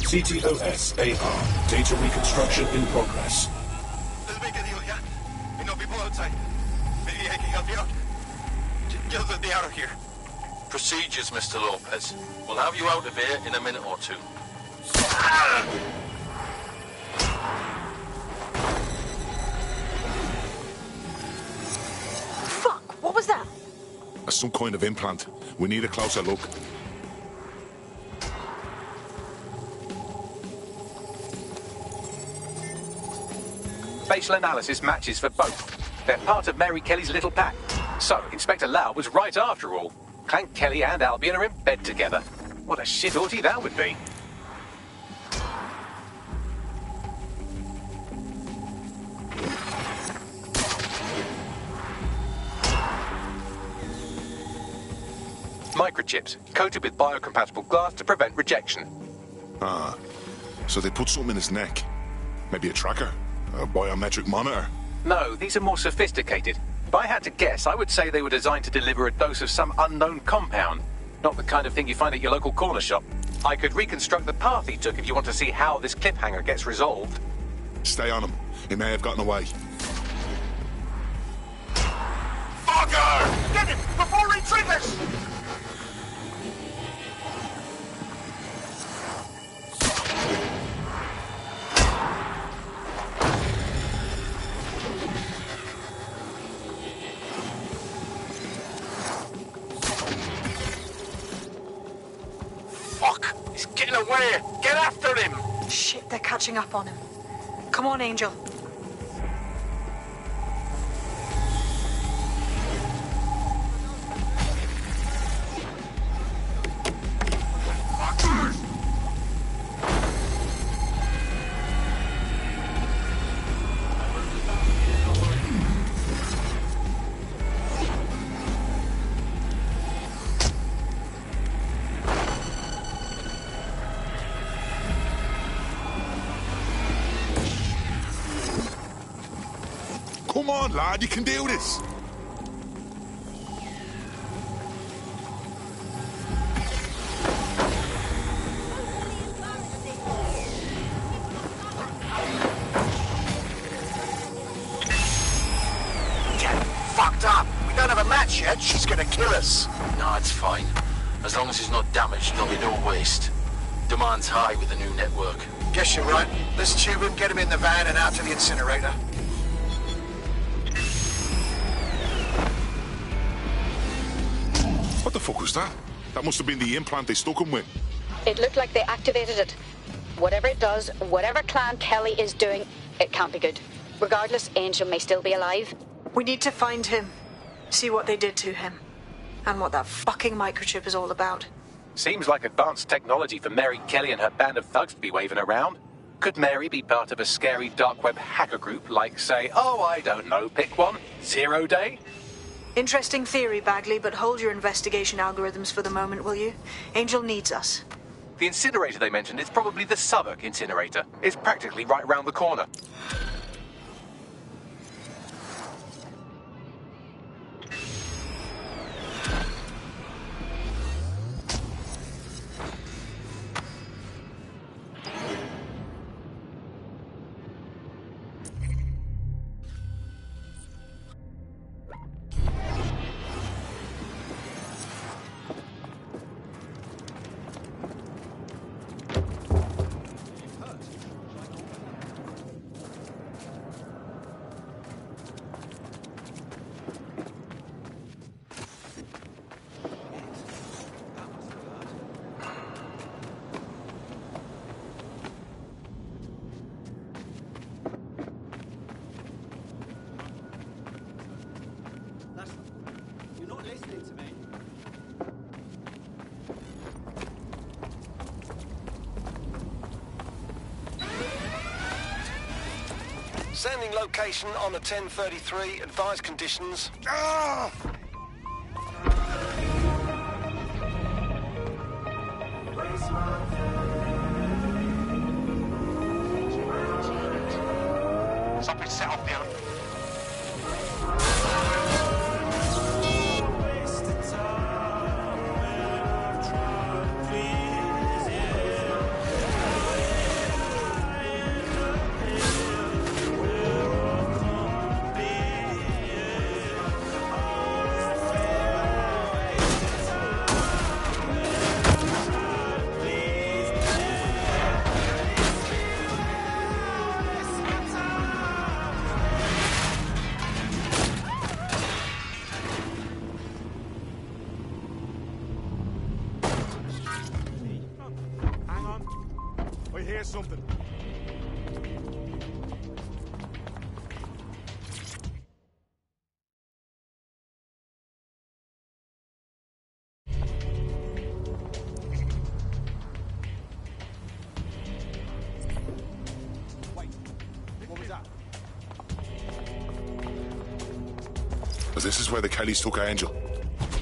S21: CTOS-AR. Data reconstruction in progress.
S9: Get me out of here. Procedures, Mr. Lopez. We'll have you out of here in a minute or two.
S19: Fuck! What was that?
S12: Some kind of implant. We need a closer look.
S17: Facial analysis matches for both. They're part of Mary Kelly's little pack. So, Inspector Lau was right after all. Clank Kelly and Albion are in bed together. What a shit orgy that would be. Microchips, coated with biocompatible glass to prevent rejection.
S12: Ah, so they put something in his neck. Maybe a tracker? A biometric monitor?
S17: No, these are more sophisticated. If I had to guess, I would say they were designed to deliver a dose of some unknown compound. Not the kind of thing you find at your local corner shop. I could reconstruct the path he took if you want to see how this cliffhanger gets resolved.
S12: Stay on him. He may have gotten away.
S2: Fucker! Get him before he triggers!
S9: Fuck! He's getting away! Get after him!
S19: Shit, they're catching up on him. Come on, Angel.
S12: Come on, lad, you can do this.
S2: Get fucked up. We don't have a match yet. She's gonna kill us.
S9: No, it's fine. As long as he's not damaged, there'll be no waste. Demand's high with the new network.
S2: Guess you're right. Let's tube him, get him in the van and out to the incinerator.
S12: What the fuck was that? That must have been the implant they stuck him with.
S11: It looked like they activated it. Whatever it does, whatever Clan Kelly is doing, it can't be good. Regardless, Angel may still be alive.
S19: We need to find him. See what they did to him. And what that fucking microchip is all about.
S17: Seems like advanced technology for Mary Kelly and her band of thugs to be waving around. Could Mary be part of a scary dark web hacker group like, say, oh, I don't know, pick one, 0 Day?
S19: Interesting theory, Bagley, but hold your investigation algorithms for the moment, will you? Angel needs us.
S17: The incinerator they mentioned is probably the Southwark incinerator. It's practically right round the corner.
S14: Sending location on the 1033. Advised conditions.
S2: Ah!
S8: Something set off the alarm.
S2: hear something.
S12: But this is where the Kellys took Angel.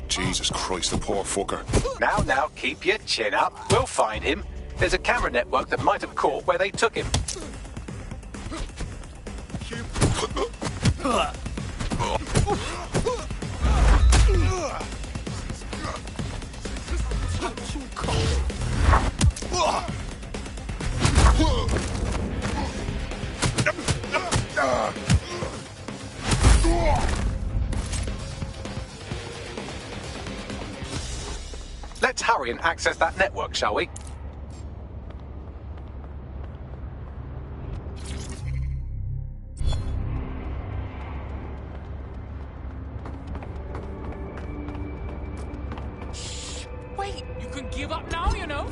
S12: Jesus Christ, the poor fucker.
S17: Now, keep your chin up. We'll find him. There's a camera network that might have caught where they took him. Let's hurry and access that network, shall we?
S25: Wait, you can give up now, you know?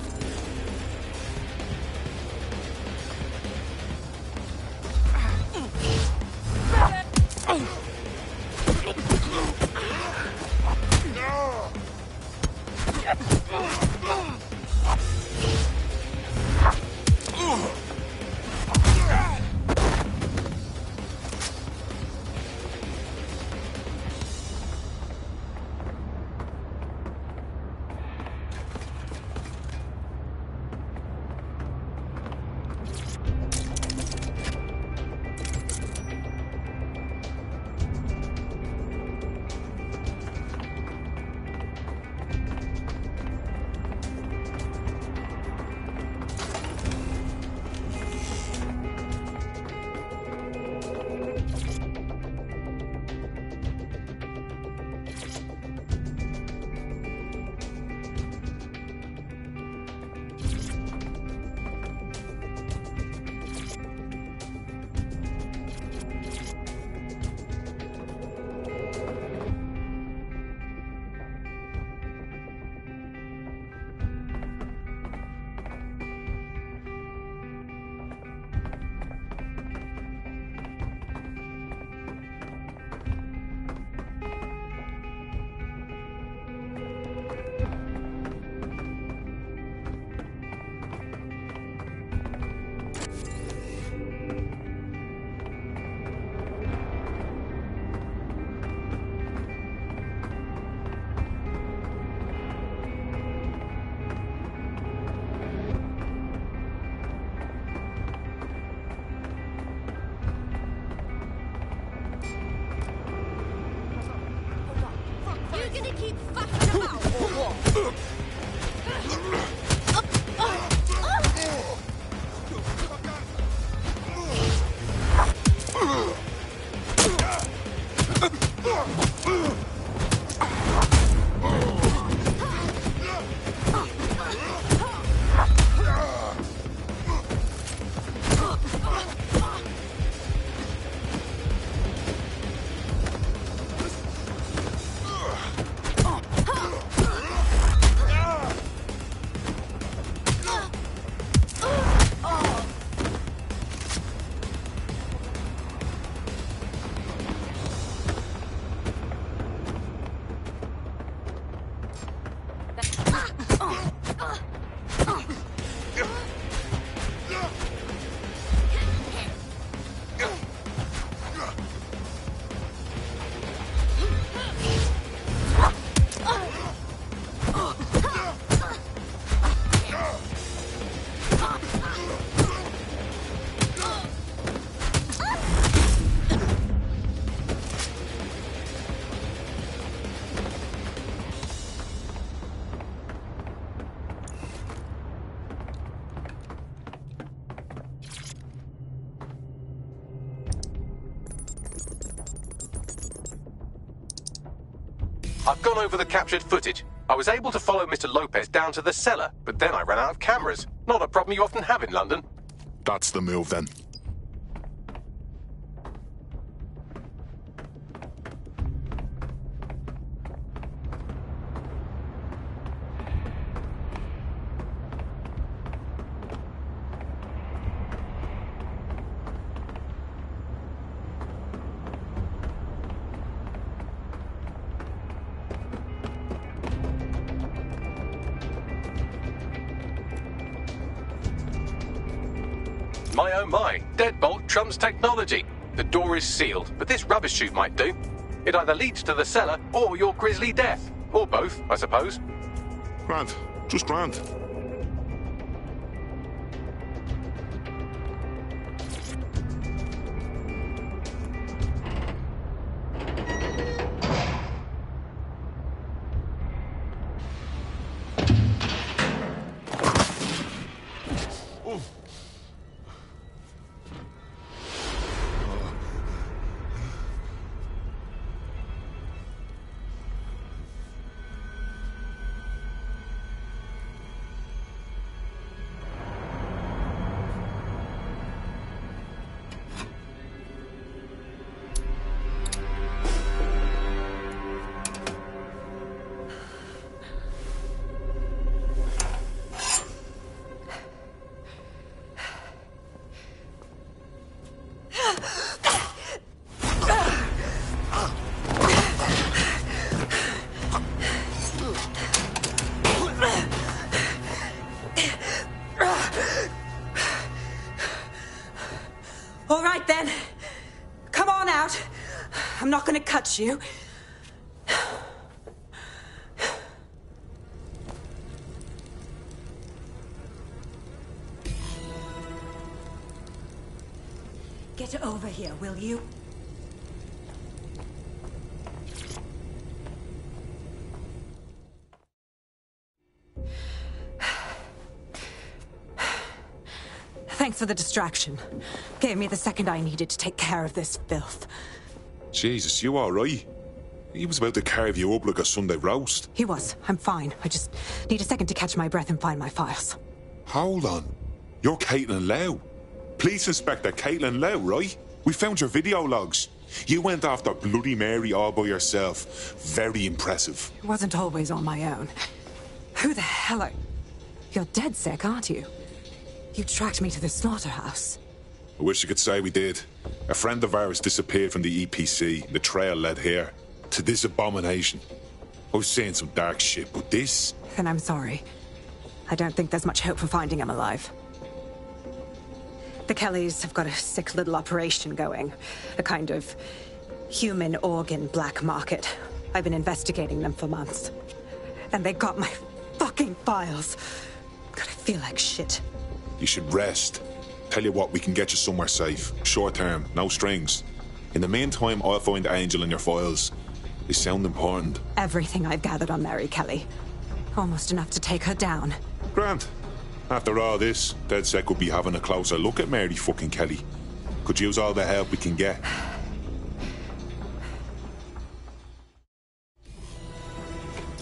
S6: You're gonna keep fucking about or what?
S17: I've gone over the captured footage. I was able to follow Mr. Lopez down to the cellar, but then I ran out of cameras. Not a problem you often have in London.
S12: That's the move, then.
S17: My oh my, deadbolt trumps technology. The door is sealed, but this rubbish chute might do. It either leads to the cellar or your grisly death. Or both, I suppose.
S12: Grant. Just Grant.
S1: All right, then. Come on out. I'm not gonna cut you. Get over here, will you? Thanks for the distraction. Gave me the second I needed to take care of this filth.
S12: Jesus, you alright? He was about to carve you up like a Sunday roast.
S1: He was. I'm fine. I just need a second to catch my breath and find my files.
S12: Hold on. You're Caitlin Lau. Police Inspector Caitlin Lau, right? We found your video logs. You went after Bloody Mary all by yourself. Very impressive.
S1: It wasn't always on my own. Who the hell are... You're dead sick, aren't you? You tracked me to the slaughterhouse.
S12: I wish I could say we did. A friend of ours disappeared from the EPC. The trail led here. To this abomination. I was saying some dark shit, but this...
S1: Then I'm sorry. I don't think there's much hope for finding him alive. The Kellys have got a sick little operation going. A kind of human organ black market. I've been investigating them for months. And they got my fucking files. God, I feel like shit.
S12: You should rest. Tell you what, we can get you somewhere safe. Short term, no strings. In the meantime, I'll find Angel in your files. They sound important.
S1: Everything I've gathered on Mary Kelly. Almost enough to take her down.
S12: Grant. After all this, DedSec could be having a closer look at Mary fucking Kelly. Could use all the help we can get.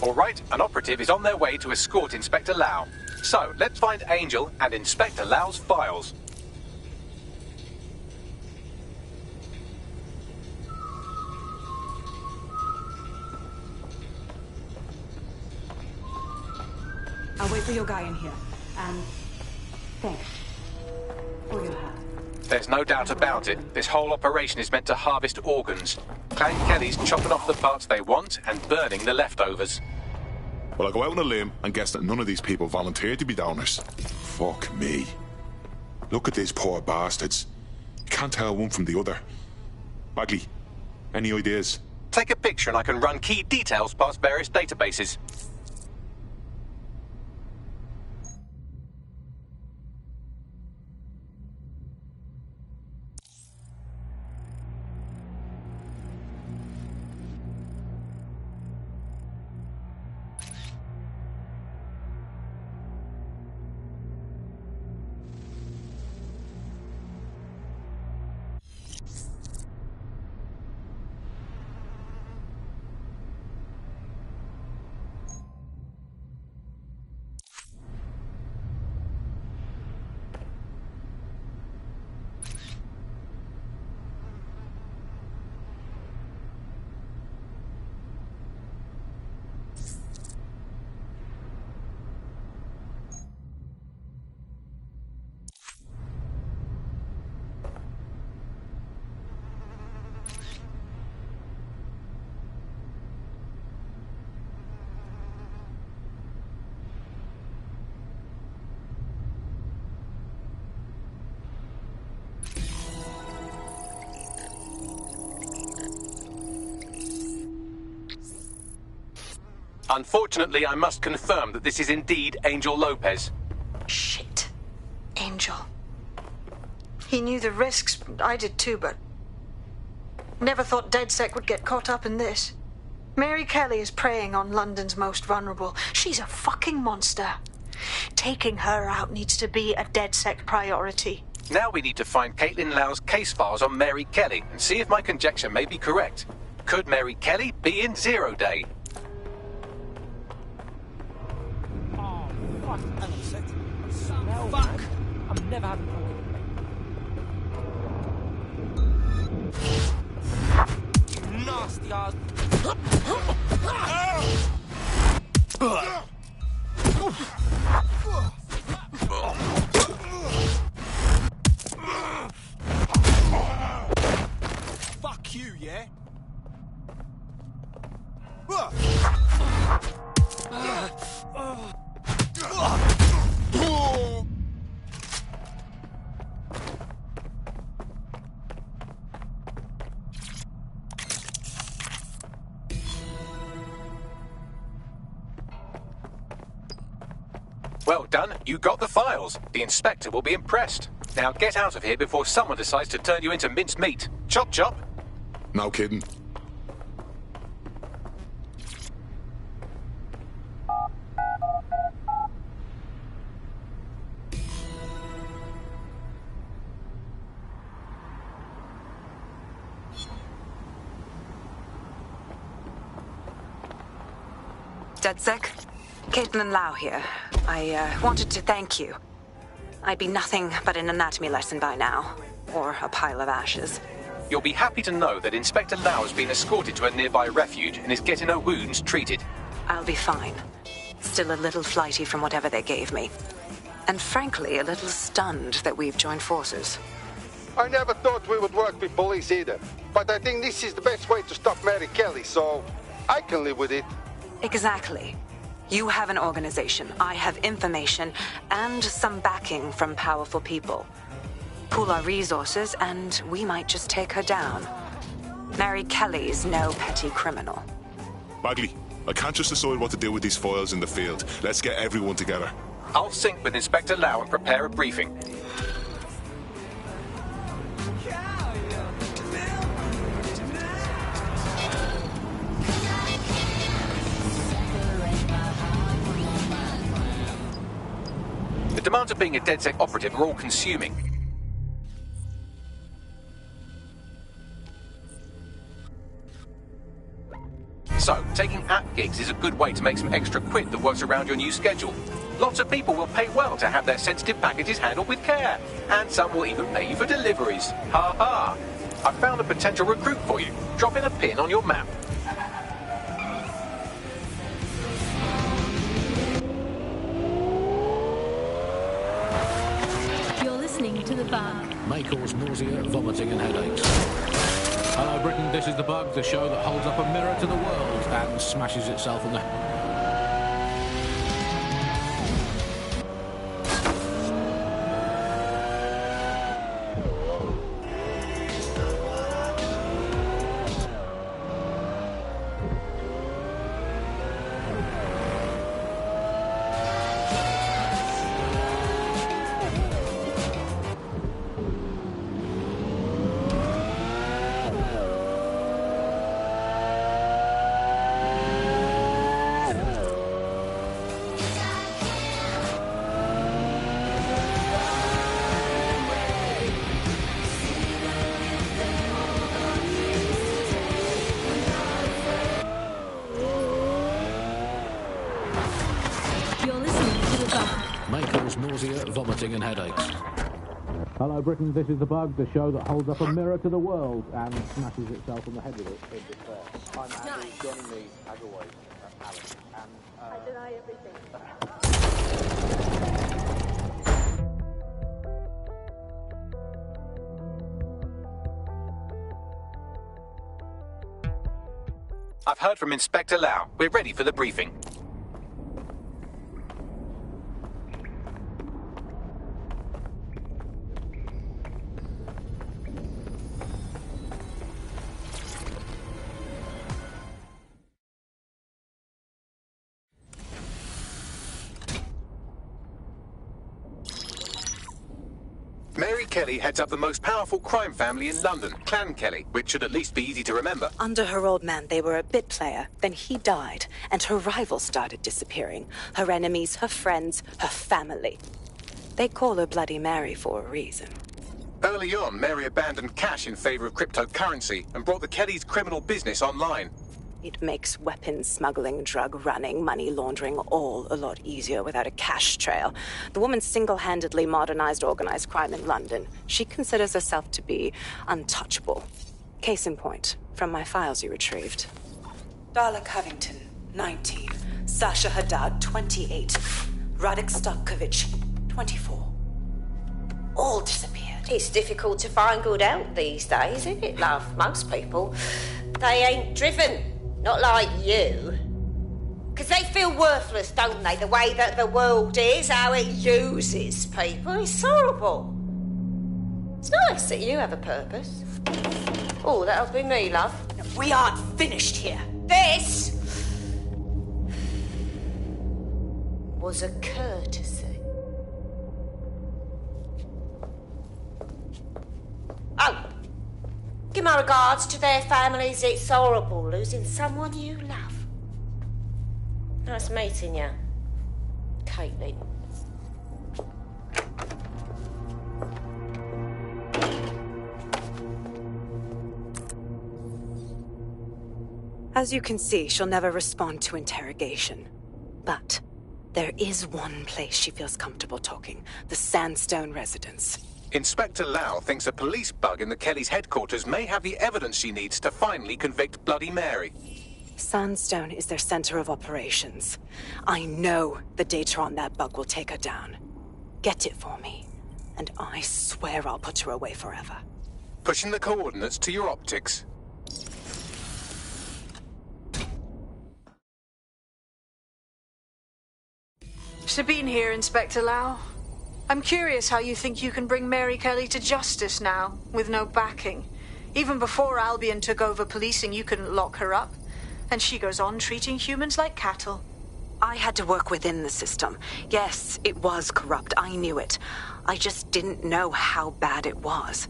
S17: All right, an operative is on their way to escort Inspector Lau. So, let's find Angel and Inspector Lau's files.
S1: I'll wait for your guy in here. And thanks for your help.
S17: There's no doubt about it. This whole operation is meant to harvest organs. Clan Kelly's chopping off the parts they want and burning the leftovers.
S12: Well, I'll go out on a limb and guess that none of these people volunteered to be donors. Fuck me. Look at these poor bastards. You can't tell one from the other. Bagley, any ideas?
S17: Take a picture and I can run key details past various databases. Unfortunately, I must confirm that this is indeed Angel Lopez.
S19: Shit. Angel. He knew the risks. I did too, but... Never thought DedSec would get caught up in this. Mary Kelly is preying on London's most vulnerable. She's a fucking monster. Taking her out needs to be a DedSec priority.
S17: Now we need to find Caitlin Lau's case files on Mary Kelly and see if my conjecture may be correct. Could Mary Kelly be in Zero Day?
S4: Oh, fuck. Hang on a sec. Fuck. I'm never having nasty ass. Fuck you, yeah?
S17: Well done, you got the files. The inspector will be impressed. Now get out of here before someone decides to turn you into minced meat. Chop chop.
S12: No kidding.
S1: DedSec? Caitlin Lau here. I wanted to thank you. I'd be nothing but an anatomy lesson by now. Or a pile of ashes.
S17: You'll be happy to know that Inspector Lau has been escorted to a nearby refuge and is getting her wounds treated.
S1: I'll be fine. Still a little flighty from whatever they gave me. And frankly, a little stunned that we've joined forces.
S14: I never thought we would work with police either. But I think this is the best way to stop Mary Kelly, so I can live with it.
S1: Exactly. You have an organization, I have information, and some backing from powerful people. Pool our resources, and we might just take her down. Mary Kelly's no petty criminal.
S12: Bagley, I can't just decide what to do with these files in the field. Let's get everyone together.
S17: I'll sync with Inspector Lau and prepare a briefing. The demands of being a DedSec operative are all-consuming. So, taking app gigs is a good way to make some extra quid that works around your new schedule. Lots of people will pay well to have their sensitive packages handled with care. And some will even pay you for deliveries. Ha ha! I found a potential recruit for you. Drop in a pin on your map.
S24: You're listening to The Bug.
S25: May cause nausea, vomiting and headaches. Hello Britain, this is The Bug, the show that holds up a mirror to the world and smashes itself on the... May cause nausea, vomiting and headaches. Hello Britain, this is The Bug, the show that holds up a mirror to the world and smashes itself on the head with it in despair. I'm Andy, joining me, as always, Alex. And,
S19: I deny everything.
S17: I've heard from Inspector Lau. We're ready for the briefing. Kelly heads up the most powerful crime family in London, Clan Kelly, which should at least be easy to remember.
S15: Under her old man, they were a bit player. Then he died, and her rivals started disappearing. Her enemies, her friends, her family. They call her Bloody Mary for a reason.
S17: Early on, Mary abandoned cash in favor of cryptocurrency and brought the Kellys' criminal business online.
S15: It makes weapons smuggling, drug running, money laundering all a lot easier without a cash trail. The woman single-handedly modernized organized crime in London. She considers herself to be untouchable. Case in point, from my files you retrieved. Darla Covington, 19. Sasha Haddad, 28. Radek Stopkovich, 24. All disappeared.
S6: It's difficult to find good help these days, isn't it, love? Most people, they ain't driven. Not like you. Because they feel worthless, don't they? The way that the world is, how it uses people. It's horrible. It's nice that you have a purpose. Oh, that'll be me, love.
S15: We aren't finished here.
S6: This was a courtesy. Oh, give my regards to their families. It's horrible losing someone you love. Nice meeting you, Caitlin.
S15: As you can see, she'll never respond to interrogation. But there is one place she feels comfortable talking. The Sandstone residence.
S17: Inspector Lau thinks a police bug in the Kellys' headquarters may have the evidence she needs to finally convict Bloody Mary.
S15: Sandstone is their center of operations. I know the data on that bug will take her down. Get it for me, and I swear I'll put her away forever.
S17: Pushing the coordinates to your optics.
S19: Sabine here, Inspector Lau. I'm curious how you think you can bring Mary Kelly to justice now, with no backing. Even before Albion took over policing, you couldn't lock her up. And she goes on treating humans like cattle.
S15: I had to work within the system. Yes, it was corrupt. I knew it. I just didn't know how bad it was.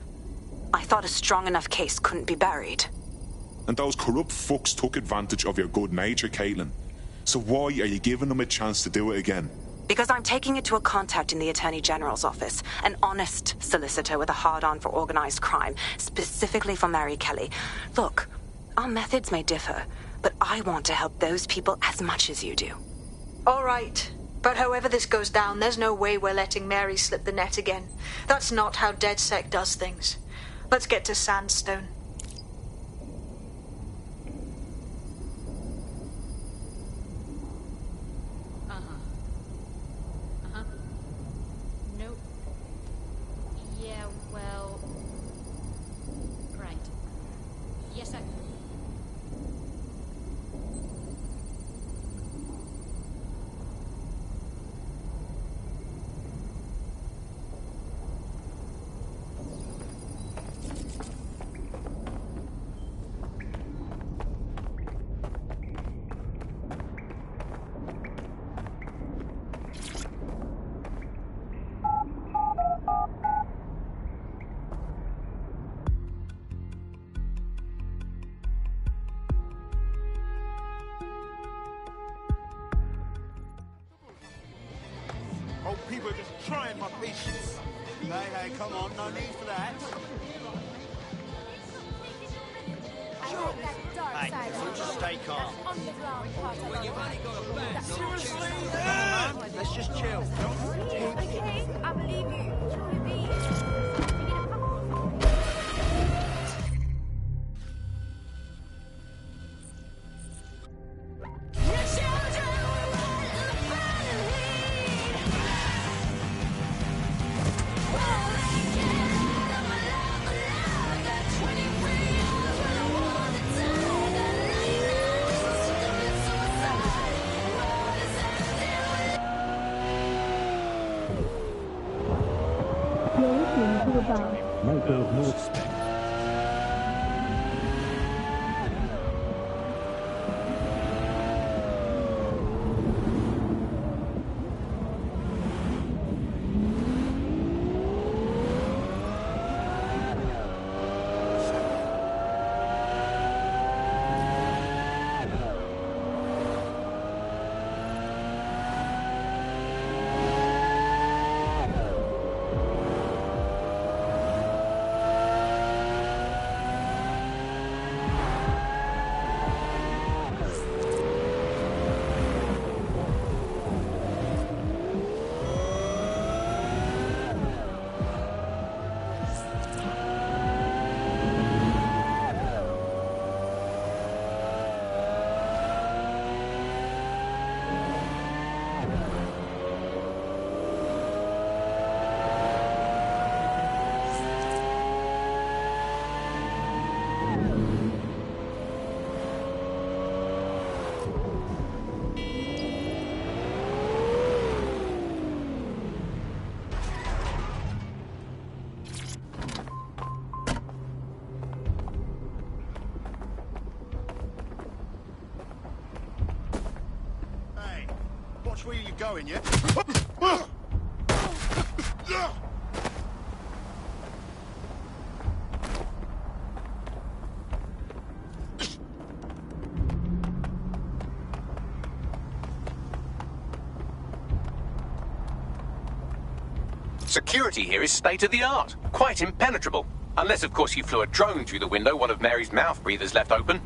S15: I thought a strong enough case couldn't be buried.
S12: And those corrupt fucks took advantage of your good nature, Caitlin. So why are you giving them a chance to do it again?
S15: Because I'm taking it to a contact in the Attorney General's office. An honest solicitor with a hard-on for organized crime, specifically for Mary Kelly. Look, our methods may differ, but I want to help those people as much as you do.
S19: All right. But however this goes down, there's no way we're letting Mary slip the net again. That's not how DedSec does things. Let's get to Sandstone.
S6: Nope. Yeah, well... Right. Yes, I...
S2: Oh, people are just trying my patience. Hey, come on, no need for that.
S3: Hey, so just stay calm.
S4: When you've only got a bat,
S3: Seriously? Let's just chill.
S6: Okay, I believe you.
S24: You're listening to the bar.
S25: Makers North.
S2: which way are you going, yeah?
S17: Security here is state-of-the-art, quite impenetrable. Unless, of course, you flew a drone through the window one of Mary's mouth breathers left open.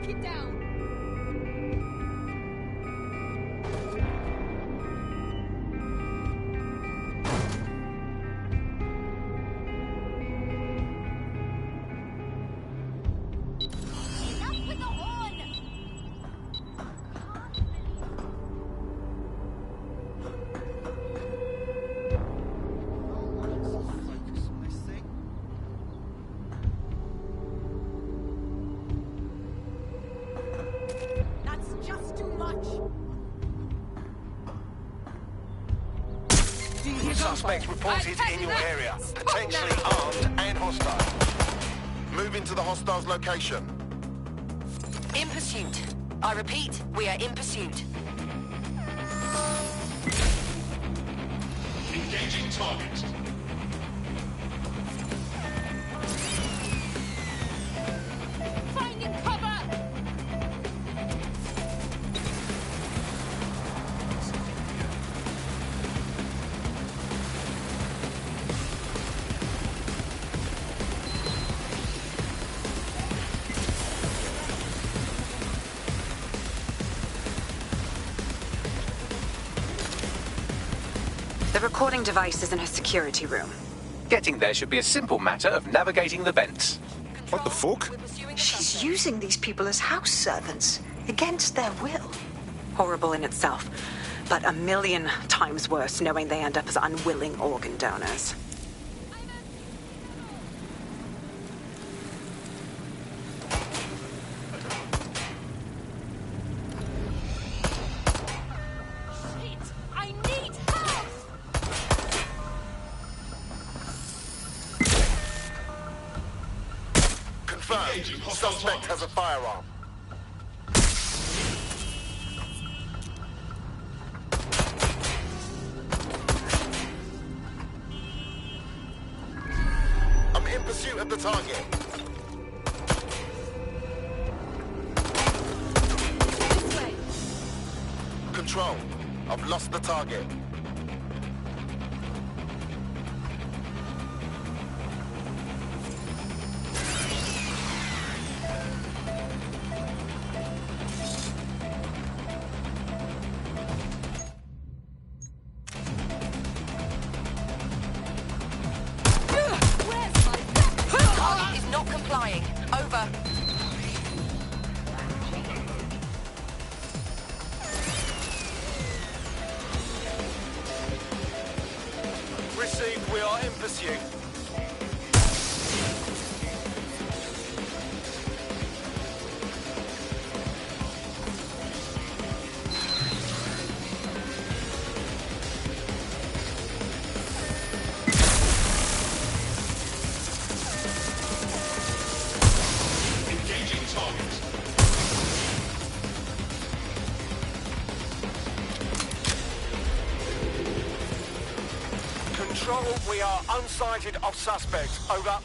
S7: Lock it down. Enough with the horn! That's just too much.
S8: Suspect reported in your area. Potentially armed and hostile.
S18: Move into the hostile's location.
S20: In pursuit. I repeat, we are in pursuit.
S21: Engaging target.
S7: Finding cover!
S1: The recording device is in her security room.
S17: Getting there should be a simple matter of navigating the vents.
S12: What the fuck?
S19: She's using these people as house servants, against their will.
S1: Horrible in itself, but a million times worse knowing they end up as unwilling organ donors.
S7: Shit! I need help!
S18: Confirmed. Suspect has a firearm. I'm in pursuit of the target. Control. I've lost the target.
S20: Target is not complying. Over.
S8: Received, we are in pursuit.
S21: Engaging target.
S8: Control, we are unsighted of suspect. Over.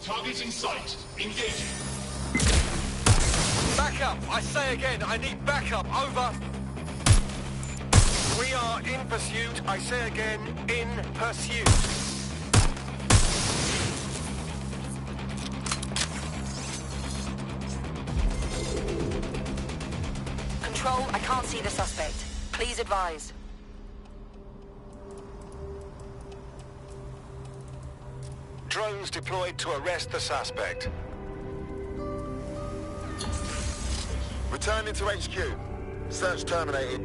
S21: Target in sight. Engaging.
S8: Backup. I say again, I need backup. Over. We are in pursuit. I say again, in pursuit.
S20: Control, I can't see the suspect. Please advise.
S8: Drones deployed to arrest the suspect.
S18: Returning to HQ. Search terminated.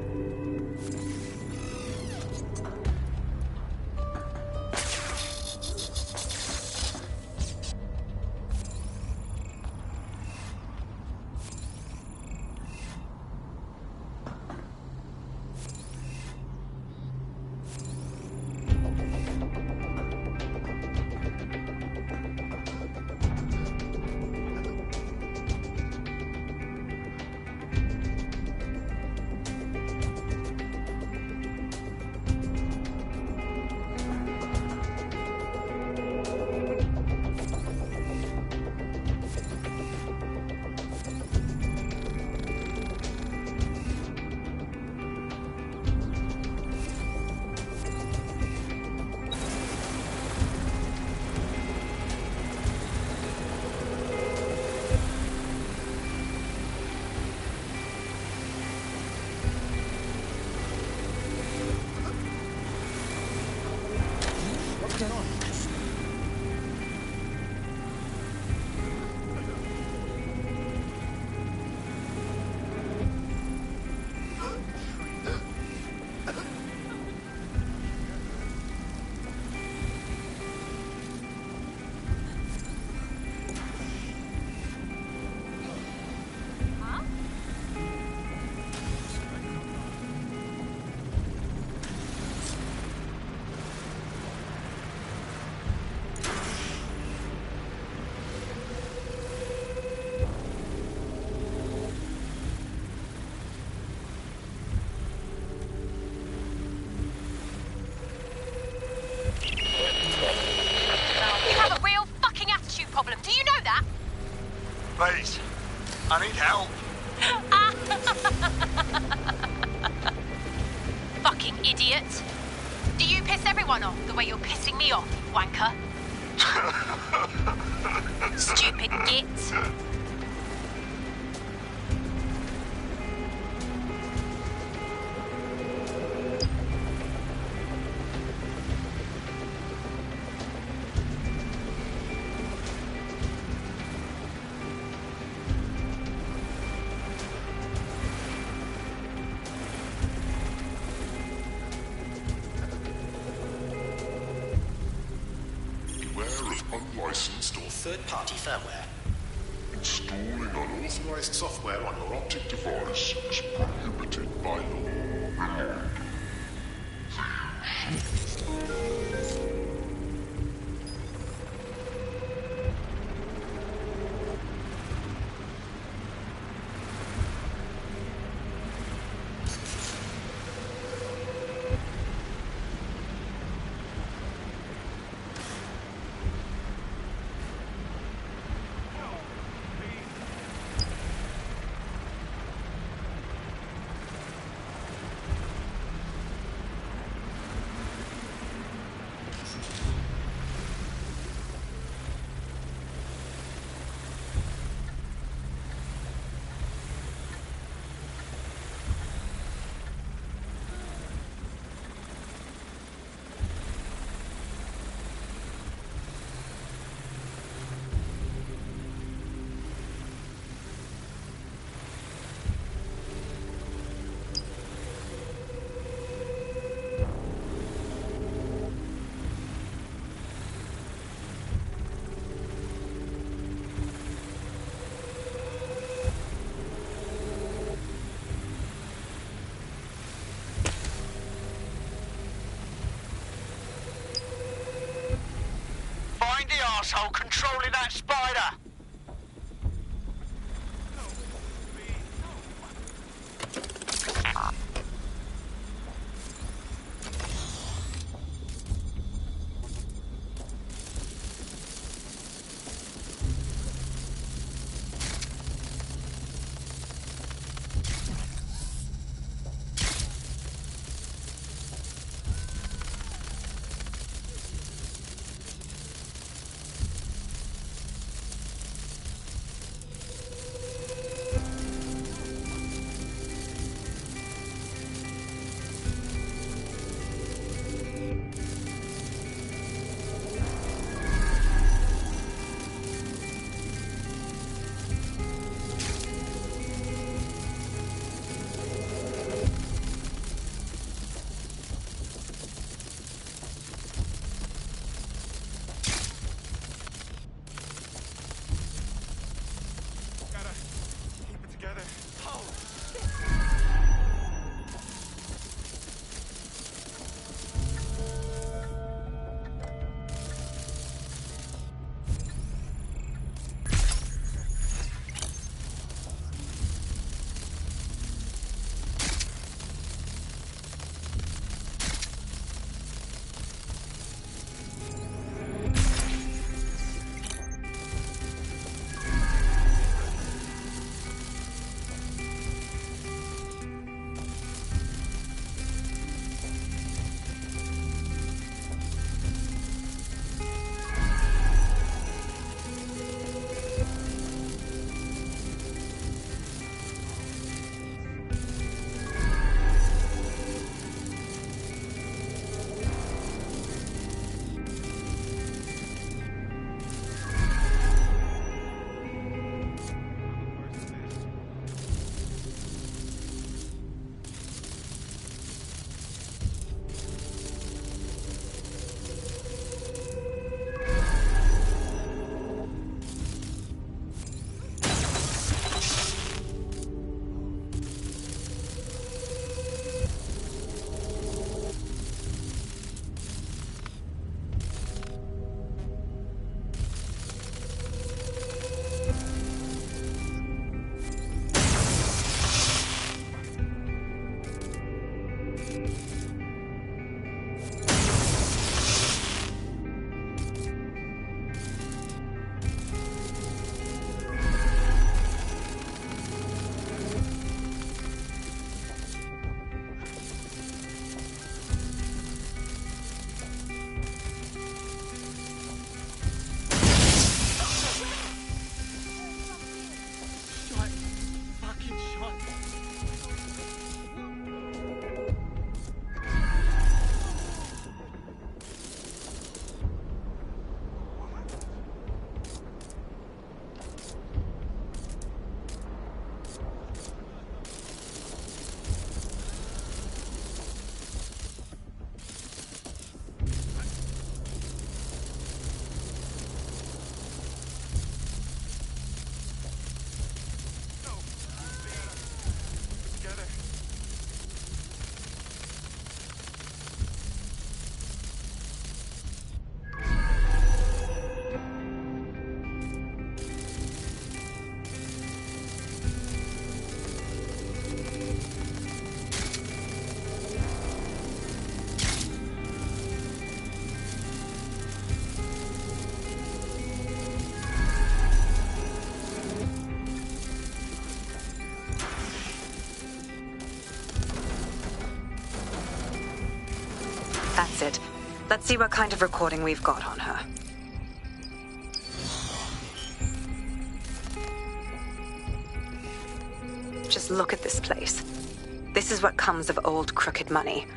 S4: going on?
S9: Please, I need help.
S7: Fucking idiot. Do you piss everyone off the way you're pissing me off, you wanker? Stupid git.
S21: Unlicensed or
S5: third-party firmware.
S21: Installing unauthorized software on your optic device is prohibited by law.
S9: Find the arsehole controlling that spider!
S1: That's it. Let's see what kind of recording we've got on her. Just look at this place. This is what comes of old crooked money.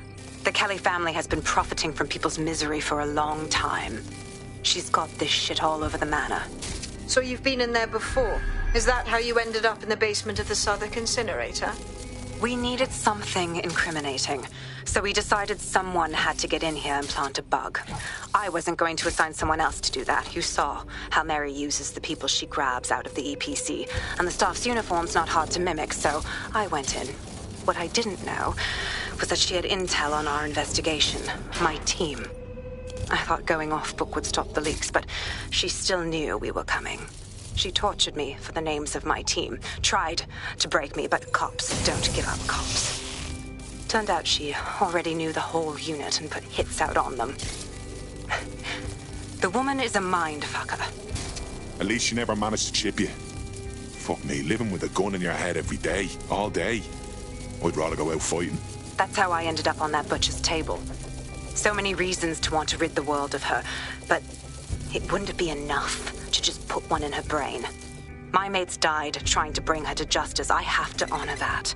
S1: The Kelly family has been profiting from people's misery for a long time. She's got this shit all over the manor.
S19: So you've been in there before? Is that how you ended up in the basement of the Southwark incinerator?
S1: We needed something incriminating, so we decided someone had to get in here and plant a bug. I wasn't going to assign someone else to do that. You saw how Mary uses the people she grabs out of the EPC, and the staff's uniform's not hard to mimic, so I went in. What I didn't know was that she had intel on our investigation, my team. I thought going off book would stop the leaks, but she still knew we were coming. She tortured me for the names of my team, tried to break me, but cops don't give up cops. Turned out she already knew the whole unit and put hits out on them. The woman is a mind fucker.
S12: At least she never managed to chip you. Fuck me, living with a gun in your head every day, all day. I'd rather go out fighting.
S1: That's how I ended up on that butcher's table. So many reasons to want to rid the world of her, but it wouldn't be enough to just put one in her brain. My mates died trying to bring her to justice. I have to honor that.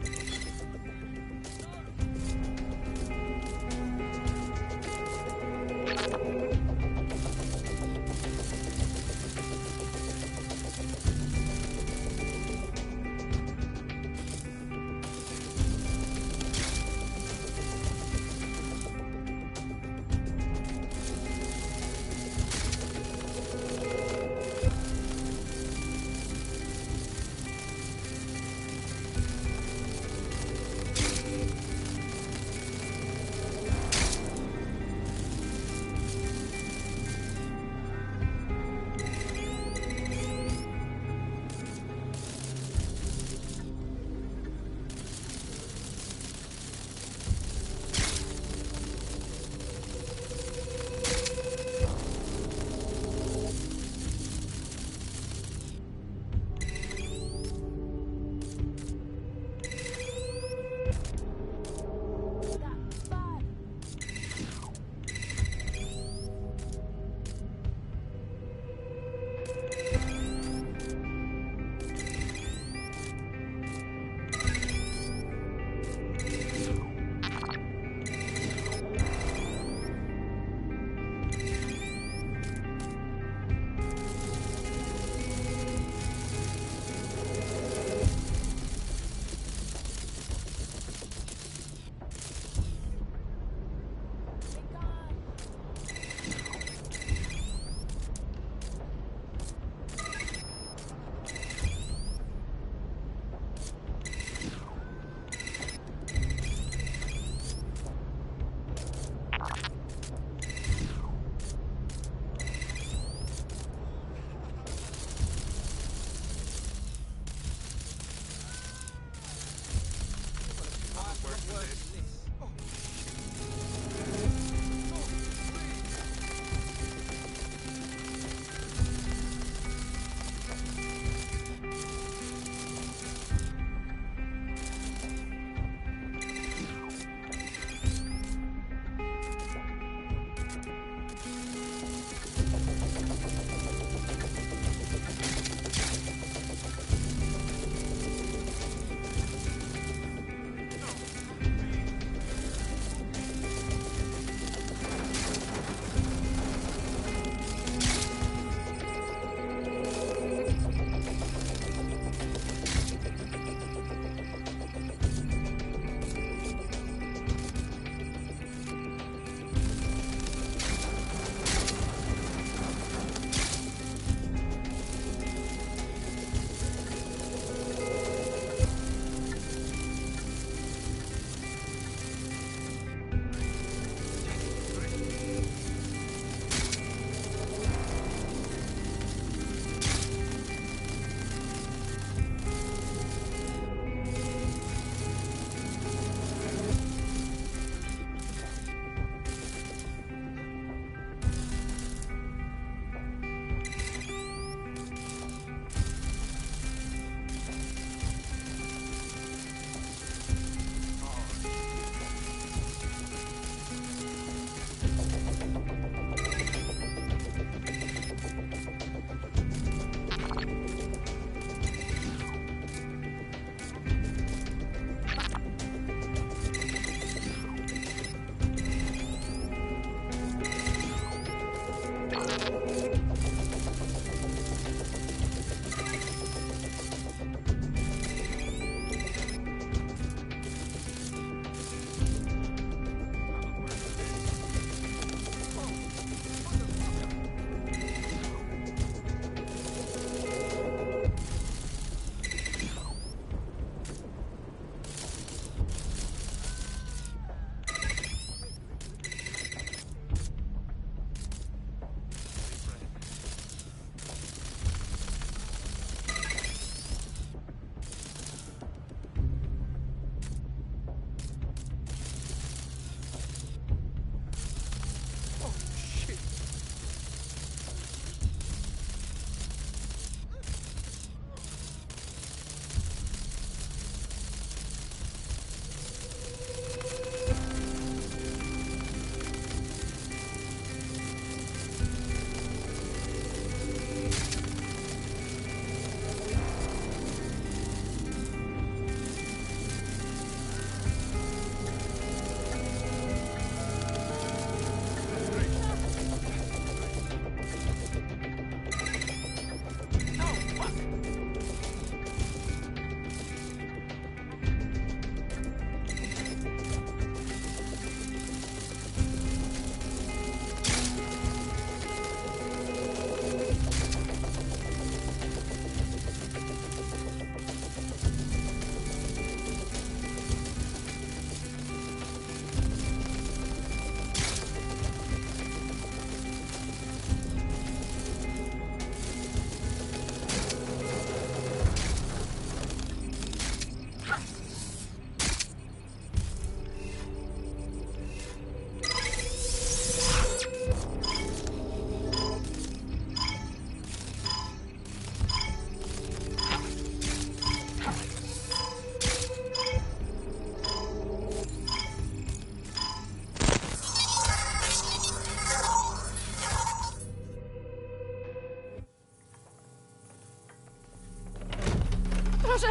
S20: Proszę!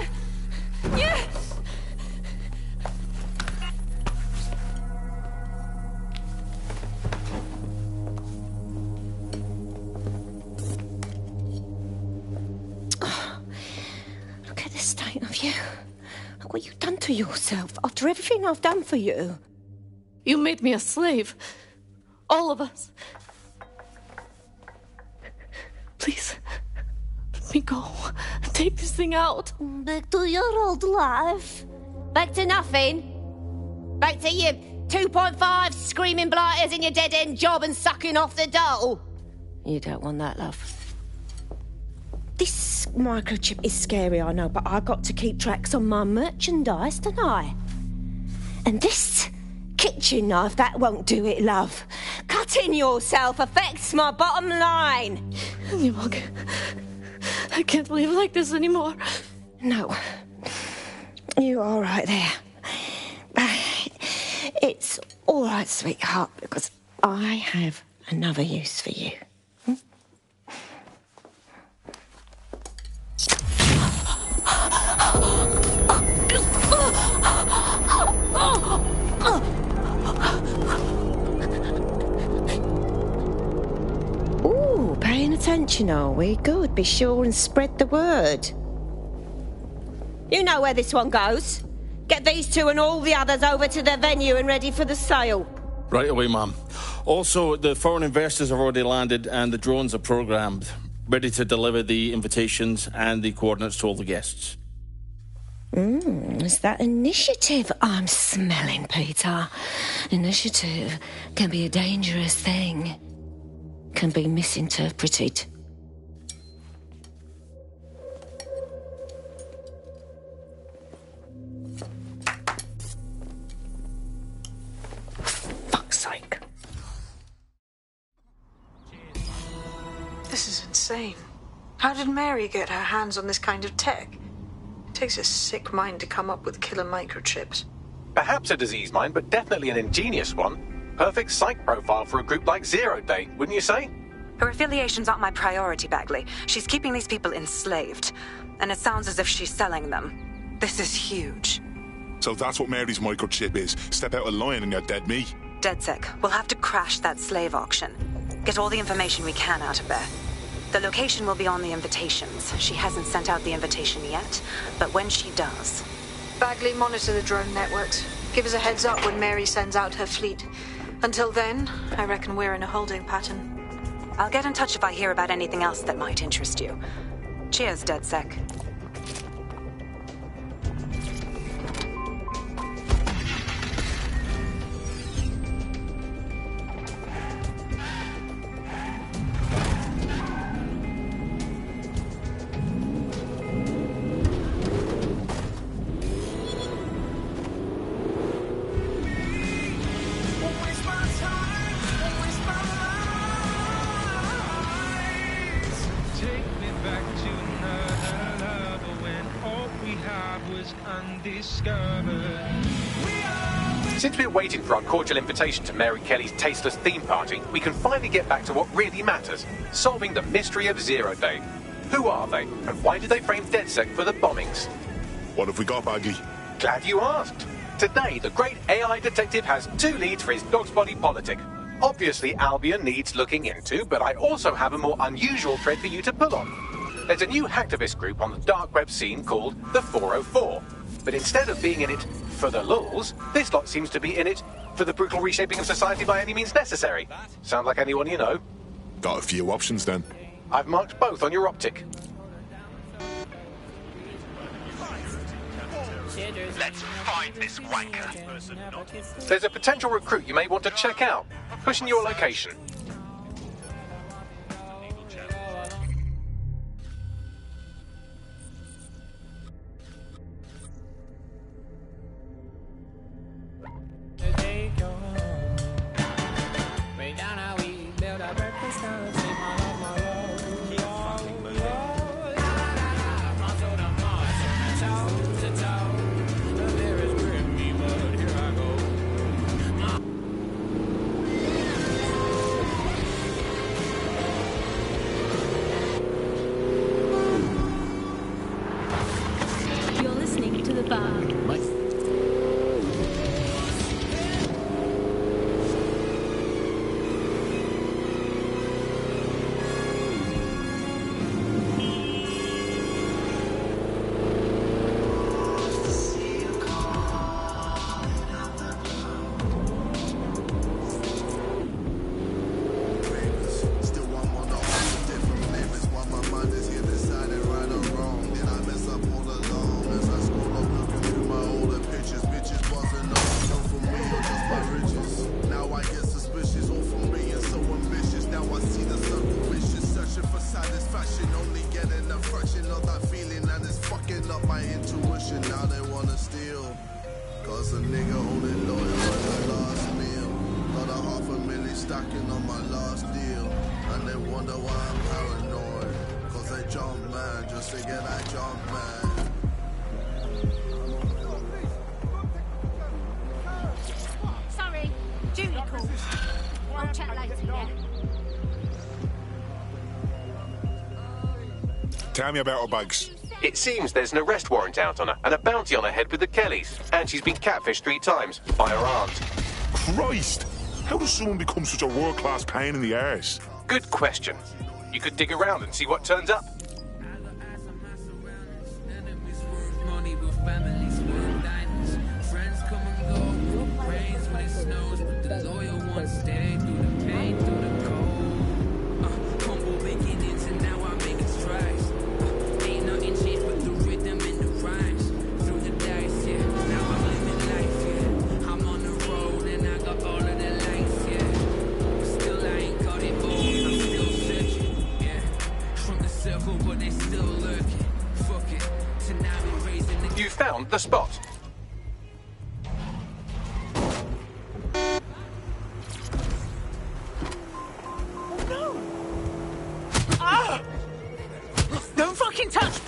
S20: Nie!
S6: Look at the state of you. Look what you've done to yourself after everything I've done for you.
S5: You made me a slave. All of us. Please, let me go. Take this thing out.
S6: Back to your old life. Back to nothing. Back to your 2.5 screaming blighters in your dead-end job and sucking off the dole. You don't want that, love. This microchip is scary, I know, but I got to keep tracks on my merchandise, don't I? And this kitchen knife, that won't do it, love. Cutting yourself affects my bottom line.
S5: I can't live like this anymore.
S6: No. You're all right there. It's all right, sweetheart, because I have another use for you. Ooh, paying attention, are we? Good. Be sure and spread the word. You know where this one goes. Get these two and all the others over to their venue and ready for the sale.
S13: Right away, Ma'am. Also, the foreign investors have already landed and the drones are programmed, ready to deliver the invitations and the coordinates to all the guests.
S6: It's that initiative I'm smelling, Peter. Initiative can be a dangerous thing. Can be misinterpreted. Fuck's sake.
S19: This is insane. How did Mary get her hands on this kind of tech? It takes a sick mind to come up with killer microchips.
S17: Perhaps a disease mind, but definitely an ingenious one. Perfect psych profile for a group like Zero Day, wouldn't you say?
S1: Her affiliations aren't my priority, Bagley. She's keeping these people enslaved. And it sounds as if she's selling them. This is huge.
S12: So that's what Mary's microchip is. Step out of line and you're dead meat.
S1: Dead sick. We'll have to crash that slave auction. Get all the information we can out of there. The location will be on the invitations. She hasn't sent out the invitation yet, but when she does...
S19: Bagley, monitor the drone networks. Give us a heads up when Mary sends out her fleet. Until then, I reckon we're in a holding pattern.
S1: I'll get in touch if I hear about anything else that might interest you. Cheers, DedSec.
S17: Since we're waiting for our cordial invitation to Mary Kelly's tasteless theme party, we can finally get back to what really matters, solving the mystery of Zero Day. Who are they, and why did they frame DedSec for the bombings?
S12: What have we got, Bagley?
S17: Glad you asked. Today, the great AI detective has 2 leads for his dog's body politic. Obviously, Albion needs looking into, but I also have a more unusual thread for you to pull on. There's a new hacktivist group on the dark web scene called the 404. But instead of being in it for the lulz, this lot seems to be in it for the brutal reshaping of society by any means necessary. Sound like anyone you know?
S12: Got a few options then.
S17: I've marked both on your optic.
S8: Let's find this wanker.
S17: There's a potential recruit you may want to check out. Pushing your location.
S24: You're listening to The Bar. Sorry, Julie called. I'll chat later, yeah?
S12: Tell me about her bags.
S17: It seems there's an arrest warrant out on her and a bounty on her head with the Kellys. And she's been catfished 3 times by her aunt.
S12: Christ! How does someone become such a world-class pain in the arse?
S17: Good question. You could dig around and see what turns up. You found the spot.
S4: Ah! Don't fucking touch!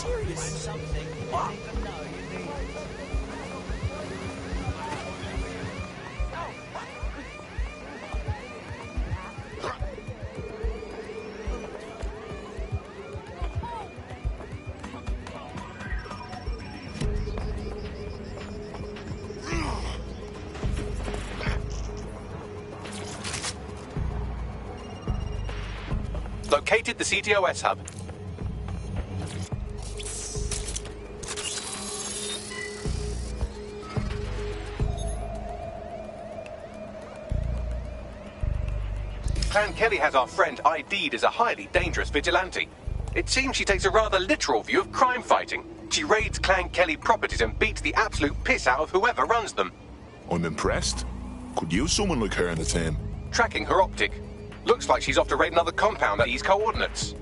S4: serious? What?
S17: Located the CTOS hub. Clan Kelly has our friend ID'd as a highly dangerous vigilante. It seems she takes a rather literal view of crime fighting. She raids Clan Kelly properties and beats the absolute piss out of whoever runs them.
S12: I'm impressed. Could use someone like her in the team.
S17: Tracking her optic. Looks like she's off to raid another compound at these coordinates.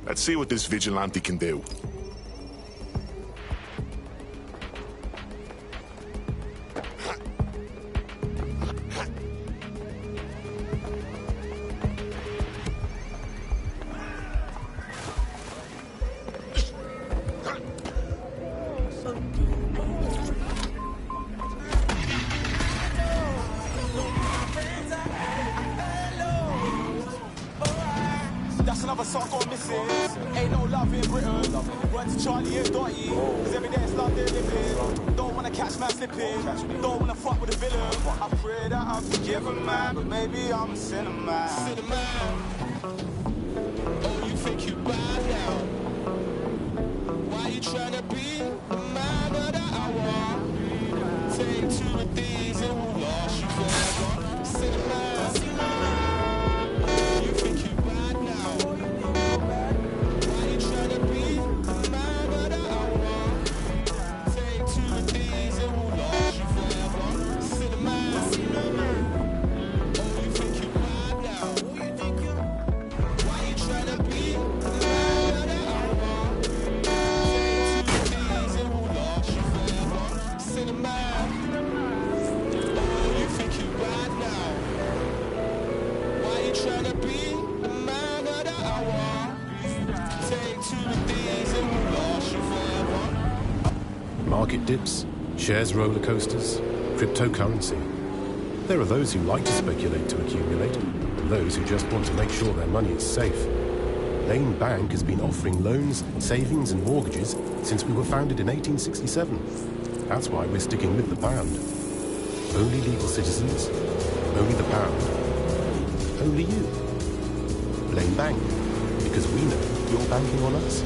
S12: Let's see what this vigilante can do.
S10: That's another song gone missing. Ain't no love in Britain. Word to Charlie and Dottie. Cause every day it's London living. Don't wanna catch man slipping. Don't wanna fuck with a villain. I pray that I'm forgiven, man. But maybe I'm a sinner, man.
S11: Oh, you think you bad now? Why you tryna be the man of the hour? Take two of these and we'll lost you forever. Cinema. You think you bad now? Why you tryna be the man of the hour? Take two of these and we'll lost you forever. Cinema. Oh, you think you bad now? Why you tryna be the man of the hour? Take two of these and we'll lost you forever. Cinema. Oh, you think you bad now? Why you tryna be the man of the hour? Take two of these and we'll lost you forever.
S16: Market dips, shares roller coasters, cryptocurrency. There are those who like to speculate to accumulate, and those who just want to make sure their money is safe. Lane Bank has been offering loans, savings and mortgages since we were founded in 1867. That's why we're sticking with the pound. Only legal citizens, only the pound, only you. Lane Bank, because we know you're banking on us.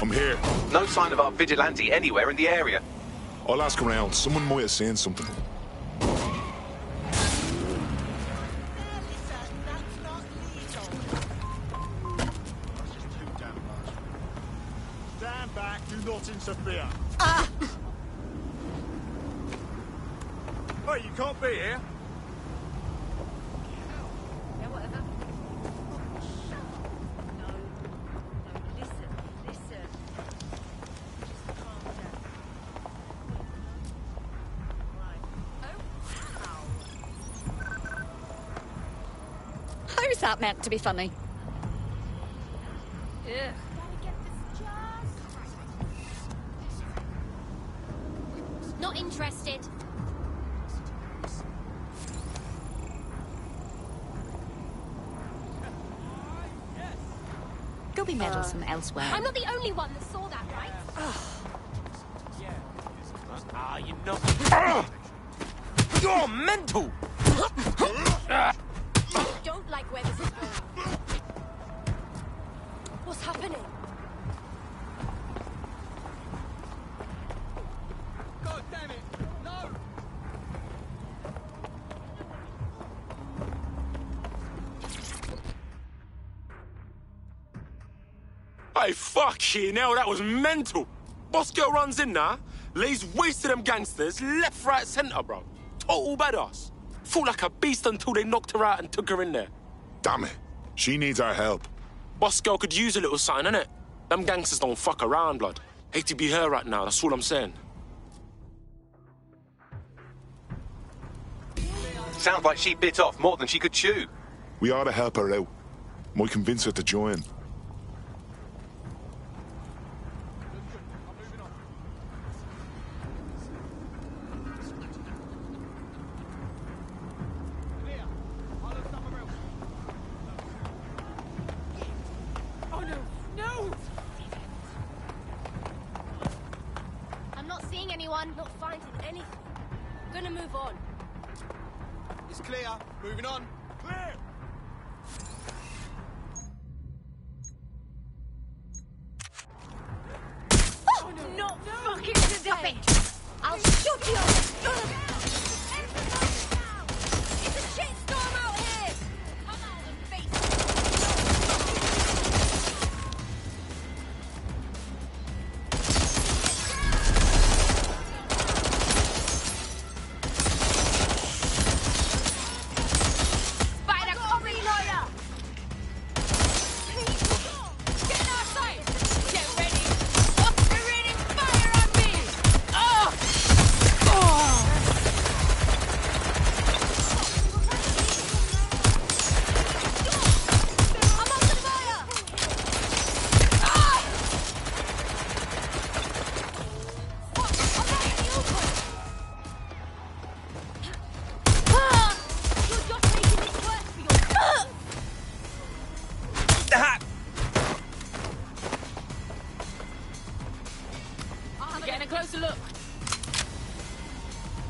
S12: I'm here.
S17: No sign of our vigilante anywhere in the area.
S12: I'll ask around. Someone might have seen something.
S2: Stand back, do not interfere. Hey, you can't be here.
S3: is that meant to be funny?
S24: Yeah. Not interested.
S3: Go be meddlesome elsewhere.
S24: I'm not the only one that saw that, right?
S4: Ah, you know. You're mental!
S24: Don't like where this is going. What's happening?
S10: God damn it! No!
S14: Hey, fucking hell, that was mental. Boss girl runs in now, lays waste to them gangsters, left, right, centre, bro. Total badass. Fought like a beast until they knocked her out and took her in there.
S12: Damn it. She needs our help.
S14: Boss girl could use a little sign, innit? Them gangsters don't fuck around, blood. Hate to be her right now, that's all I'm saying.
S17: Sounds like she bit off more than she could chew.
S12: We ought to help her out. Might convince her to join.
S24: Oh no! No! I'm not seeing anyone, not finding anything. Gonna move on.
S10: It's clear. Moving on. Clear!
S24: Oh, no, not fucking today! I'll shoot you! It's a shitstorm out here! Come out and face Spider, cover loader! Get in our sight! Get ready! Operating fire on me! Oh! Oh! I'm under fire! Ah! Fuck! I'm not in the open! Ah! You're just making this worse for yourself!
S4: Getting a closer look.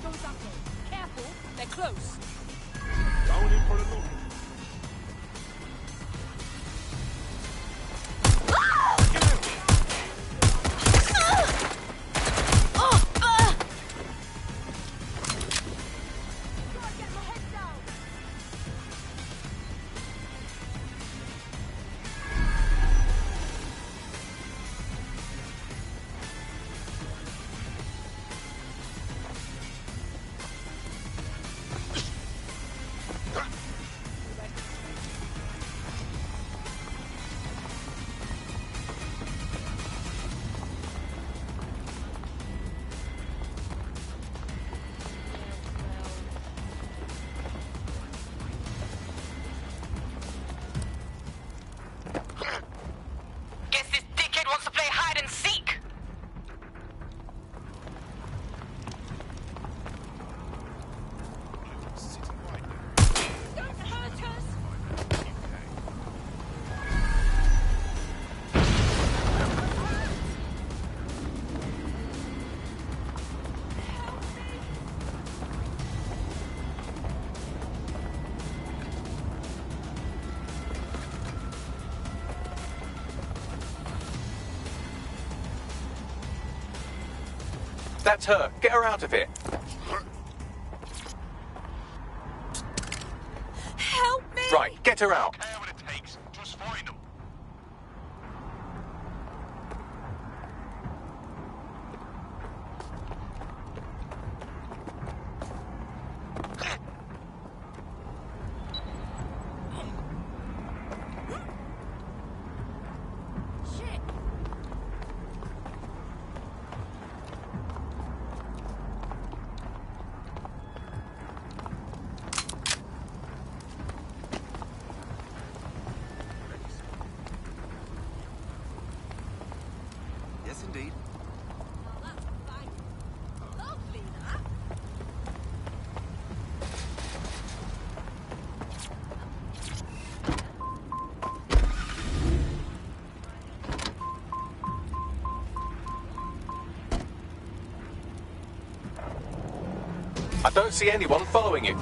S4: Goes up there. Careful, they're close.
S14: Going in for the look.
S20: Guess this dickhead wants to play hide and seek.
S24: Don't hurt us!
S17: That's her. Get her out of here.
S24: Help me!
S17: Right, get her out.
S8: What it takes. Just find them.
S24: Shit!
S17: I don't see anyone following you.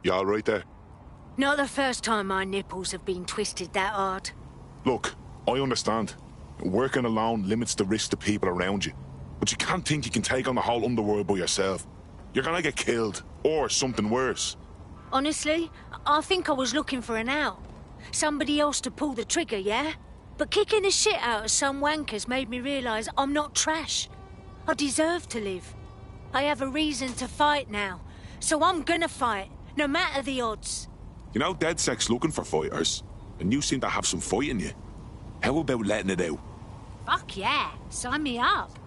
S12: You all right there?
S15: Not the first time my nipples have been twisted that hard.
S12: Look, I understand. Working alone limits the risk to people around you. But you can't think you can take on the whole underworld by yourself. You're gonna get killed, or something worse.
S15: Honestly, I think I was looking for an out. Somebody else to pull the trigger, yeah? But kicking the shit out of some wankers made me realise I'm not trash. I deserve to live. I have a reason to fight now. So I'm gonna fight, no matter the odds.
S12: You know, DedSec's looking for fighters, and you seem to have some fight in you. How about letting it out?
S15: Fuck yeah, sign me up.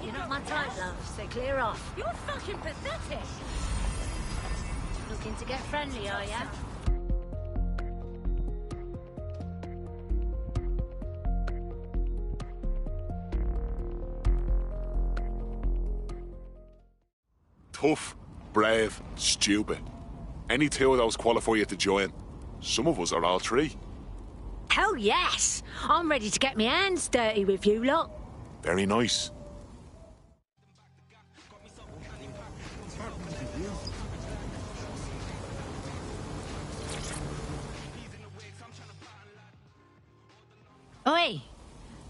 S15: You're not my type, love, so clear off. You're fucking pathetic. Looking to get friendly, are ya?
S12: Tough, brave, stupid. Any two of those qualify you to join. Some of us are all three.
S15: Hell yes! I'm ready to get my hands dirty with you lot.
S12: Very nice.
S15: Oi!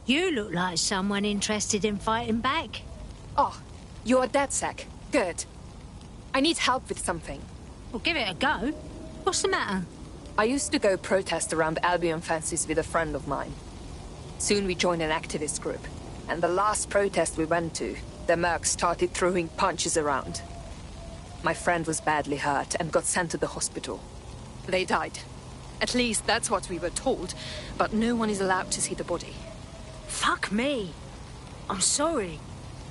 S15: You look like someone interested in fighting back.
S18: Oh, you're DedSec. Good. I need help with something.
S15: Well, give it a go. What's the matter?
S18: I used to go protest around Albion fences with a friend of mine. Soon we joined an activist group. And the last protest we went to, the mercs started throwing punches around. My friend was badly hurt and got sent to the hospital. They died. At least that's what we were told, but no one is allowed to see the body.
S15: Fuck me. I'm sorry.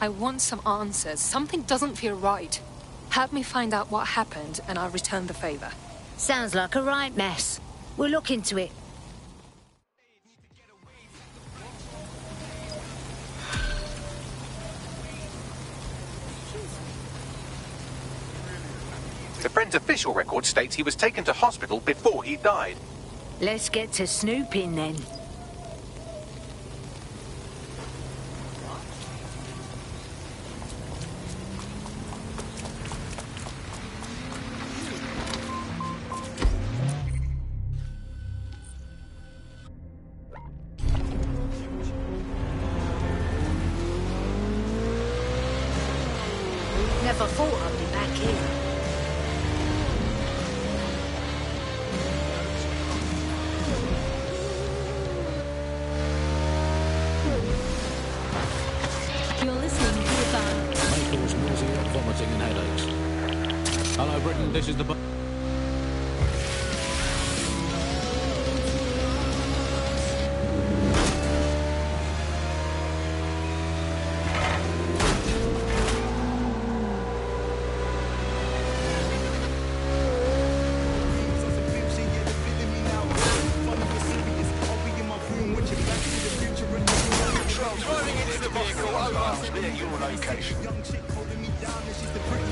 S18: I want some answers. Something doesn't feel right. Help me find out what happened, and I'll return the favor.
S15: Sounds like a right mess. We'll look into it.
S17: The friend's official record states he was taken to hospital before he died.
S15: Let's get to snooping then. Never thought I'd be back here.
S22: You're listening to the band.
S23: May cause nausea, vomiting and headaches. Hello, Britain, this is the...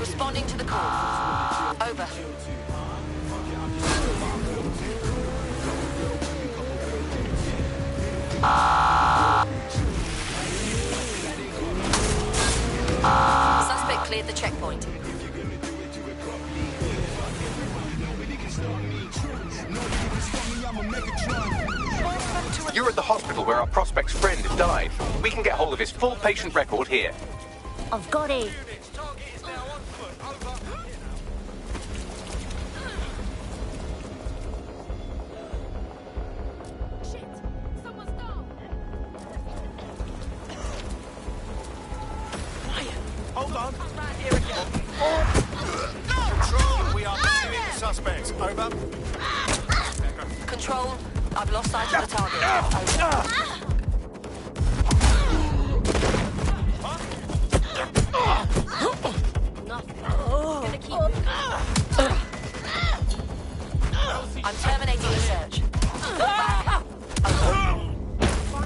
S20: Responding to the call. Over. Suspect cleared the checkpoint.
S17: You're at the hospital where our prospect's friend died. We can get hold of his full patient record here.
S15: I've got it.
S10: Hold on. Here again. Control, we are pursuing the suspects. Over.
S20: Control, I've lost sight of the target. Over. I'm terminating the search. Back. Over.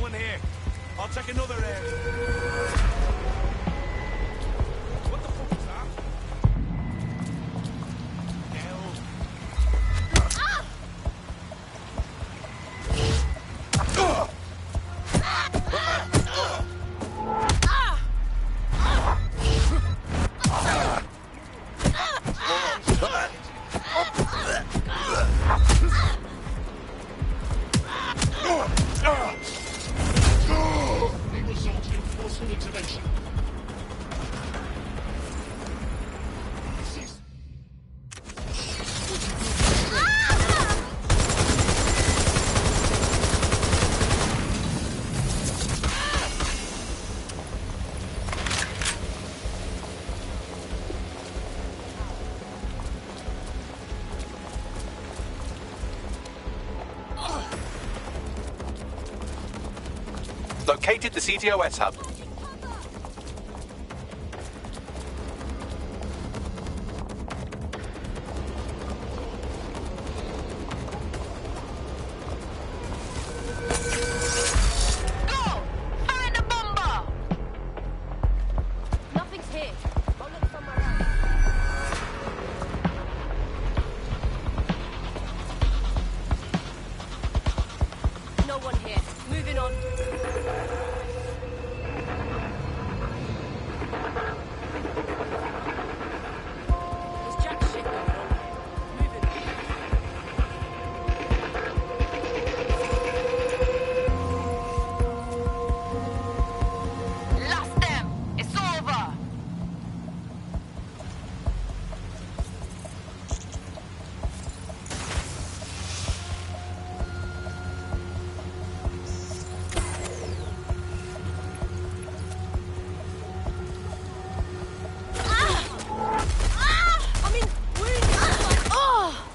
S2: one here. I'll check another area. What the fuck was that?
S17: Located the CTOS hub.
S24: Nothing's here. I'll look somewhere else. No one here. Moving on. There's jack shit going on here. Moving on.
S20: Lost them. It's over.
S24: I mean, wounded. Oh!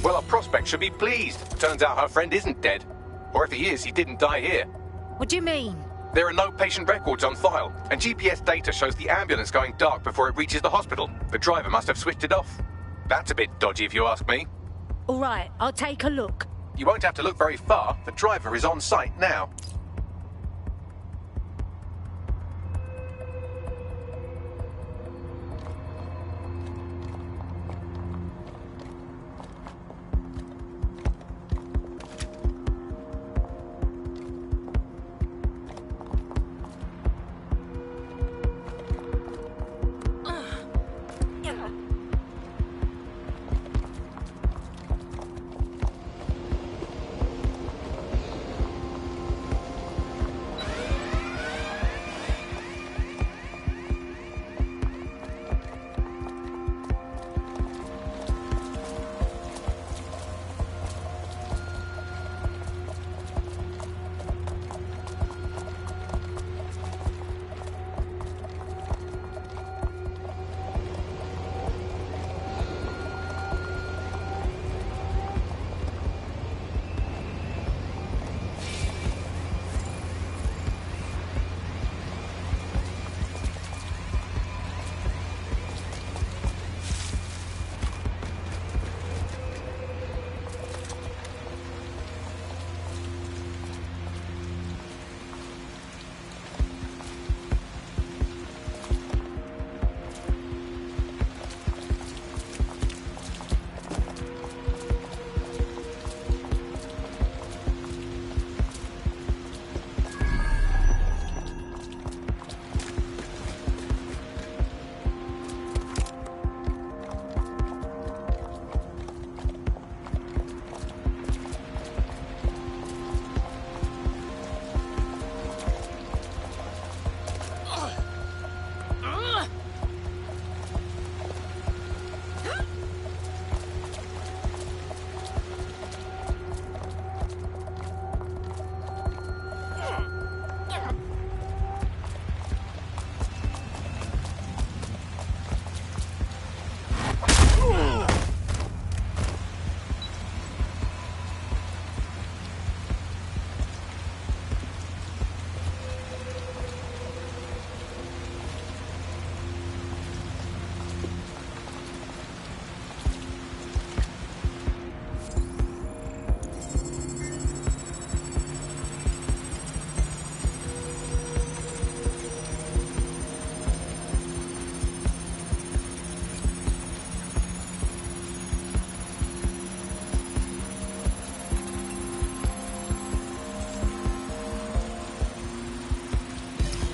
S17: Well, our prospect should be pleased. Turns out her friend isn't dead. Or if he is, he didn't die here.
S15: What do you mean?
S17: There are no patient records on file, and GPS data shows the ambulance going dark before it reaches the hospital. The driver must have switched it off. That's a bit dodgy if you ask me.
S15: All right, I'll take a look.
S17: You won't have to look very far. The driver is on site now.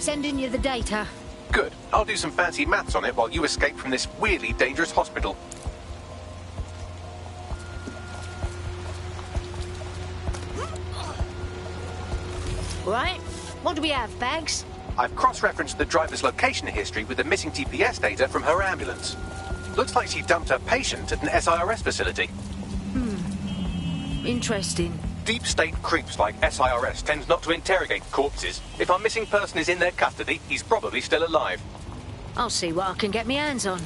S15: Sending you the data.
S17: Good. I'll do some fancy maths on it while you escape from this weirdly dangerous hospital.
S15: Right. What do we have, Bags?
S17: I've cross-referenced the driver's location history with the missing GPS data from her ambulance. Looks like she dumped her patient at an SIRS facility.
S15: Interesting.
S17: Deep state creeps like SIRS tend not to interrogate corpses. If our missing person is in their custody, he's probably still alive.
S15: I'll see what I can get my hands on.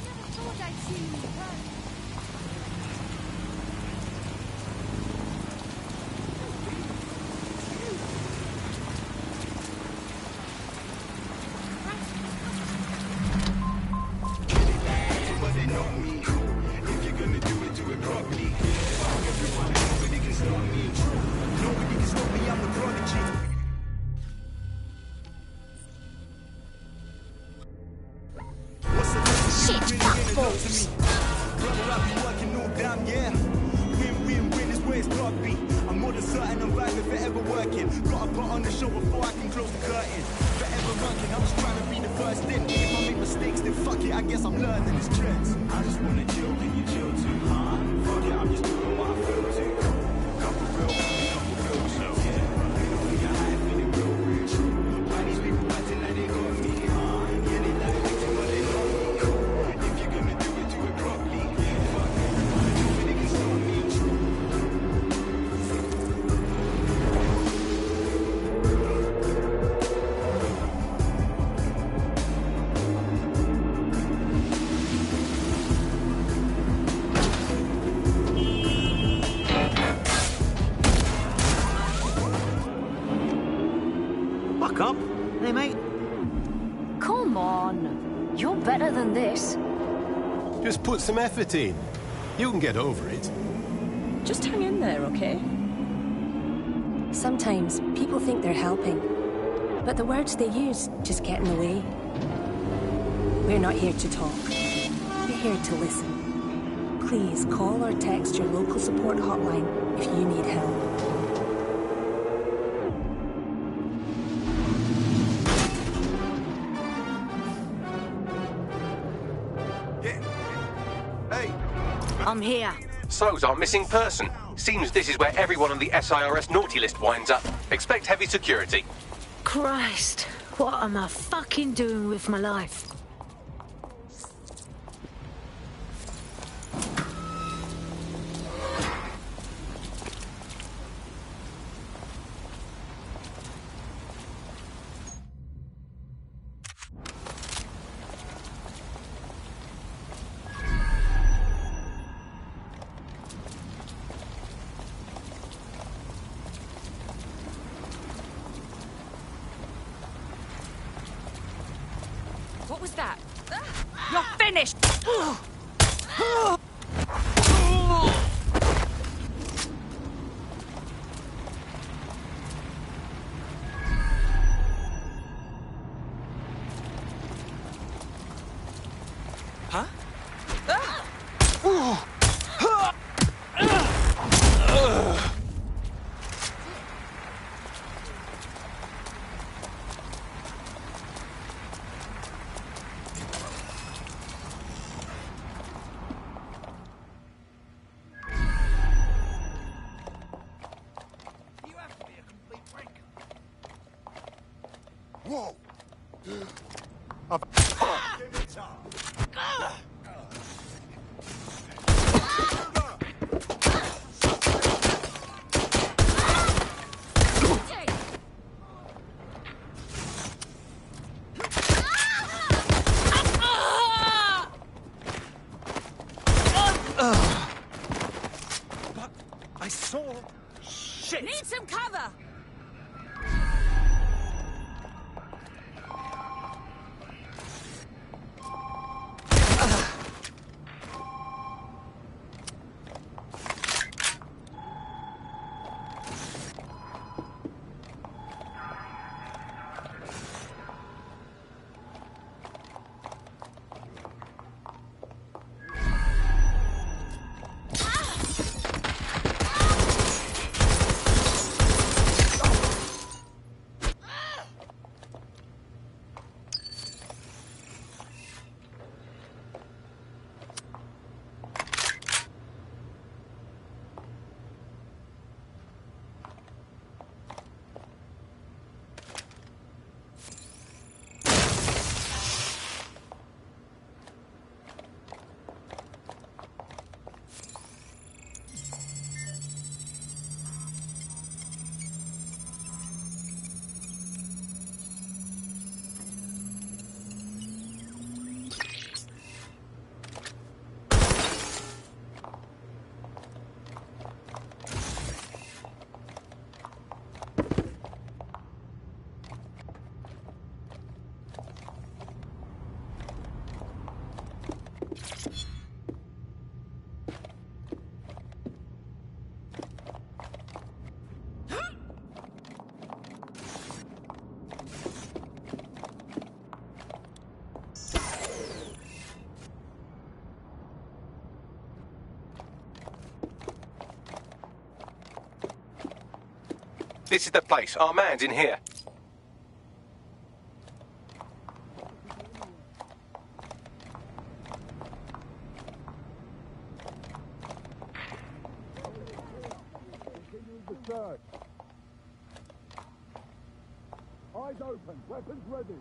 S5: Up. Hey, mate.
S15: Come on. You're better than this.
S16: Just put some effort in. You can get over it.
S7: Just hang in there, okay? Sometimes people think they're helping, but the words they use just get in the way. We're not here to talk. We're here to listen. Please call or text your local support hotline if you need help.
S15: I'm here.
S17: So's our missing person. Seems this is where everyone on the SIRS naughty list winds up. Expect heavy security.
S15: Christ, what am I fucking doing with my life?
S24: What was that? You're finished!
S14: Huh?
S2: Whoa!
S14: I saw... Shit!
S24: Need some cover!
S17: This is the place. Our man's in here.
S2: Eyes open, weapons ready.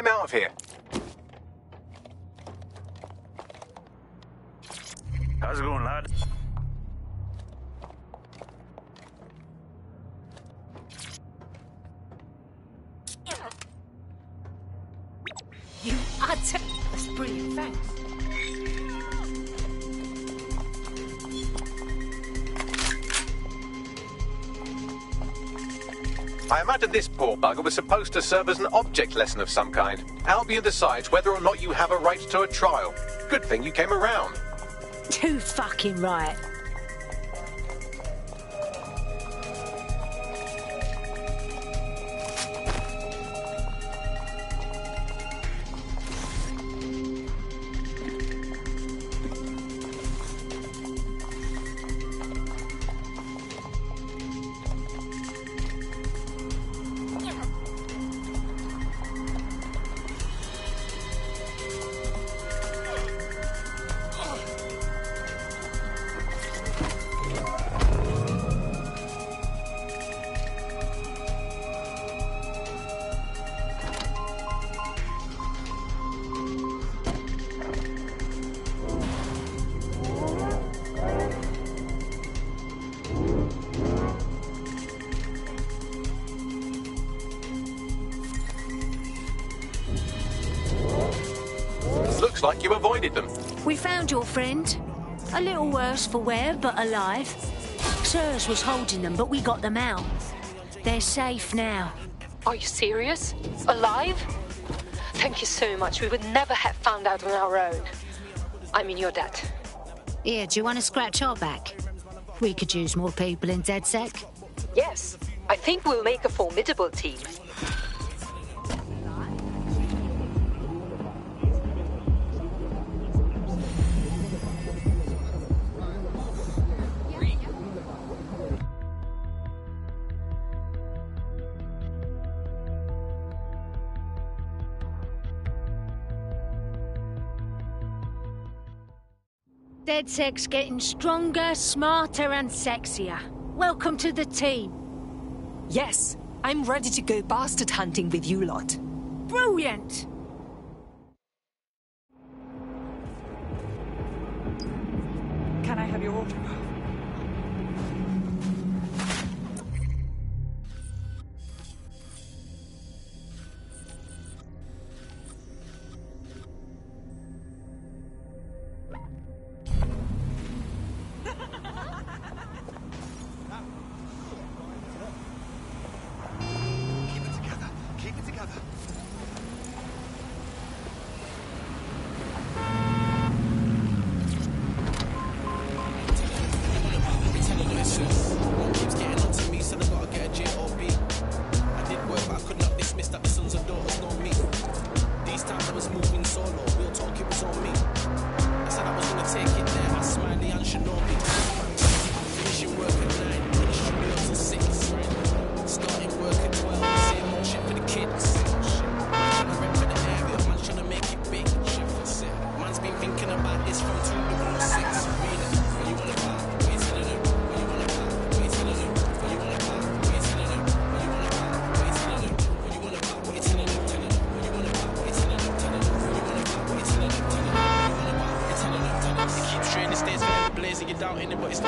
S17: him out of here.
S5: How's it going, lad?
S15: You utter... That's brilliant, thanks.
S17: I imagine this poor bugger was supposed to serve as an object lesson of some kind. Albion decides whether or not you have a right to a trial. Good thing you came around.
S15: Too fucking right.
S17: Looks like you avoided them.
S15: We found your friend. A little worse for wear, but alive. Sirs was holding them, but we got them out. They're safe now.
S9: Are you serious? Alive? Thank you so much. We would never have found out on our own. I mean, your dad.
S3: Here, do you want to scratch our back? We could use more people in DedSec.
S9: Yes, I think we'll make a formidable team.
S15: DedSec's getting stronger, smarter and sexier. Welcome to the team.
S18: Yes, I'm ready to go bastard hunting with you lot.
S15: Brilliant!
S19: Can I have your order?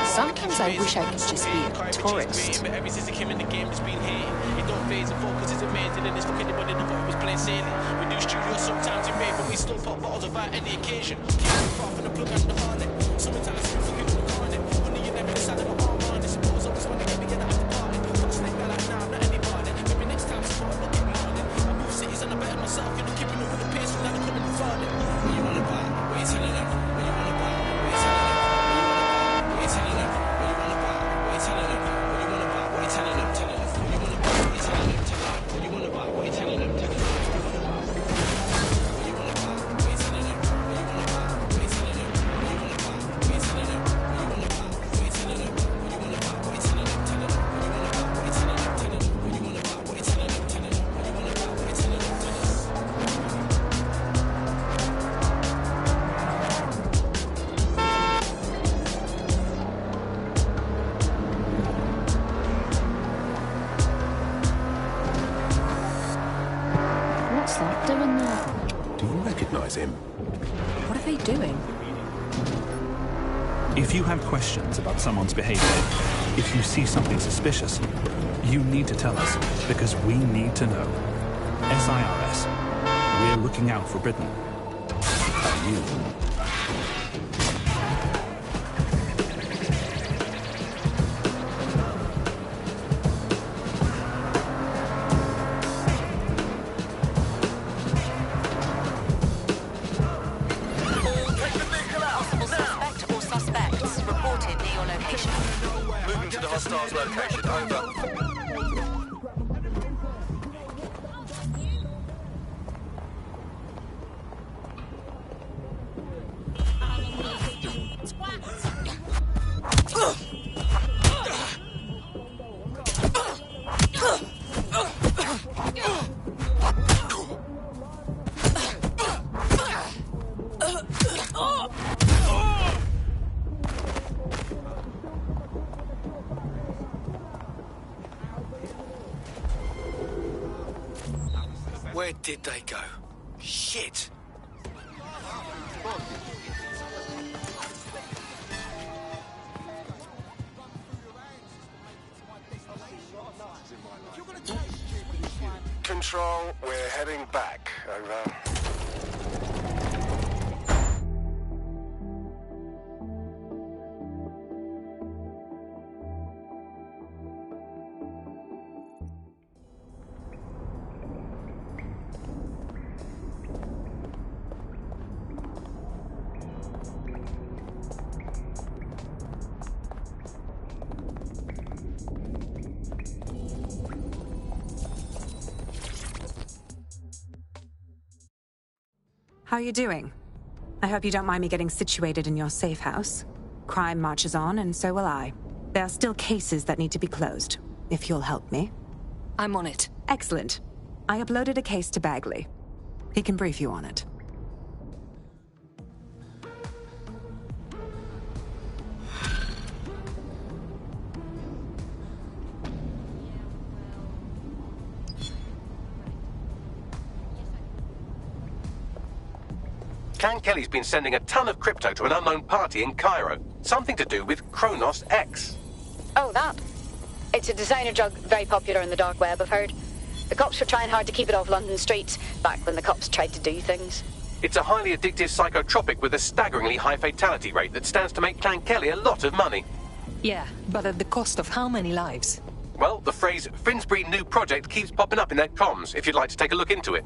S18: Sometimes I wish I could just be a tourist.
S11: But ever since he came in the game, it's been hating. It don't phase and focus is amazing, and it's fucking anybody that thought it was plain sailing. We do studio sometimes in rain, but we still pop bottles of art any occasion. Keep it far from the plug and the harlot. Sometimes we fucking on the corner. Honey, you never decided my arm on it. Suppose I was when they get me get out of the party. Fast like that, like nah, I'm not anybody. Maybe next time support, look at me on it. I move cities and I better myself, you know, keeping up with the pace, now I couldn't afford it. When you wanna buy, what you telling them? When you wanna buy, what you telling them? What you telling them? When you wanna buy, what you telling them? When you wanna buy, what you telling them? Telling them. When you wanna buy, what you telling them? Telling them. When you wanna buy, what you telling them? Telling them.
S22: doing there?
S16: Do you recognize him?
S1: What are they doing?
S6: If you have questions about someone's behavior, if you see something suspicious, you need to tell us, because we need to know. SIRS. We're looking out for Britain. And you.
S8: Moving to the hostiles location. Over. Where did they go? Shit! Control, we're heading back. Over.
S1: How are you doing? I hope you don't mind me getting situated in your safe house. Crime marches on, and so will I. There are still cases that need to be closed, if you'll help me.
S18: I'm on it.
S1: Excellent. I uploaded a case to Bagley. He can brief you on it.
S17: Clan Kelly's been sending a ton of crypto to an unknown party in Cairo. Something to do with Kronos X.
S13: Oh, that? It's a designer drug very popular in the dark web, I've heard. The cops were trying hard to keep it off London streets, back when the cops tried to do things.
S17: It's a highly addictive psychotropic with a staggeringly high fatality rate that stands to make Clan Kelly a lot of money.
S18: Yeah, but at the cost of how many lives?
S17: Well, the phrase Finsbury New Project keeps popping up in their comms, if you'd like to take a look into it.